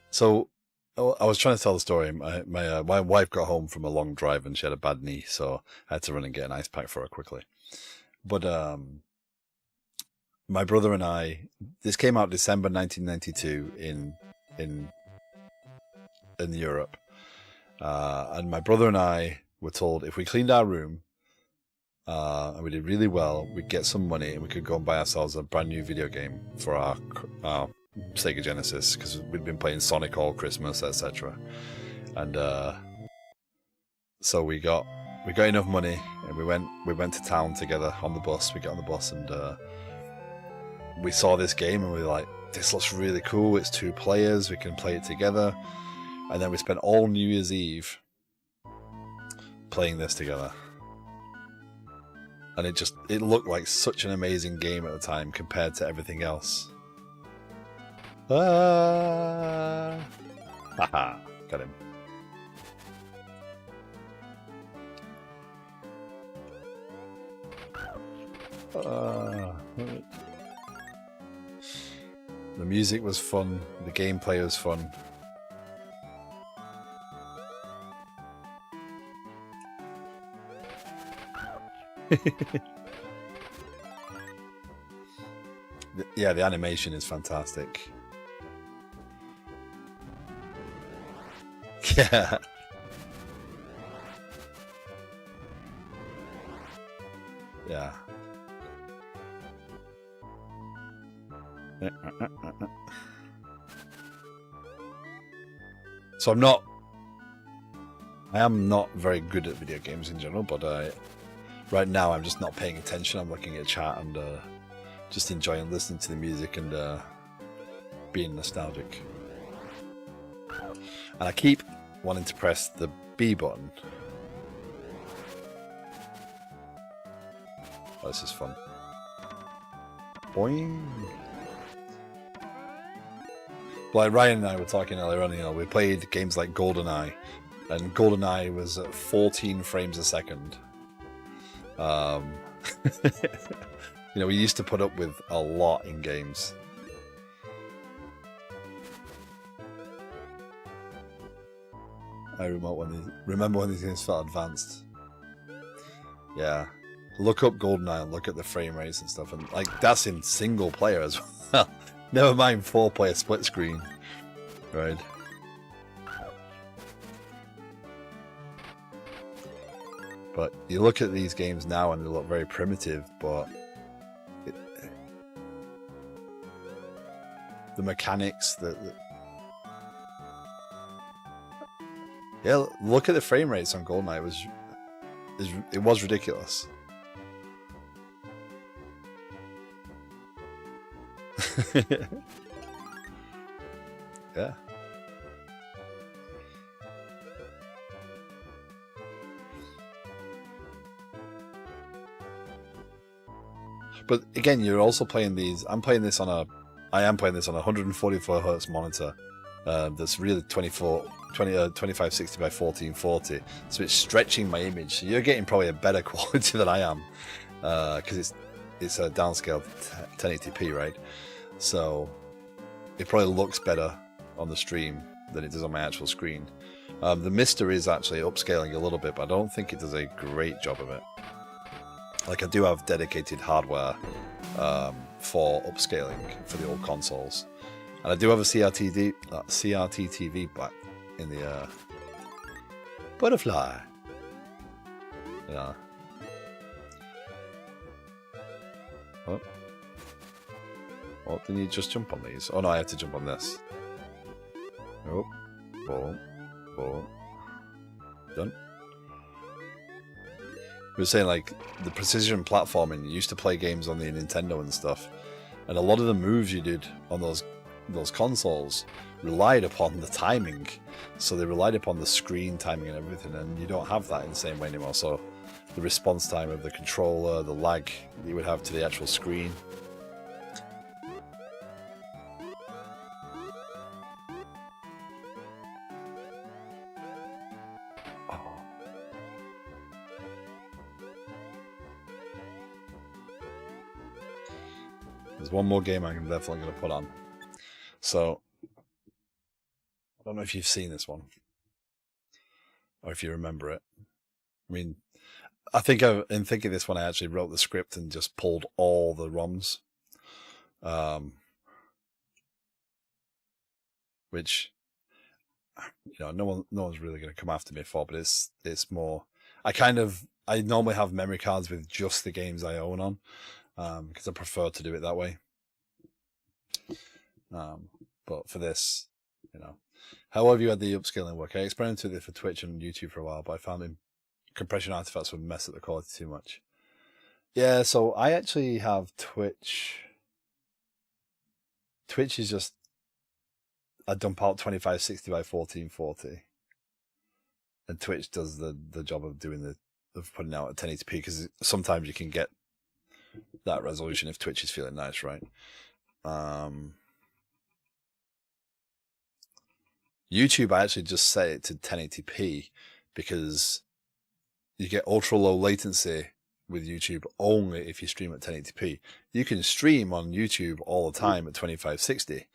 So, I was trying to tell the story. My wife got home from a long drive and she had a bad knee, so I had to run and get an ice pack for her quickly. But my brother and I, this came out December 1992 in Europe, and my brother and I were told if we cleaned our room and we did really well, we'd get some money and we could go and buy ourselves a brand new video game for our Sega Genesis, because we'd been playing Sonic all Christmas, etc. And so we got enough money and we went to town together on the bus. We got on the bus and we saw this game and we were like, this looks really cool. It's 2 players. We can play it together. And then we spent all New Year's Eve playing this together. And it looked like such an amazing game at the time compared to everything else. Haha, got him. The music was fun. The gameplay was fun. Yeah, the animation is fantastic. Yeah. Yeah. So I am not very good at video games in general, but right now I'm just not paying attention. I'm looking at chat and just enjoying listening to the music and being nostalgic. And I keep wanting to press the B button. Oh, this is fun. Boing. Like Ryan and I were talking earlier on, we played games like GoldenEye, and GoldenEye was at 14 frames a second. We used to put up with a lot in games. I remember when these games felt advanced. Yeah. Look up GoldenEye and look at the frame rates and stuff, and like that's in single player as well. Never mind 4-player split screen. Right. But you look at these games now and they look very primitive, but the mechanics, yeah, look at the frame rates on GoldenEye. It was ridiculous. Yeah. But again, you're also playing these. I am playing this on a 144 Hz monitor that's really 2560 by 1440. So it's stretching my image. So you're getting probably a better quality than I am, because it's a downscaled 1080p, right? So it probably looks better on the stream than it does on my actual screen. The Mister is actually upscaling a little bit, but I don't think it does a great job of it. Like, I do have dedicated hardware for upscaling for the old consoles, and I do have a CRT TV back in the butterfly. Yeah. Oh, didn't you just jump on these? Oh no, I have to jump on this. Oh, boom, boom. Done. We were saying, like, the precision platforming. You used to play games on the Nintendo and stuff, and a lot of the moves you did on those consoles relied upon the timing. So they relied upon the screen timing and everything, and you don't have that in the same way anymore. So the response time of the controller, the lag that you would have to the actual screen. There's one more game I'm definitely going to put on. So, I don't know if you've seen this one, or if you remember it. I mean, I think in thinking this one, I actually wrote the script and just pulled all the ROMs. Which, you know, no one's really going to come after me for, but it's more... I normally have memory cards with just the games I own on, because I prefer to do it that way. But for this, you know, however you had the upscaling work, I experimented with it for Twitch and YouTube for a while, but I found compression artifacts would mess up the quality too much. Yeah, so I actually have Twitch. Twitch is just, I dump out 2560 by 1440, and Twitch does the job of putting out at 1080p, because sometimes you can get that resolution if Twitch is feeling nice, right? YouTube, I actually just set it to 1080p because you get ultra low latency with YouTube only if you stream at 1080p. You can stream on YouTube all the time at 2560,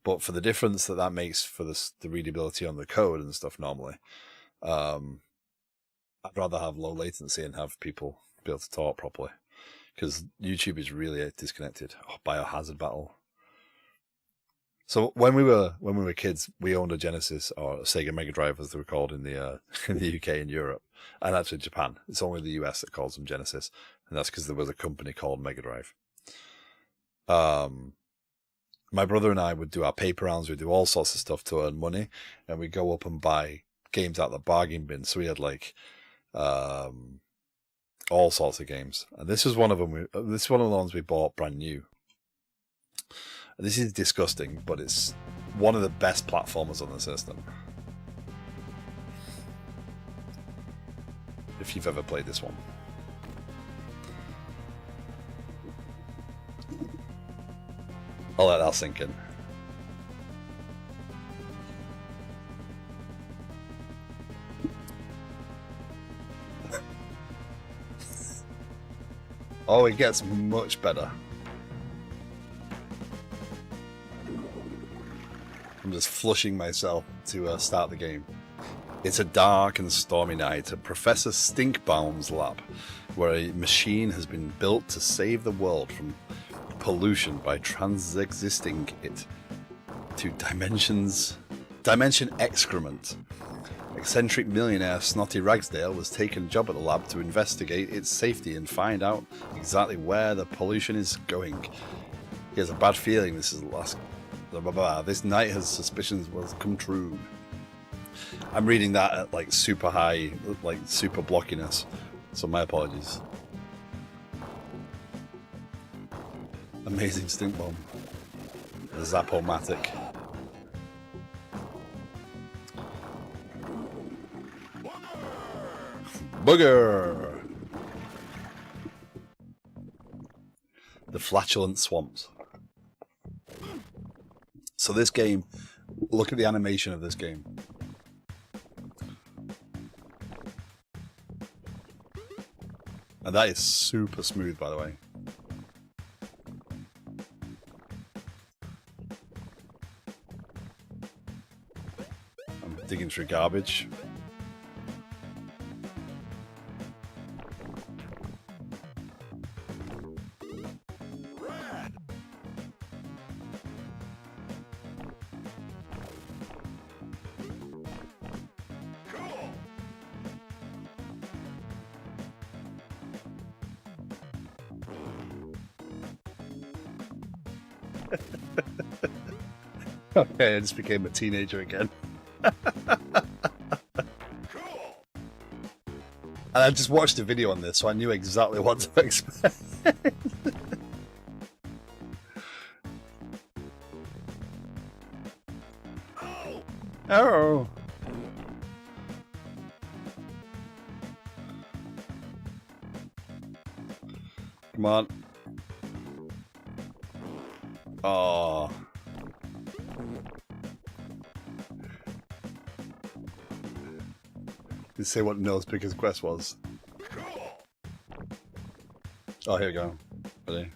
but for the difference that makes for the readability on the code and stuff normally, I'd rather have low latency and have people be able to talk properly, because YouTube is really disconnected. Oh, Biohazard Battle. So when we were kids, we owned a Genesis, or a Sega Mega Drive as they were called in the UK and Europe, and actually Japan. It's only the US that calls them Genesis, and that's because there was a company called Mega Drive. My brother and I would do our paper rounds. We'd do all sorts of stuff to earn money, and we'd go up and buy games out of the bargain bin. So we had like all sorts of games, and this was one of them. This is one of the ones we bought brand new. This is disgusting, but it's one of the best platformers on the system. If you've ever played this one. I'll let that sink in. Oh, it gets much better. I'm just flushing myself to start the game. It's a dark and stormy night at Professor Stinkbaum's lab, where a machine has been built to save the world from pollution by transexisting it to dimension excrement. Eccentric millionaire Snotty Ragsdale was taken a job at the lab to investigate its safety and find out exactly where the pollution is going. He has a bad feeling this is the last... This night his suspicions will come true. I'm reading that at like super high, like super blockiness, so my apologies. Amazing stink bomb. The Zap-O-Matic. Booger! The flatulent swamps. So this game Look at the animation of this game. And that is super smooth, by the way. I'm digging through garbage. Okay, I just became a teenager again. And I just watched a video on this, so I knew exactly what to expect. Oh. Come on. Oh. Did you say what Noah's biggest quest was? Oh, here we go. Ready?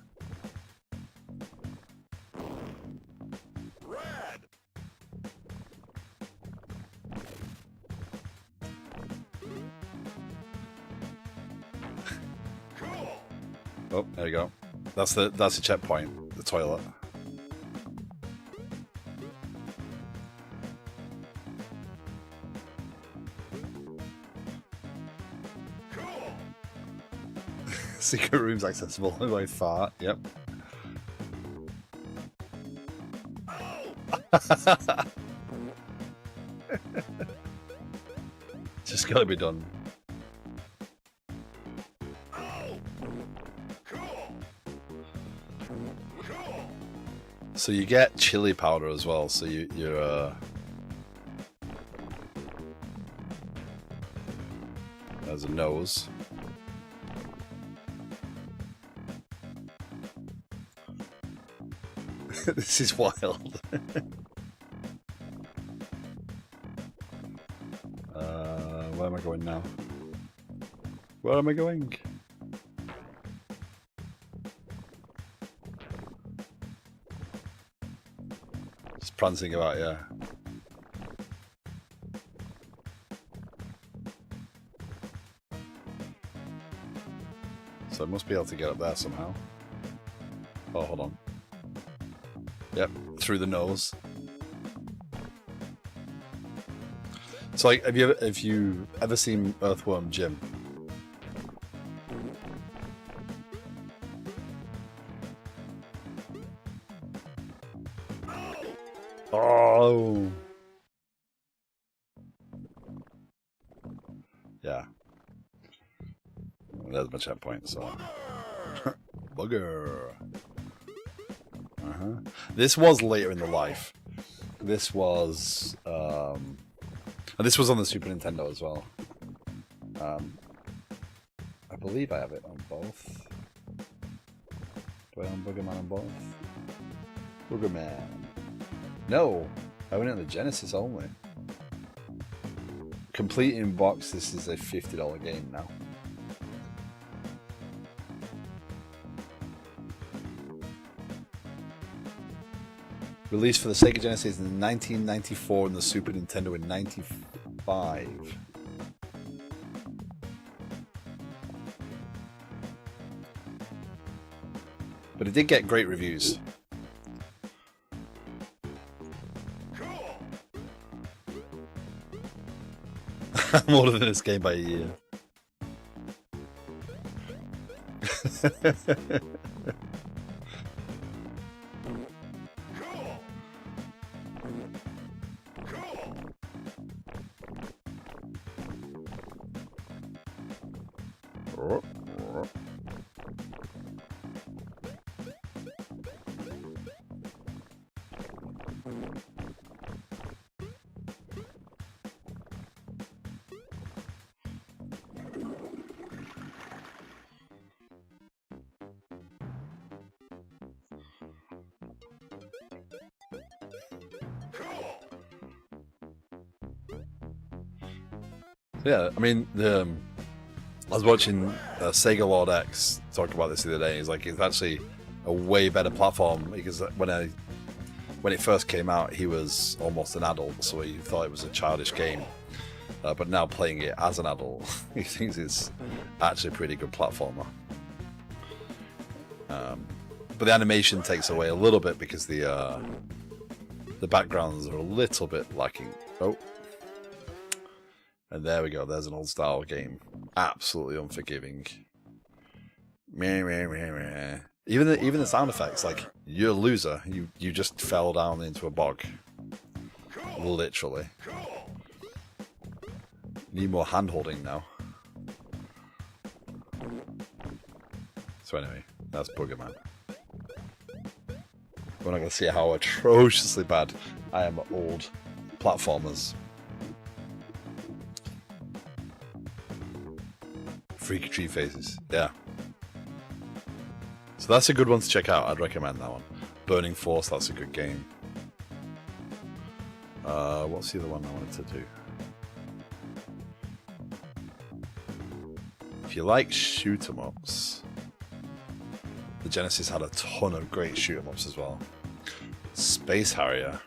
Oh, there you go. That's the checkpoint, the toilet. Secret rooms accessible by far. Yep. Just gotta be done. So you get chili powder as well. So you're there's a nose. This is wild. Where am I going now? Where am I going? Just prancing about, yeah. So I must be able to get up there somehow. Oh, hold on. Yep, through the nose. So, like, have you ever seen Earthworm Jim? Oh, yeah. There's my checkpoint. So, bugger. This was later in the life. This was, and this was on the Super Nintendo as well. I believe I have it on both. Do I own Boogerman on both? Boogerman. No, I own it on the Genesis only. Complete in box. This is a $50 game now. Released for the Sega Genesis in 1994 and the Super Nintendo in 95. But it did get great reviews. I'm older than this game by a year. Yeah, I mean, I was watching Sega Lord X talk about this the other day. He's like, it's actually a way better platform because when it first came out, he was almost an adult, so he thought it was a childish game. But now playing it as an adult, he thinks it's actually a pretty good platformer. But the animation takes away a little bit because the backgrounds are a little bit lacking. Oh. And there we go, there's an old style game. Absolutely unforgiving. Meh, meh, meh, meh. Even the sound effects, like, you're a loser. You just fell down into a bog. Literally. Need more hand holding now. So anyway, that's Boogerman. We're not going to see how atrociously bad I am at old platformers. Freaky Tree Faces, yeah. So that's a good one to check out. I'd recommend that one. Burning Force, that's a good game. What's the other one I wanted to do? If you like shoot 'em ups, the Genesis had a ton of great shoot 'em ups as well. Space Harrier.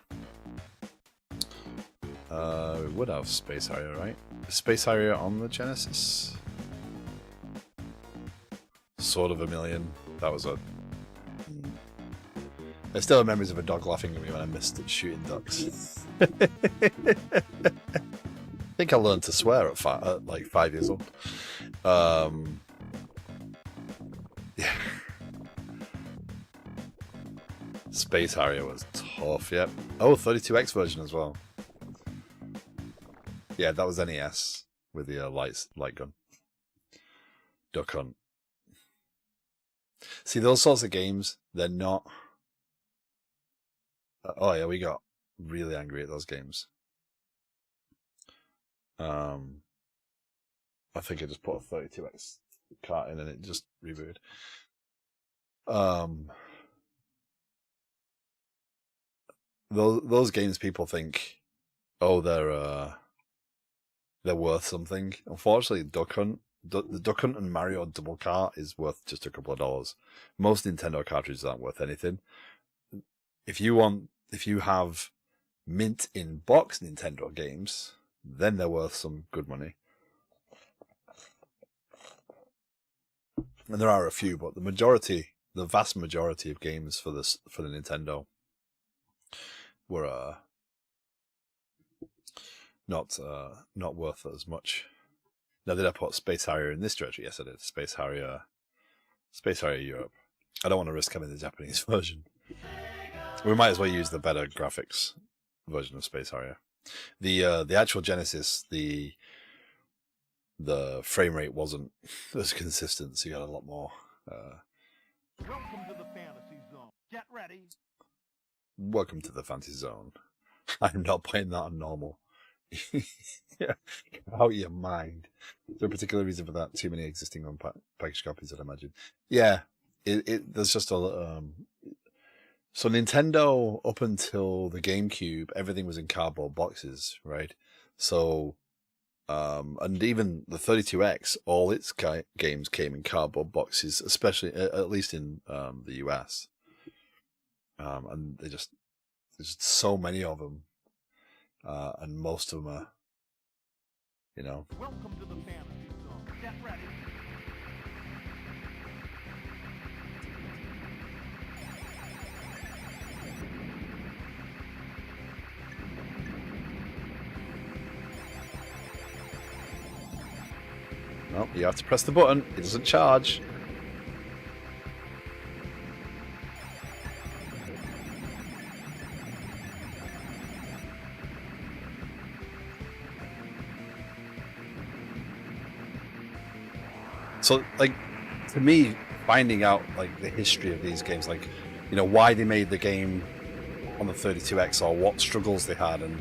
We would have Space Harrier, right? Is Space Harrier on the Genesis? Sword of Vermilion. That was a... I still have memories of a dog laughing at me when I missed it shooting ducks. I think I learned to swear at like 5 years old. Yeah. Space Harrier was tough, yep. Oh, 32X version as well. Yeah, that was NES with the light gun. Duck Hunt. See, those sorts of games, they're not... oh yeah, we got really angry at those games. I think I just put a 32X cart in and it just rebooted. Those games people think, oh, they're worth something. Unfortunately, Duck Hunt, the Duck Hunt and Mario Double Kart is worth just a couple of dollars. Most Nintendo cartridges aren't worth anything. If you have mint in box Nintendo games, then they're worth some good money. And there are a few, but the vast majority of games for the Nintendo were not worth as much. Now, did I put Space Harrier in this directory? Yes, I did. Space Harrier Europe. I don't want to risk having the Japanese version. We might as well use the better graphics version of Space Harrier. The actual Genesis, the frame rate wasn't as consistent, so you got a lot more. Welcome to the fantasy zone. Get ready. Welcome to the fantasy zone. I'm not playing that on normal. Yeah, out of your mind. Is there a particular reason for that? Too many existing unpackaged copies, I'd imagine. Yeah, there's just a so Nintendo, up until the GameCube, everything was in cardboard boxes, right? So, and even the 32X, all its games came in cardboard boxes, especially, at least in the US. And there's just so many of them. And most of them are, you know. Welcome to the fantasy zone. Get ready. Well, you have to press the button. It doesn't charge. So, like, to me, finding out, like, the history of these games, like, you know, why they made the game on the 32X or what struggles they had, and,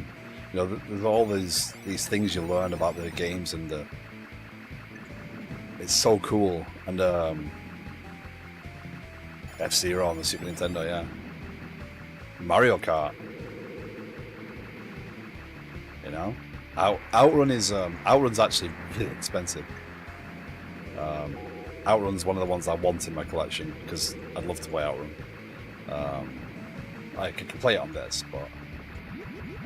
you know, there's all these things you learn about the games, and it's so cool. And F-Zero on the Super Nintendo, yeah. Mario Kart. You know? Outrun's actually really expensive. Outrun's one of the ones I want in my collection because I'd love to play Outrun. I could play it on this, but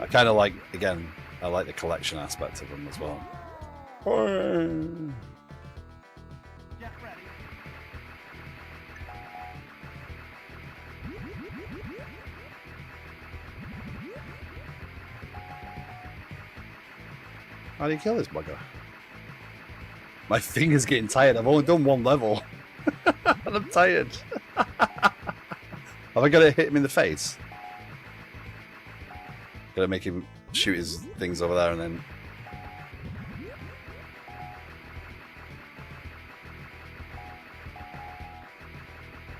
I kind of like, again, I like the collection aspect of them as well. Get ready. How do you kill this bugger? My finger's getting tired. I've only done one level. And I'm tired. Have I got to hit him in the face? Gotta make him shoot his things over there and then...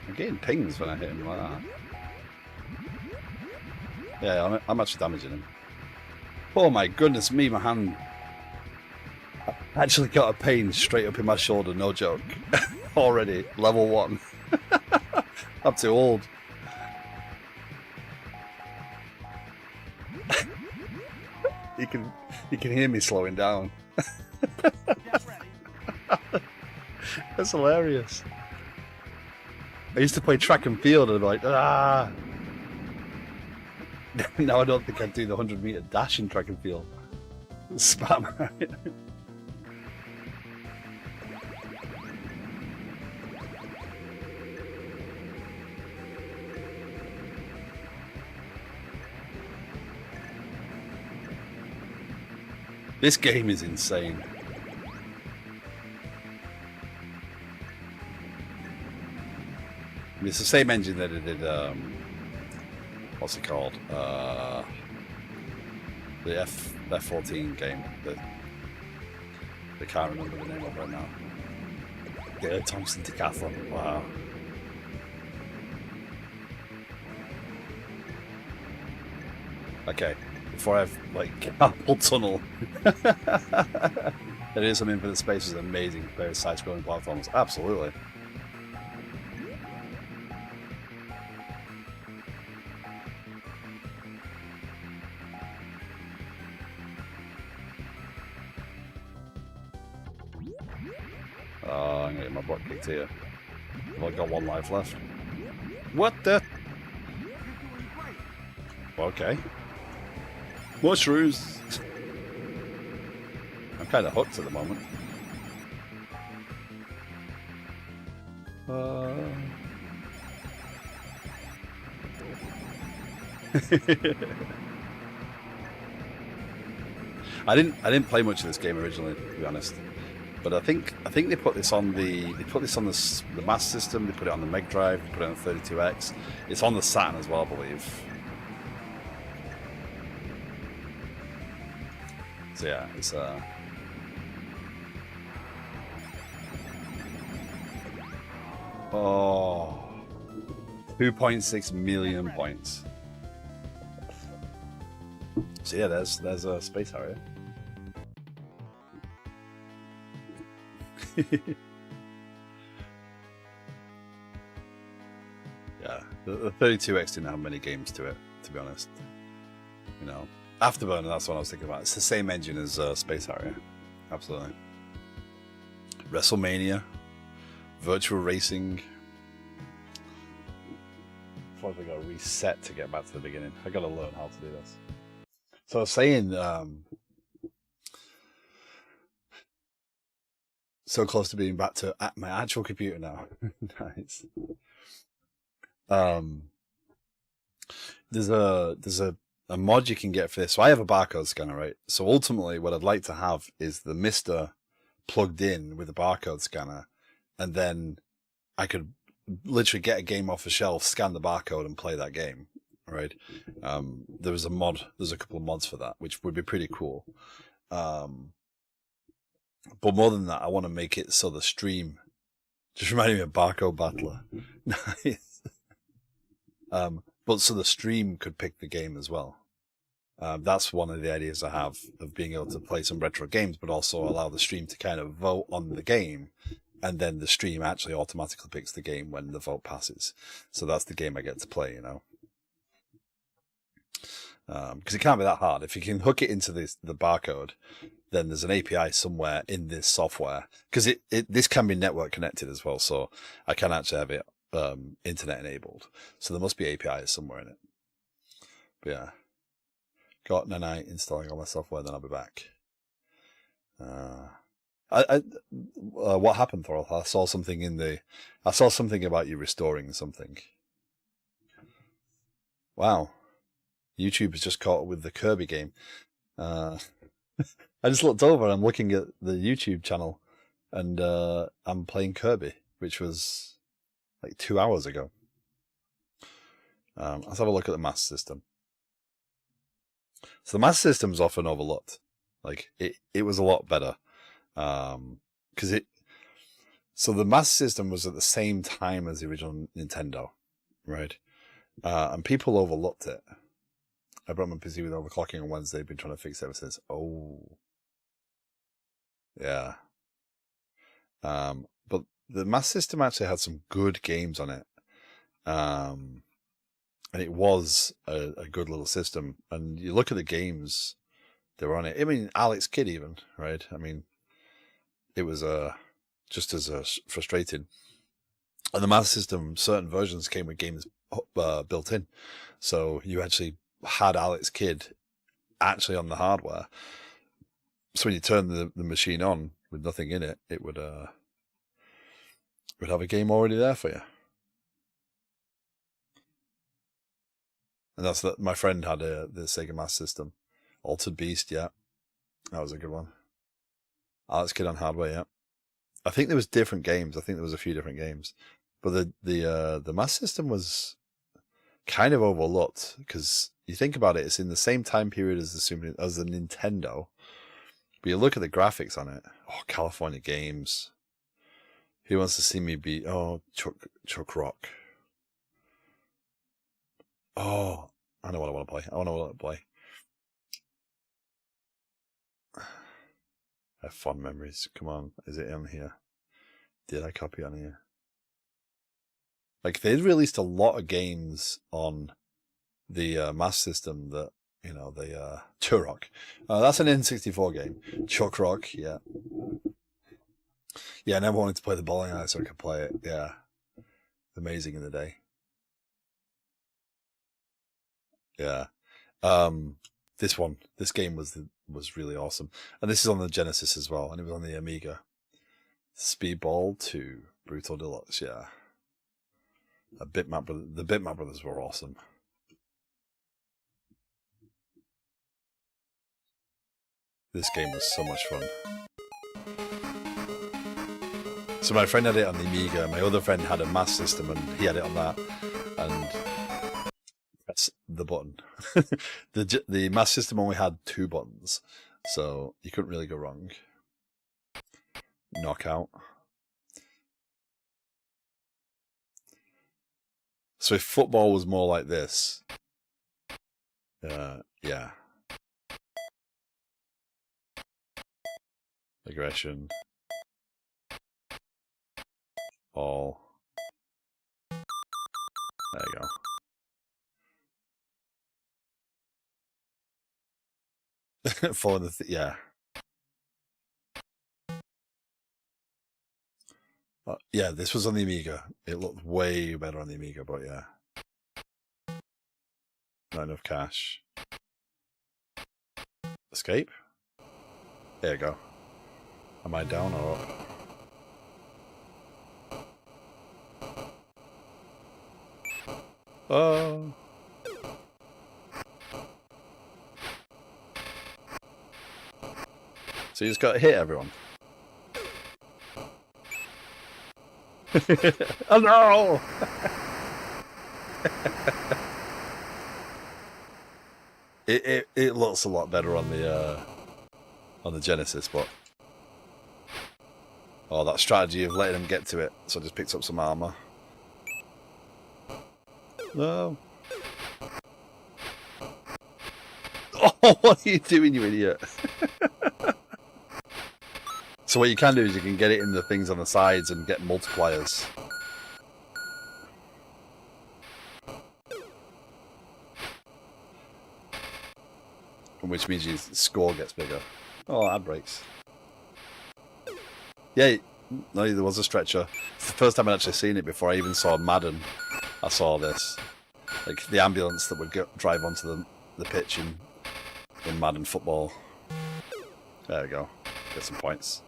I'm getting pings when I hit him like that. Yeah, I'm actually damaging him. Oh my goodness me, my hand... I actually got a pain straight up in my shoulder, no joke. Already, level 1. I'm too old. You can hear me slowing down. Get ready. That's hilarious. I used to play track and field and I'd be like, ah. Now I don't think I'd do the 100-meter dash in track and field. Spam. This game is insane. It's the same engine that it did, what's it called? The F14 game. I can't remember the name of it right now. Yeah, Thompson Decathlon. Wow. Okay, before I've like carpal tunnel. There is some infinite space is amazing. Various side-scrolling platforms, absolutely. Oh, I'm gonna get my butt kicked here. I've only got 1 life left. What the? Okay. Mushrooms! I'm kind of hooked at the moment. I didn't play much of this game originally, to be honest. But I think they put this on the Master System. They put it on the Mega Drive. They put it on the 32X. It's on the Saturn as well, I believe. So yeah, it's oh, 2.6 million points. So yeah, there's a Space Harrier. Yeah, the 32X didn't have many games to it, to be honest. You know, Afterburner, that's what I was thinking about. It's the same engine as Space Harrier, absolutely. WrestleMania, Virtual Racing. I thought we got to reset to get back to the beginning. I got to learn how to do this. So I was saying, so close to being back to my actual computer now. Nice. There's a mod you can get for this. So I have a barcode scanner, right? So ultimately, what I'd like to have is the Mister plugged in with a barcode scanner, and then I could literally get a game off the shelf, scan the barcode, and play that game. Right? There's a couple of mods for that, which would be pretty cool. But more than that, I want to make it so the stream just reminded me of Barcode Battler. Nice. But so the stream could pick the game as well. That's one of the ideas I have of being able to play some retro games, but also allow the stream to kind of vote on the game, and then the stream actually automatically picks the game when the vote passes. So that's the game I get to play, you know. because it can't be that hard. If you can hook it into the barcode, then there's an API somewhere in this software, because this can be network connected as well. So I can actually have it internet enabled. So there must be APIs somewhere in it. But yeah, got Nanite installing all my software. Then I'll be back. What happened, Thorol? I saw something about you restoring something. Wow. YouTube has just caught up with the Kirby game. I just looked over and I'm looking at the YouTube channel, and I'm playing Kirby, which was like 2 hours ago. Let's have a look at the Master System. So the Master System's often overlooked. Like it was a lot better. So the Master System was at the same time as the original Nintendo, right? And people overlooked it. I brought my PC with overclocking on Wednesday. Been trying to fix it ever since. Oh, yeah. But the Master System actually had some good games on it. And it was a good little system. And you look at the games that were on it. I mean, Alex Kidd even, right? I mean, it was just as frustrating. And the Master System, certain versions came with games built in. So you actually had Alex Kidd actually on the hardware. So when you turn the machine on with nothing in it, it would have a game already there for you. And that's that. My friend had the Sega Master System. Altered Beast, yeah. That was a good one. Alex Kidd on hardware, yeah. I think there was different games. I think there was a few different games. But the Master System was kind of overlooked, because you think about it, it's in the same time period as the Nintendo. But you look at the graphics on it. Oh, California Games. Who wants to see me be? Oh, Chuck Rock. Oh, I know what I want to play. I want to play. I have fond memories. Come on, is it on here? Did I copy on here? Like, they'd released a lot of games on the Master System that, the Turok. That's an N64 game. Chuck Rock, yeah. Yeah, I never wanted to play the bowling alley so I could play it. Yeah. Amazing in the day. Yeah. This game was really awesome. And this is on the Genesis as well, and it was on the Amiga. Speedball 2, Brutal Deluxe, yeah. The Bitmap Brothers were awesome. This game was so much fun. So my friend had it on the Amiga, my other friend had a Master System, and he had it on that. And press the button. The Master System only had 2 buttons, so you couldn't really go wrong. Knockout. So if football was more like this, yeah. Aggression. All. There you go. Following yeah. Yeah, this was on the Amiga. It looked way better on the Amiga, but yeah. Not enough cash. Escape? There you go. Am I down or up? Oh. So you just got to hit everyone. Oh no! It looks a lot better on the Genesis, but that strategy of letting him get to it. So I just picked up some armor. No. Oh, what are you doing, you idiot? So what you can do is you can get it in the things on the sides and get multipliers. which means your score gets bigger. Oh, ad breaks. Yeah, no, there was a stretcher. It's the first time I'd actually seen it before I even saw Madden. I saw this. Like the ambulance that would drive onto the pitch in Madden football. There we go. Get some points.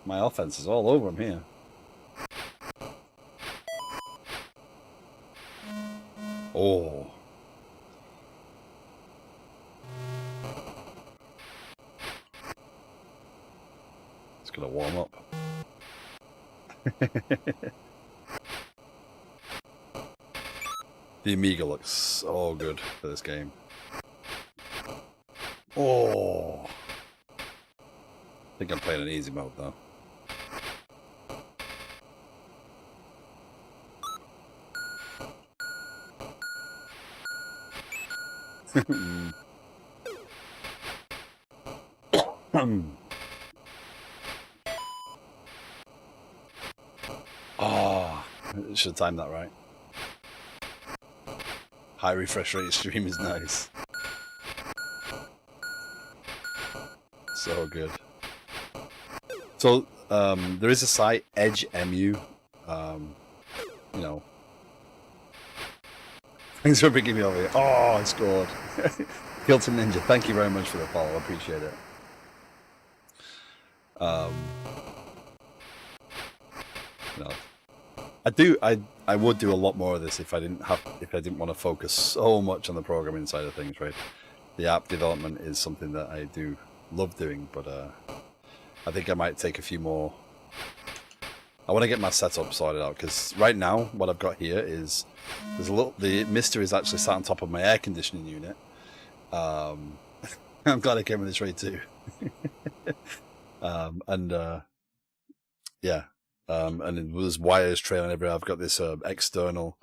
My offense is all over him here. Oh. It's gonna warm up. The Amiga looks so good for this game. Oh. I think I'm playing an easy mode though. Oh, should time that right. High refresh rate stream is nice. So good. So there is a site, Edge MU. You know. Thanks for bringing me over here. Oh, I scored. Hilton Ninja, thank you very much for the follow. I appreciate it. No. I would do a lot more of this if I didn't want to focus so much on the programming side of things, right? The app development is something that I do love doing, but I think I might take a few more. I want to get my setup sorted out because right now what I've got here is the Mister is actually sat on top of my air conditioning unit. I'm glad I came with this raid too. Yeah. And there's wires trailing everywhere. I've got this external.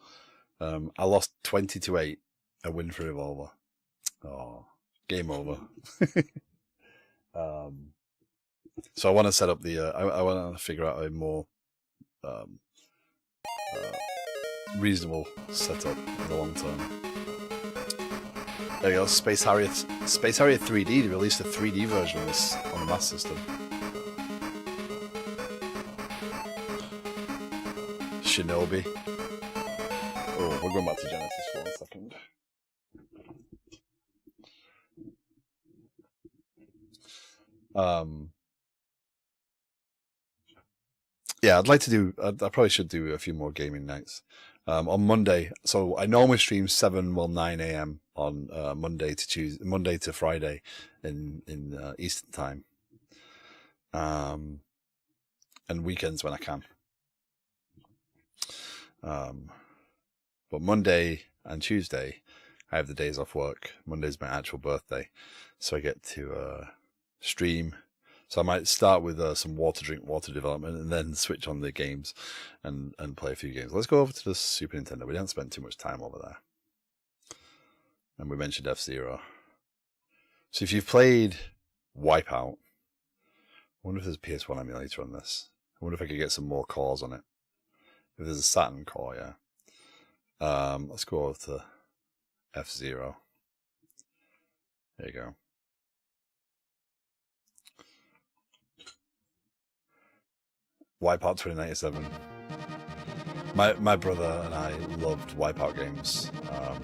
I lost 20-8. A win for Revolver. Oh, game over. So I want to set up the. I want to figure out a more reasonable setup in the long term. There you go. Space Harrier 3D. They released a 3D version of this on the Master System. Shinobi. Oh, we're going back to Genesis for 1 second. Yeah, I'd like to do. I probably should do a few more gaming nights on Monday. So I normally stream 9 a.m. on Monday to Friday in Eastern time, and weekends when I can. But Monday and Tuesday, I have the days off work. Monday's my actual birthday, so I get to stream. So I might start with some water development, and then switch on the games and play a few games. Let's go over to the Super Nintendo. We didn't spend too much time over there, and we mentioned F-Zero. So if you've played Wipeout, I wonder if there's a PS1 emulator on this. I wonder if I could get some more cores on it. If there's a Saturn core, yeah. Let's go over to F-Zero. There you go. Wipeout 2097. My brother and I loved Wipeout games. I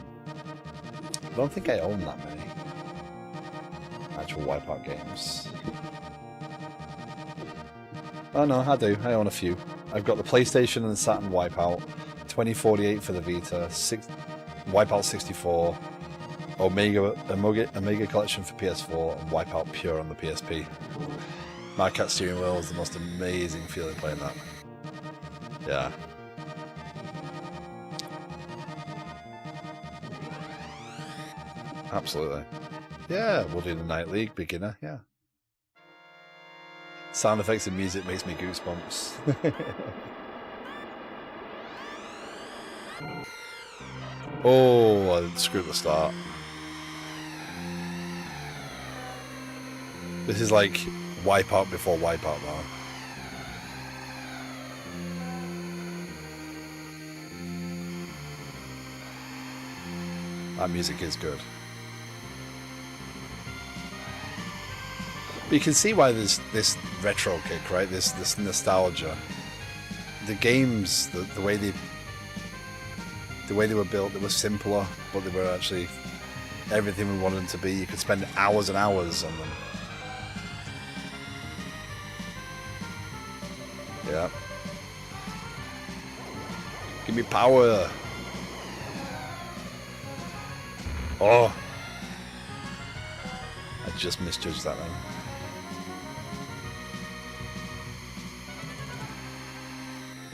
don't think I own that many actual Wipeout games. Oh no, I do. I own a few. I've got the PlayStation and the Saturn Wipeout, 2048 for the Vita, Wipeout 64, Omega Collection for PS4, and Wipeout Pure on the PSP. My Cat steering wheel is the most amazing feeling playing that. Yeah. Absolutely. Yeah, we'll do the Night League beginner, yeah. Sound effects and music makes me goosebumps. Oh, I screwed the start. This is like Wipeout before Wipeout now. That music is good. But you can see why there's this retro kick, right? This nostalgia. The games, the way they were built, they were simpler, but they were actually everything we wanted them to be. You could spend hours and hours on them. Yeah. Give me power. Oh. I just misjudged that then.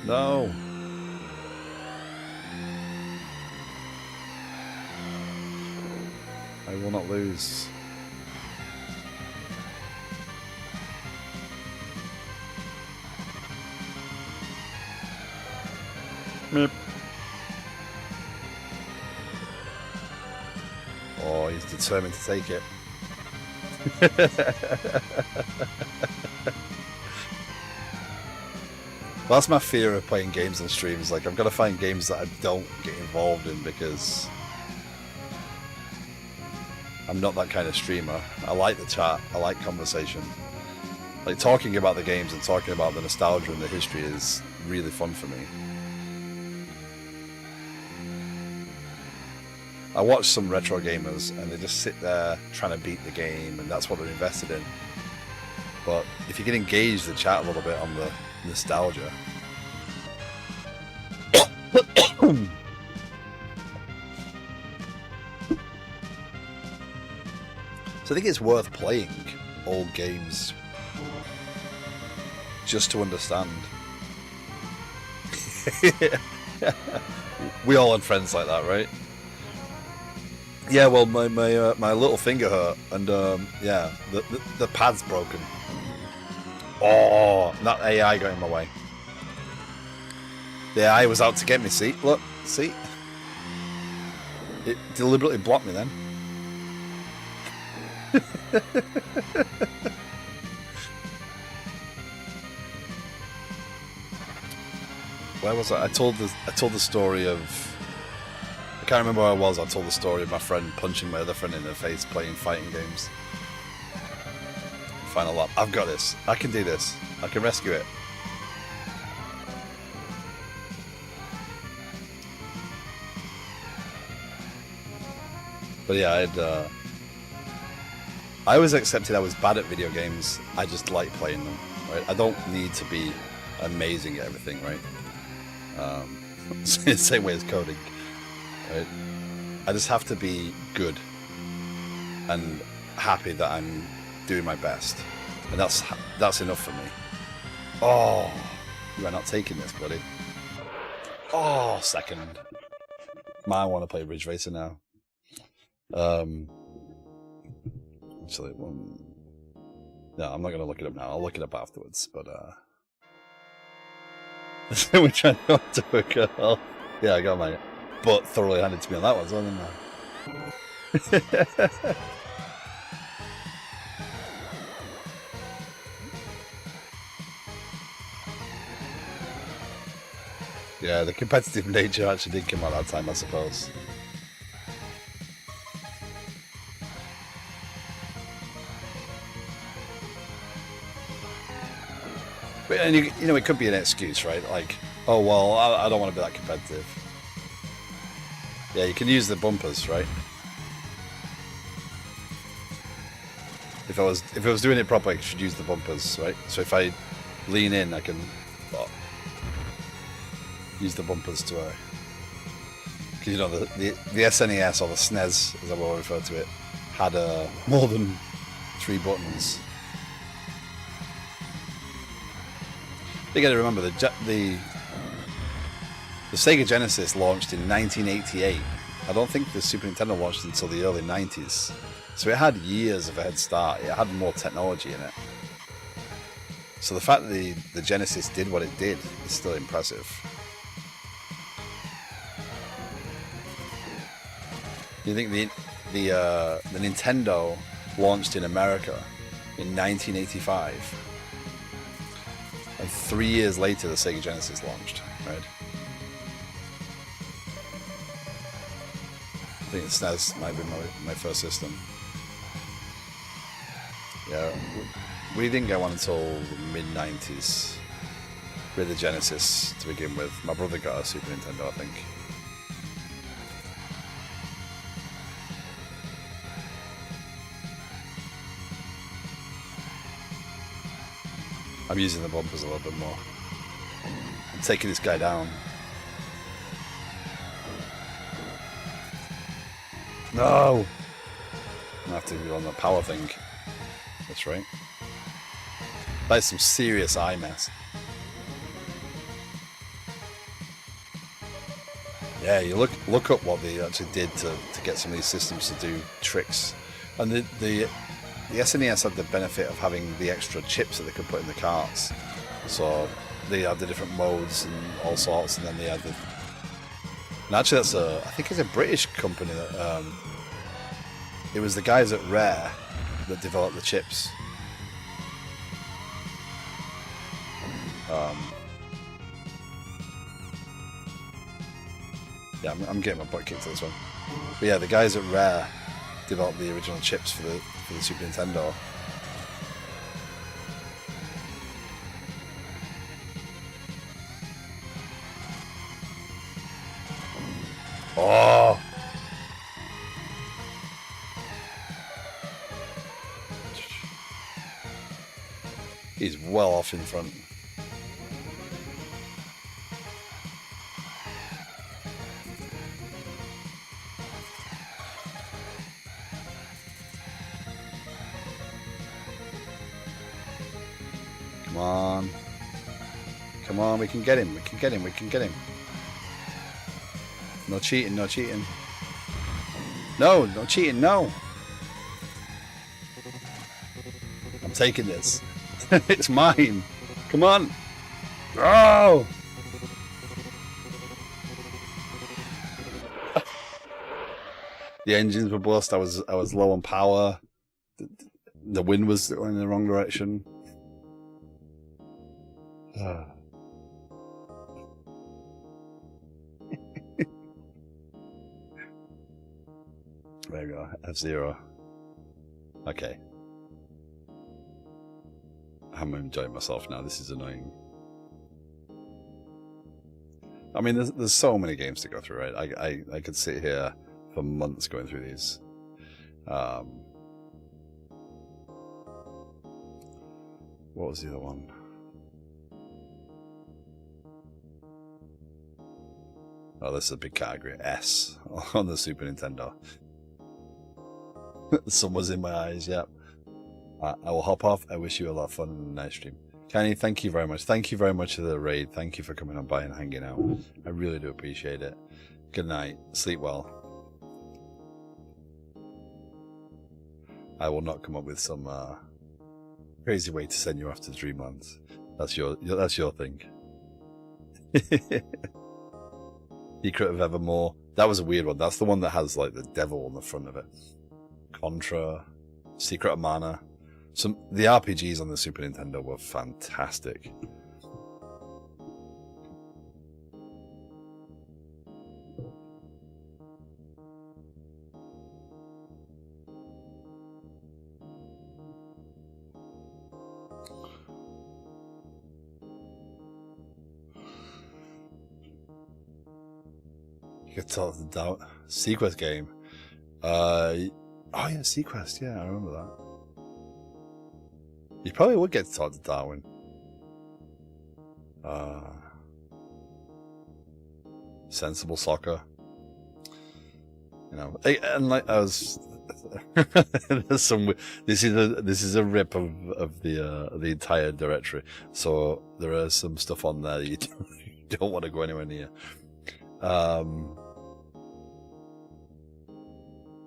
No. I will not lose. Meep. Oh, he's determined to take it. That's my fear of playing games on streams. Like, I've got to find games that I don't get involved in because I'm not that kind of streamer. I like the chat. I like conversation. Like, talking about the games and talking about the nostalgia and the history is really fun for me. I watch some retro gamers and they just sit there trying to beat the game, and that's what they're invested in. But if you can engage the chat a little bit on the nostalgia. So I think it's worth playing old games just to understand. We all had friends like that, right? Yeah, well, my little finger hurt, and yeah, the pad's broken. Oh, that AI got in my way. The AI was out to get me. See, look, see, it deliberately blocked me then. Where was I? I told the story of. I can't remember where I was. I told the story of my friend punching my other friend in the face playing fighting games. Final lap. I've got this. I can do this. I can rescue it. But yeah, I always accepted I was bad at video games. I just like playing them. Right? I don't need to be amazing at everything. Right? Same way as coding. Right? I just have to be good and happy that I'm doing my best, and that's enough for me. Oh, you are not taking this, buddy. Oh, second. I want to play Ridge Racer now. Actually, no, I'm not going to look it up now. I'll look it up afterwards. But we're trying to go to a girl. Yeah, I got my butt thoroughly handed to me on that one, didn't I? Yeah, the competitive nature actually did come out that time, I suppose. But, and you know, it could be an excuse, right? Like, oh well, I don't want to be that competitive. Yeah, you can use the bumpers, right? If I was doing it properly, I should use the bumpers, right? So if I lean in, I can use the bumpers to because you know the SNES or the SNES, as I will refer to it, had more than 3 buttons. You got to remember the Sega Genesis launched in 1988. I don't think the Super Nintendo launched until the early 90s. So it had years of a head start. It had more technology in it. So the fact that the Genesis did what it did is still impressive. You think the Nintendo launched in America in 1985, and 3 years later the Sega Genesis launched, right? think SNES might be my first system. Yeah, we didn't get one until mid-90s. We had the Genesis to begin with. My brother got a Super Nintendo, I think. I'm using the bumpers a little bit more. I'm taking this guy down. No! I have to do on the power thing. That's right. That is some serious eye mess. Yeah, you look up what they actually did to get some of these systems to do tricks. And the SNES had the benefit of having the extra chips that they could put in the carts. So they had the different modes and all sorts, and then they had the... And actually I think it's a British company that... it was the guys at Rare that developed the chips. Yeah, I'm getting my butt kicked to this one. But yeah, the guys at Rare developed the original chips for the Super Nintendo. Oh! He's well off in front. Come on. Come on, we can get him. We can get him. We can get him. No cheating, no cheating. No, no cheating, no. I'm taking this. It's mine. Come on. Oh! The engines were bust. I was low on power. The wind was going in the wrong direction. There we go. F-Zero. Okay. I'm enjoying myself now. This is annoying. I mean, there's so many games to go through, right? I could sit here for months going through these. What was the other one? Oh, this is a big category. S on the Super Nintendo. The sun was in my eyes, yep. I will hop off. I wish you a lot of fun and a nice stream. Kenny, thank you very much. Thank you very much for the raid. Thank you for coming on by and hanging out. I really do appreciate it. Good night. Sleep well. I will not come up with some crazy way to send you off to Dreamland. That's your thing. Secret of Evermore. That was a weird one. That's the one that has like the devil on the front of it. Contra, Secret of Mana. The RPGs on the Super Nintendo were fantastic. You could tell the doubt. Sequest game. Oh yeah, Sequest. Yeah, I remember that. You probably would get to talk to Darwin. Sensible Soccer. You know, and like I was. There's some. This is a rip of the entire directory. So there is some stuff on there that you don't want to go anywhere near.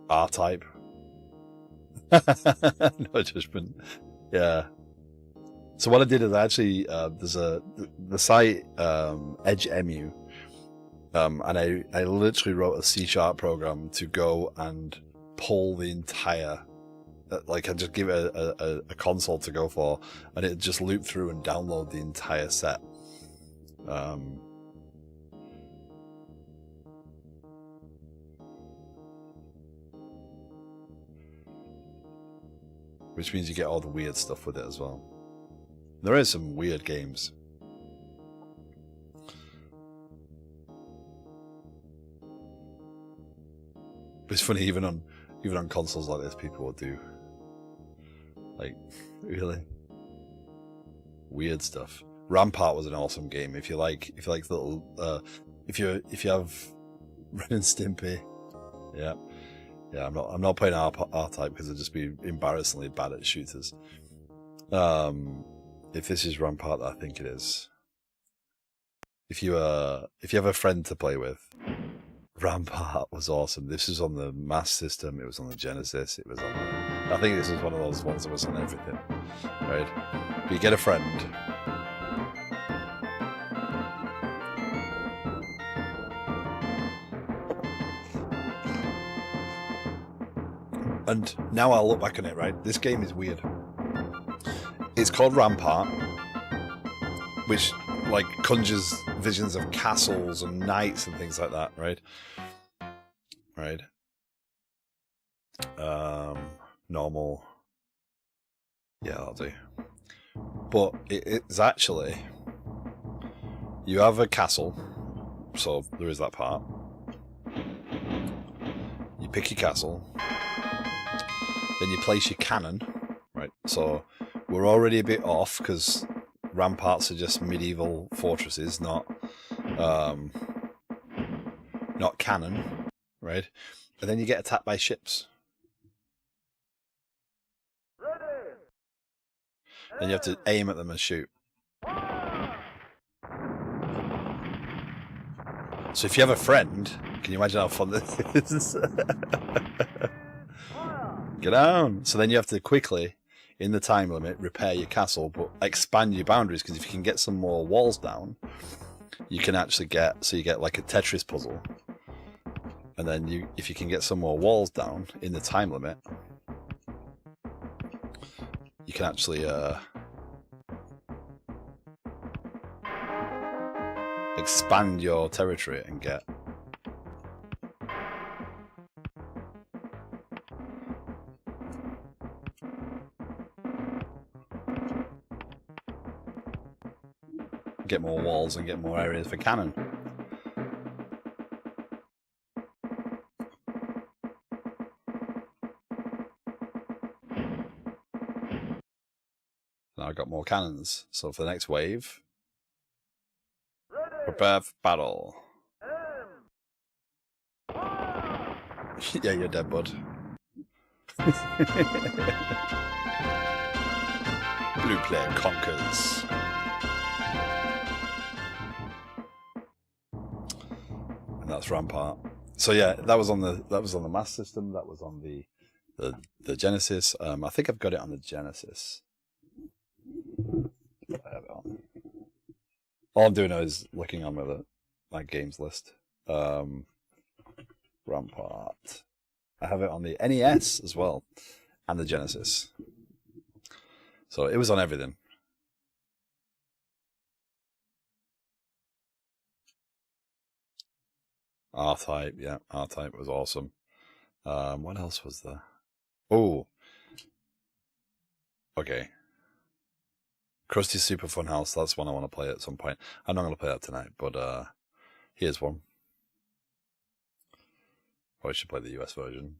R-Type. No judgment. Yeah. So what I did is actually there's the site EdgeMU, and I literally wrote a C# program to go and pull the entire, like I just give it a console to go for, and it just loop through and download the entire set. which means you get all the weird stuff with it as well. There is some weird games. But it's funny, even on consoles like this, people will do like really weird stuff. Rampart was an awesome game. If you like little if you have Ren and Stimpy, yeah. I'm not playing R-Type because I'd just be embarrassingly bad at shooters. If this is Rampart, I think it is. If you have a friend to play with, Rampart was awesome. This is on the Master System. It was on the Genesis. It was on. I think this is one of those ones that was on everything, right? But you get a friend. And now I'll look back on it, right? This game is weird. It's called Rampart, which like conjures visions of castles and knights and things like that, right? Right. Normal. Yeah, I'll do. But it's actually, you have a castle, so there is that part. You pick your castle, then you place your cannon, right? So we're already a bit off because ramparts are just medieval fortresses, not cannon, right? And then you get attacked by ships. Then you have to aim at them and shoot. So if you have a friend, can you imagine how fun this is? Get down. So then you have to quickly, in the time limit, repair your castle, but expand your boundaries, because if you can get some more walls down, you can actually get, so you get like a Tetris puzzle. And then if you can get some more walls down in the time limit, you can actually expand your territory and get more walls and get more areas for cannon. Now I've got more cannons, so for the next wave, prepare for battle. Yeah, you're dead, bud. Blue player conquers. And that's Rampart. So yeah, that was on the Master System. That was on the Genesis. I think I've got it on the Genesis. I have it on. All I'm doing now is looking on my games list. Rampart. I have it on the NES as well, and the Genesis. So it was on everything. R-Type, yeah, R-Type was awesome. What else was there? Oh, okay. Krusty's Super Fun House, that's one I want to play at some point. I'm not going to play that tonight, but here's one. Probably should play the US version.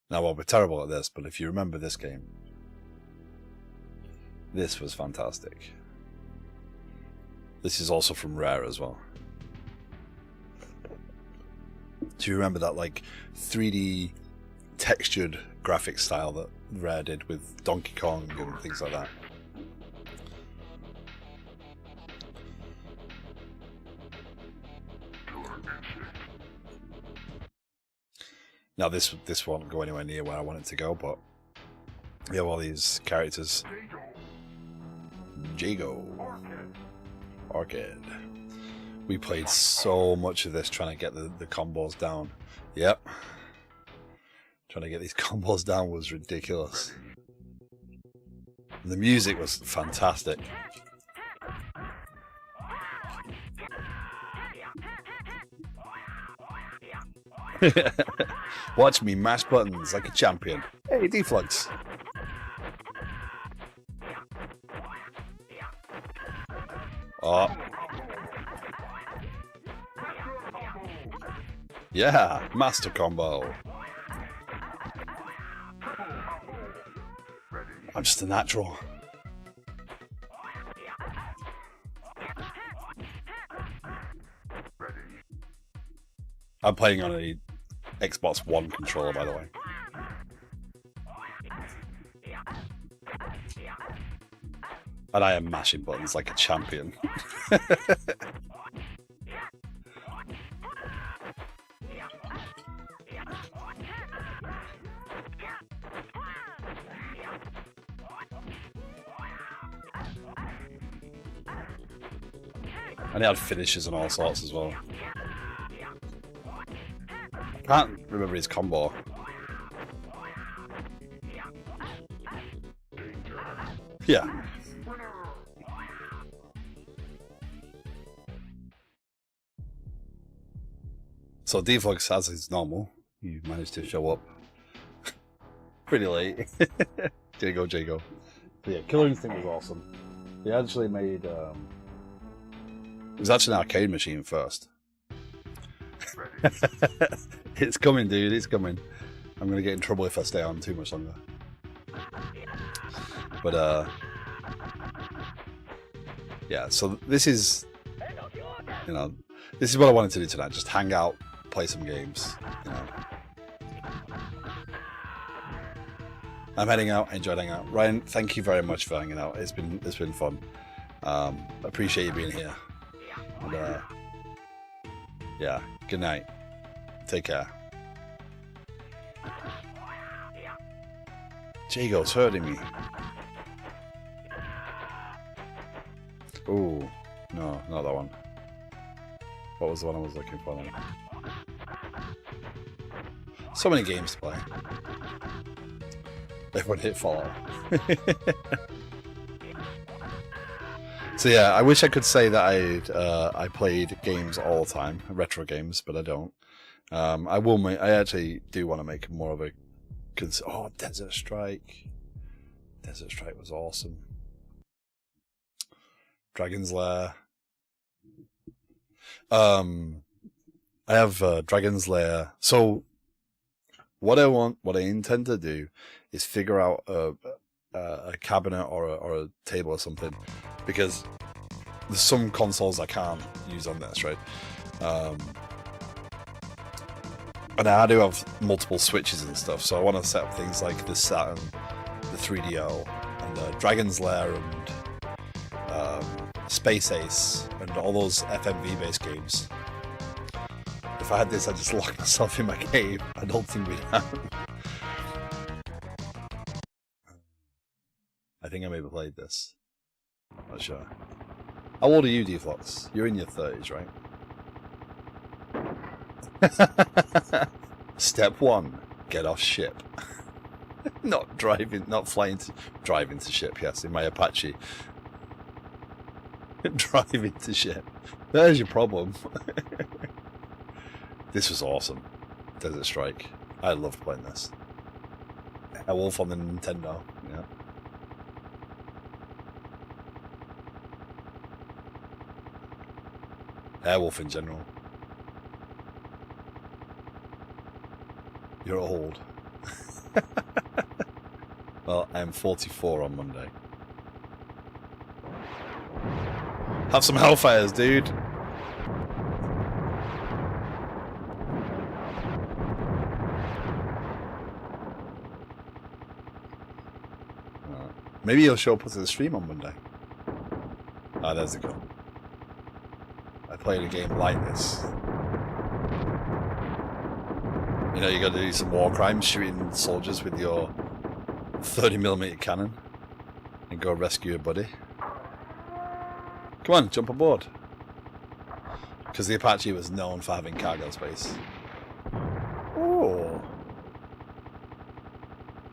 Now, I'll be terrible at this, but if you remember this game, this was fantastic. This is also from Rare as well. Do you remember that like 3D textured graphic style that Rare did with Donkey Kong and things like that? Now this won't go anywhere near where I want it to go, but we have all these characters. Jago. Arcade. We played so much of this trying to get the combos down. Yep. Trying to get these combos down was ridiculous. The music was fantastic. Watch me mash buttons like a champion. Hey, Deflux. Oh. Yeah, master combo. I'm just a natural. I'm playing on a Xbox One controller, by the way. And I am mashing buttons like a champion. And he had finishes and all sorts as well. Can't remember his combo. Yeah. So Deflux, as is normal, you managed to show up pretty late. Jago. But yeah, Killer Instinct was awesome. They actually made it was actually an arcade machine first. It's coming, dude, it's coming. I'm gonna get in trouble if I stay on too much longer. But yeah, so this is, you know, this is what I wanted to do tonight, just hang out, play some games, you know. I'm heading out, I enjoyed hanging out. Ryan, thank you very much for hanging out. It's been fun. Appreciate you being here. And yeah, good night. Take care. Jago's hurting me. Oh, no, not that one. What was the one I was looking for then? So many games to play. Everyone hit Fallout. So yeah, I wish I could say that I played games all the time, retro games, but I don't. I actually do want to make more of a. Oh, Desert Strike. Desert Strike was awesome. Dragon's Lair. I have Dragon's Lair. So what I intend to do is figure out a cabinet or a table or something, because there's some consoles I can't use on this, right? And I do have multiple switches and stuff, so I want to set up things like the Saturn, the 3DO, and Dragon's Lair, and Space Ace, and all those FMV based games. If I had this, I'd just lock myself in my cave. I don't think we'd have. I think I maybe played this. Not sure. How old are you, Deflux? You're in your 30s, right? Step 1, get off ship. Not driving to ship, yes, in my Apache. Driving to ship. There's your problem. This was awesome. Desert Strike. I loved playing this. Wolf on the Nintendo, yeah. Airwolf in general. You're old. Well, I am 44 on Monday. Have some Hellfires, dude. Maybe he'll show up at the stream on Monday. Ah, there's the goal. I played a game like this. You know, you got to do some war crimes, shooting soldiers with your 30mm cannon, and go rescue a buddy. Come on, jump aboard. Because the Apache was known for having cargo space. Oh.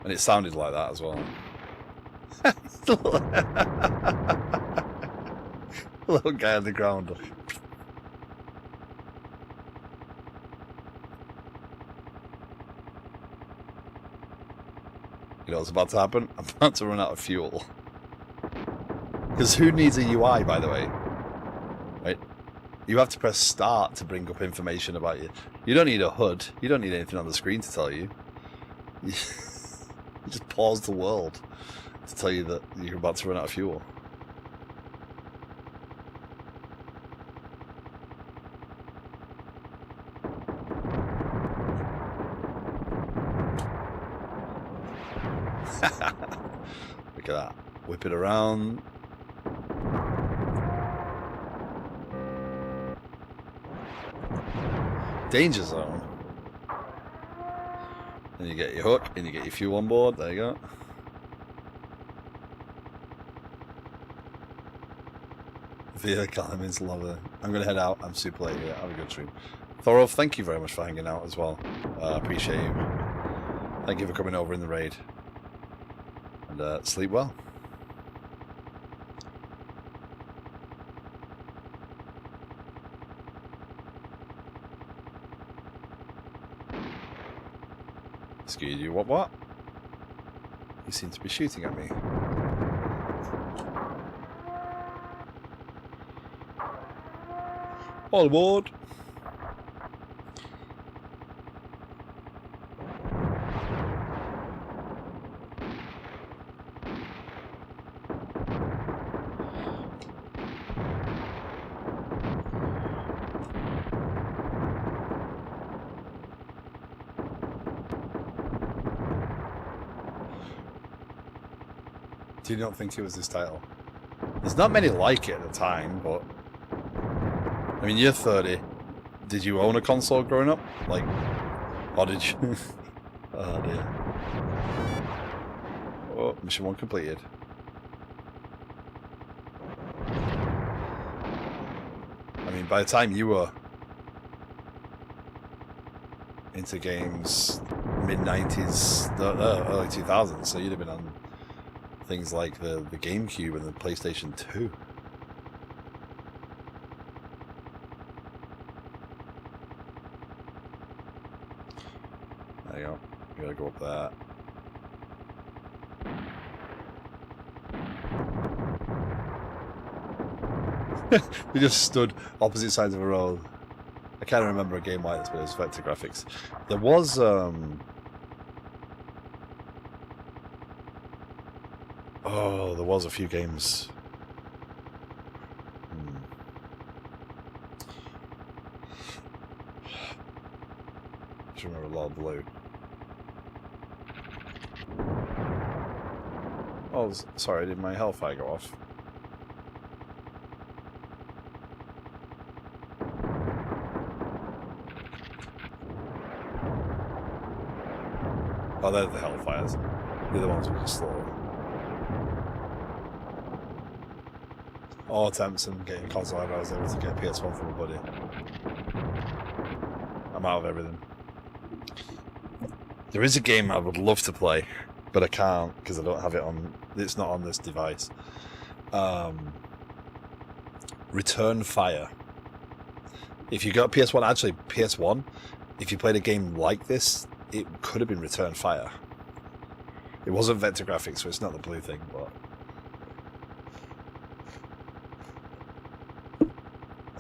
And it sounded like that as well. Little guy on the ground. You know what's about to happen? I'm about to run out of fuel. Because who needs a UI, by the way? Right? You have to press start to bring up information about you. You don't need a HUD. You don't need anything on the screen to tell you. You just pause the world to tell you that you're about to run out of fuel. Look at that. Whip it around. Danger zone. Then you get your hook and you get your fuel on board. There you go. Vehicle elements, love it. I'm going to head out. I'm super late here. Have a good stream. Thorough, thank you very much for hanging out as well. Appreciate you. Thank you for coming over in the raid. And sleep well. Excuse you, what? You seem to be shooting at me. All aboard! Do you not think it was this title? There's not many like it at the time, but I mean, you're 30. Did you own a console growing up? Like, or did you? Oh dear. Oh, mission 1 completed. I mean, by the time you were into games, mid-90s, early 2000s, so you'd have been on things like the GameCube and the PlayStation 2. There you go. You gotta go up there. We just stood opposite sides of a road. I can't remember a game like this, but it was vector graphics. There was oh, there was a few games. Just remember Lord Blue. Oh, sorry, did my Hellfire go off? Oh, they're the Hellfires. The other ones were just slow. All attempts and getting console I was able to get PS1 from a buddy. I'm out of everything. There is a game I would love to play, but I can't because I don't have it on. It's not on this device. Return Fire. If you got PS1, actually PS1, if you played a game like this, it could have been Return Fire. It wasn't vector graphics, so it's not the blue thing, but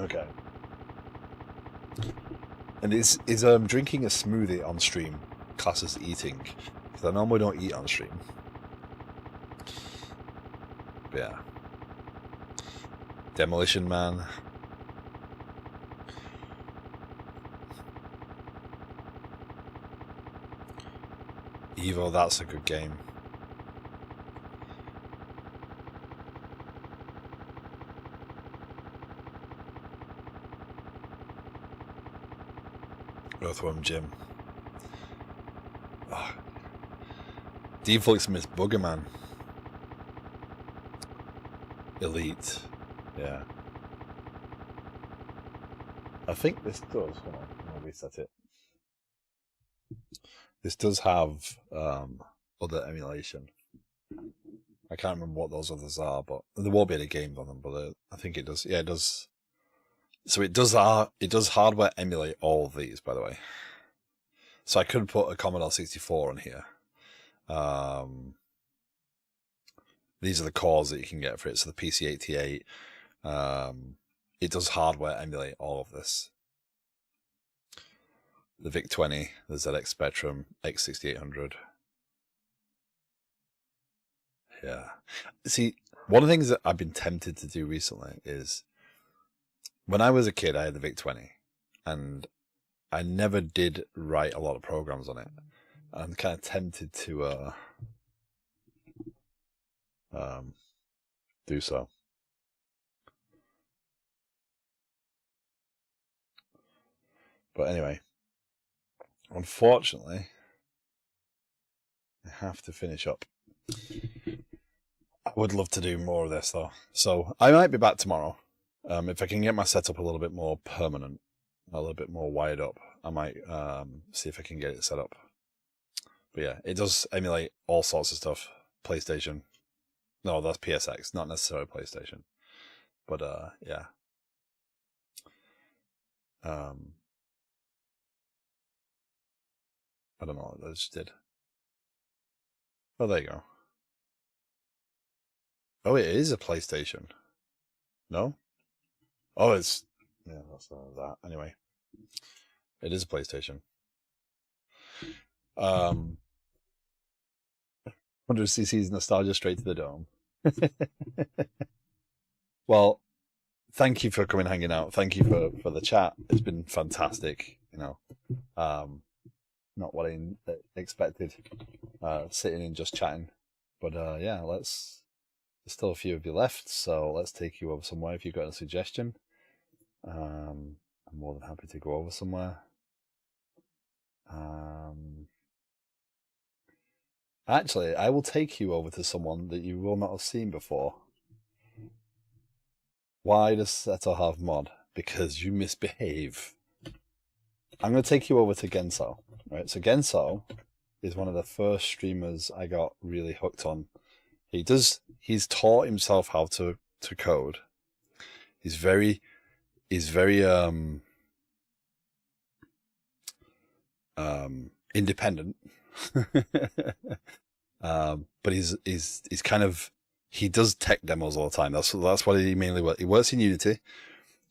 okay. And is drinking a smoothie on stream classed as eating? Because I normally don't eat on stream. But yeah. Demolition Man. Evo, that's a good game. Earthworm Jim. Oh. Deflux Miss Boogerman. Elite. Yeah. I think this does. Hold on, I'll reset it. This does have other emulation. I can't remember what those others are, but there won't be any games on them. But I think it does. Yeah, it does. So it does hardware emulate all of these, by the way. So I could put a Commodore 64 on here. These are the cores that you can get for it. So the PC88, it does hardware emulate all of this. The VIC-20, the ZX Spectrum, X6800. Yeah. See, one of the things that I've been tempted to do recently is, when I was a kid, I had the VIC-20, and I never did write a lot of programs on it. I'm kind of tempted to do so. But anyway, unfortunately, I have to finish up. I would love to do more of this though, so I might be back tomorrow. If I can get my setup a little bit more permanent, a little bit more wired up, I might see if I can get it set up. But yeah, it does emulate all sorts of stuff. PlayStation. No, that's PSX, not necessarily PlayStation. But yeah. I don't know what I just did. Oh, there you go. Oh, it is a PlayStation. No? Oh, it's... Yeah, that's not that. Anyway. It is a PlayStation. 100cc's nostalgia straight to the dome. Well, thank you for coming hanging out. Thank you for the chat. It's been fantastic, you know. Not what I expected, sitting and just chatting. But yeah, there's still a few of you left, so let's take you over somewhere if you've got a suggestion. I'm more than happy to go over somewhere. Actually, I will take you over to someone that you will not have seen before. Why does Seto have mod? Because you misbehave. I'm going to take you over to Genso. Right, so Genso is one of the first streamers I got really hooked on. He's taught himself how to code. He's very independent. But he's kind of, he does tech demos all the time. That's what he mainly works. He works in Unity,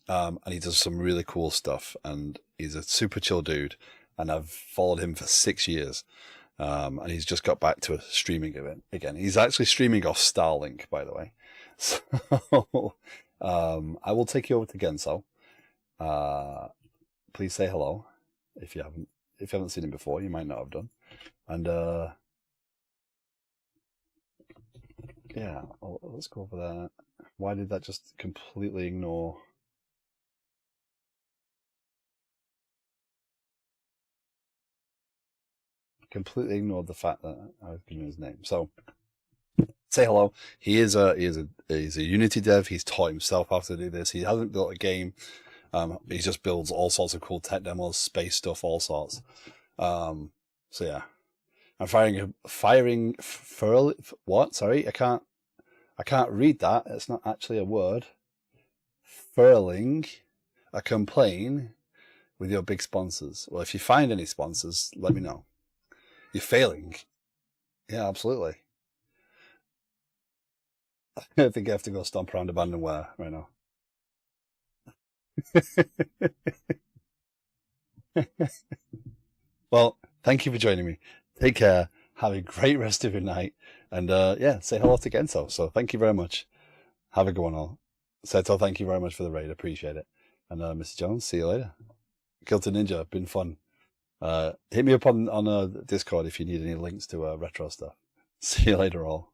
and he does some really cool stuff. And he's a super chill dude. And I've followed him for 6 years. And he's just got back to a streaming event again. He's actually streaming off Starlink, by the way. So I will take you over to Genso. Please say hello if you haven't seen him before. You might not have done. And yeah, let's go over that. Why did that just completely ignore? Completely ignored the fact that I was giving his name. So say hello. He's a Unity dev. He's taught himself how to do this. He hasn't built a game. He just builds all sorts of cool tech demos, space stuff, all sorts. So yeah, I'm firing what? Sorry, I can't read that. It's not actually a word. Furling a complaint with your big sponsors. Well, if you find any sponsors, let me know. You're failing. Yeah, absolutely. I think I have to go stomp around abandonware right now. Well, thank you for joining me. Take care. Have a great rest of your night. And yeah, say hello to Genso. So thank you very much. Have a good one all. Seto, thank you very much for the raid. Appreciate it. And Mr. Jones, see you later. Kilton Ninja, been fun. Hit me up on Discord if you need any links to retro stuff. See you later all.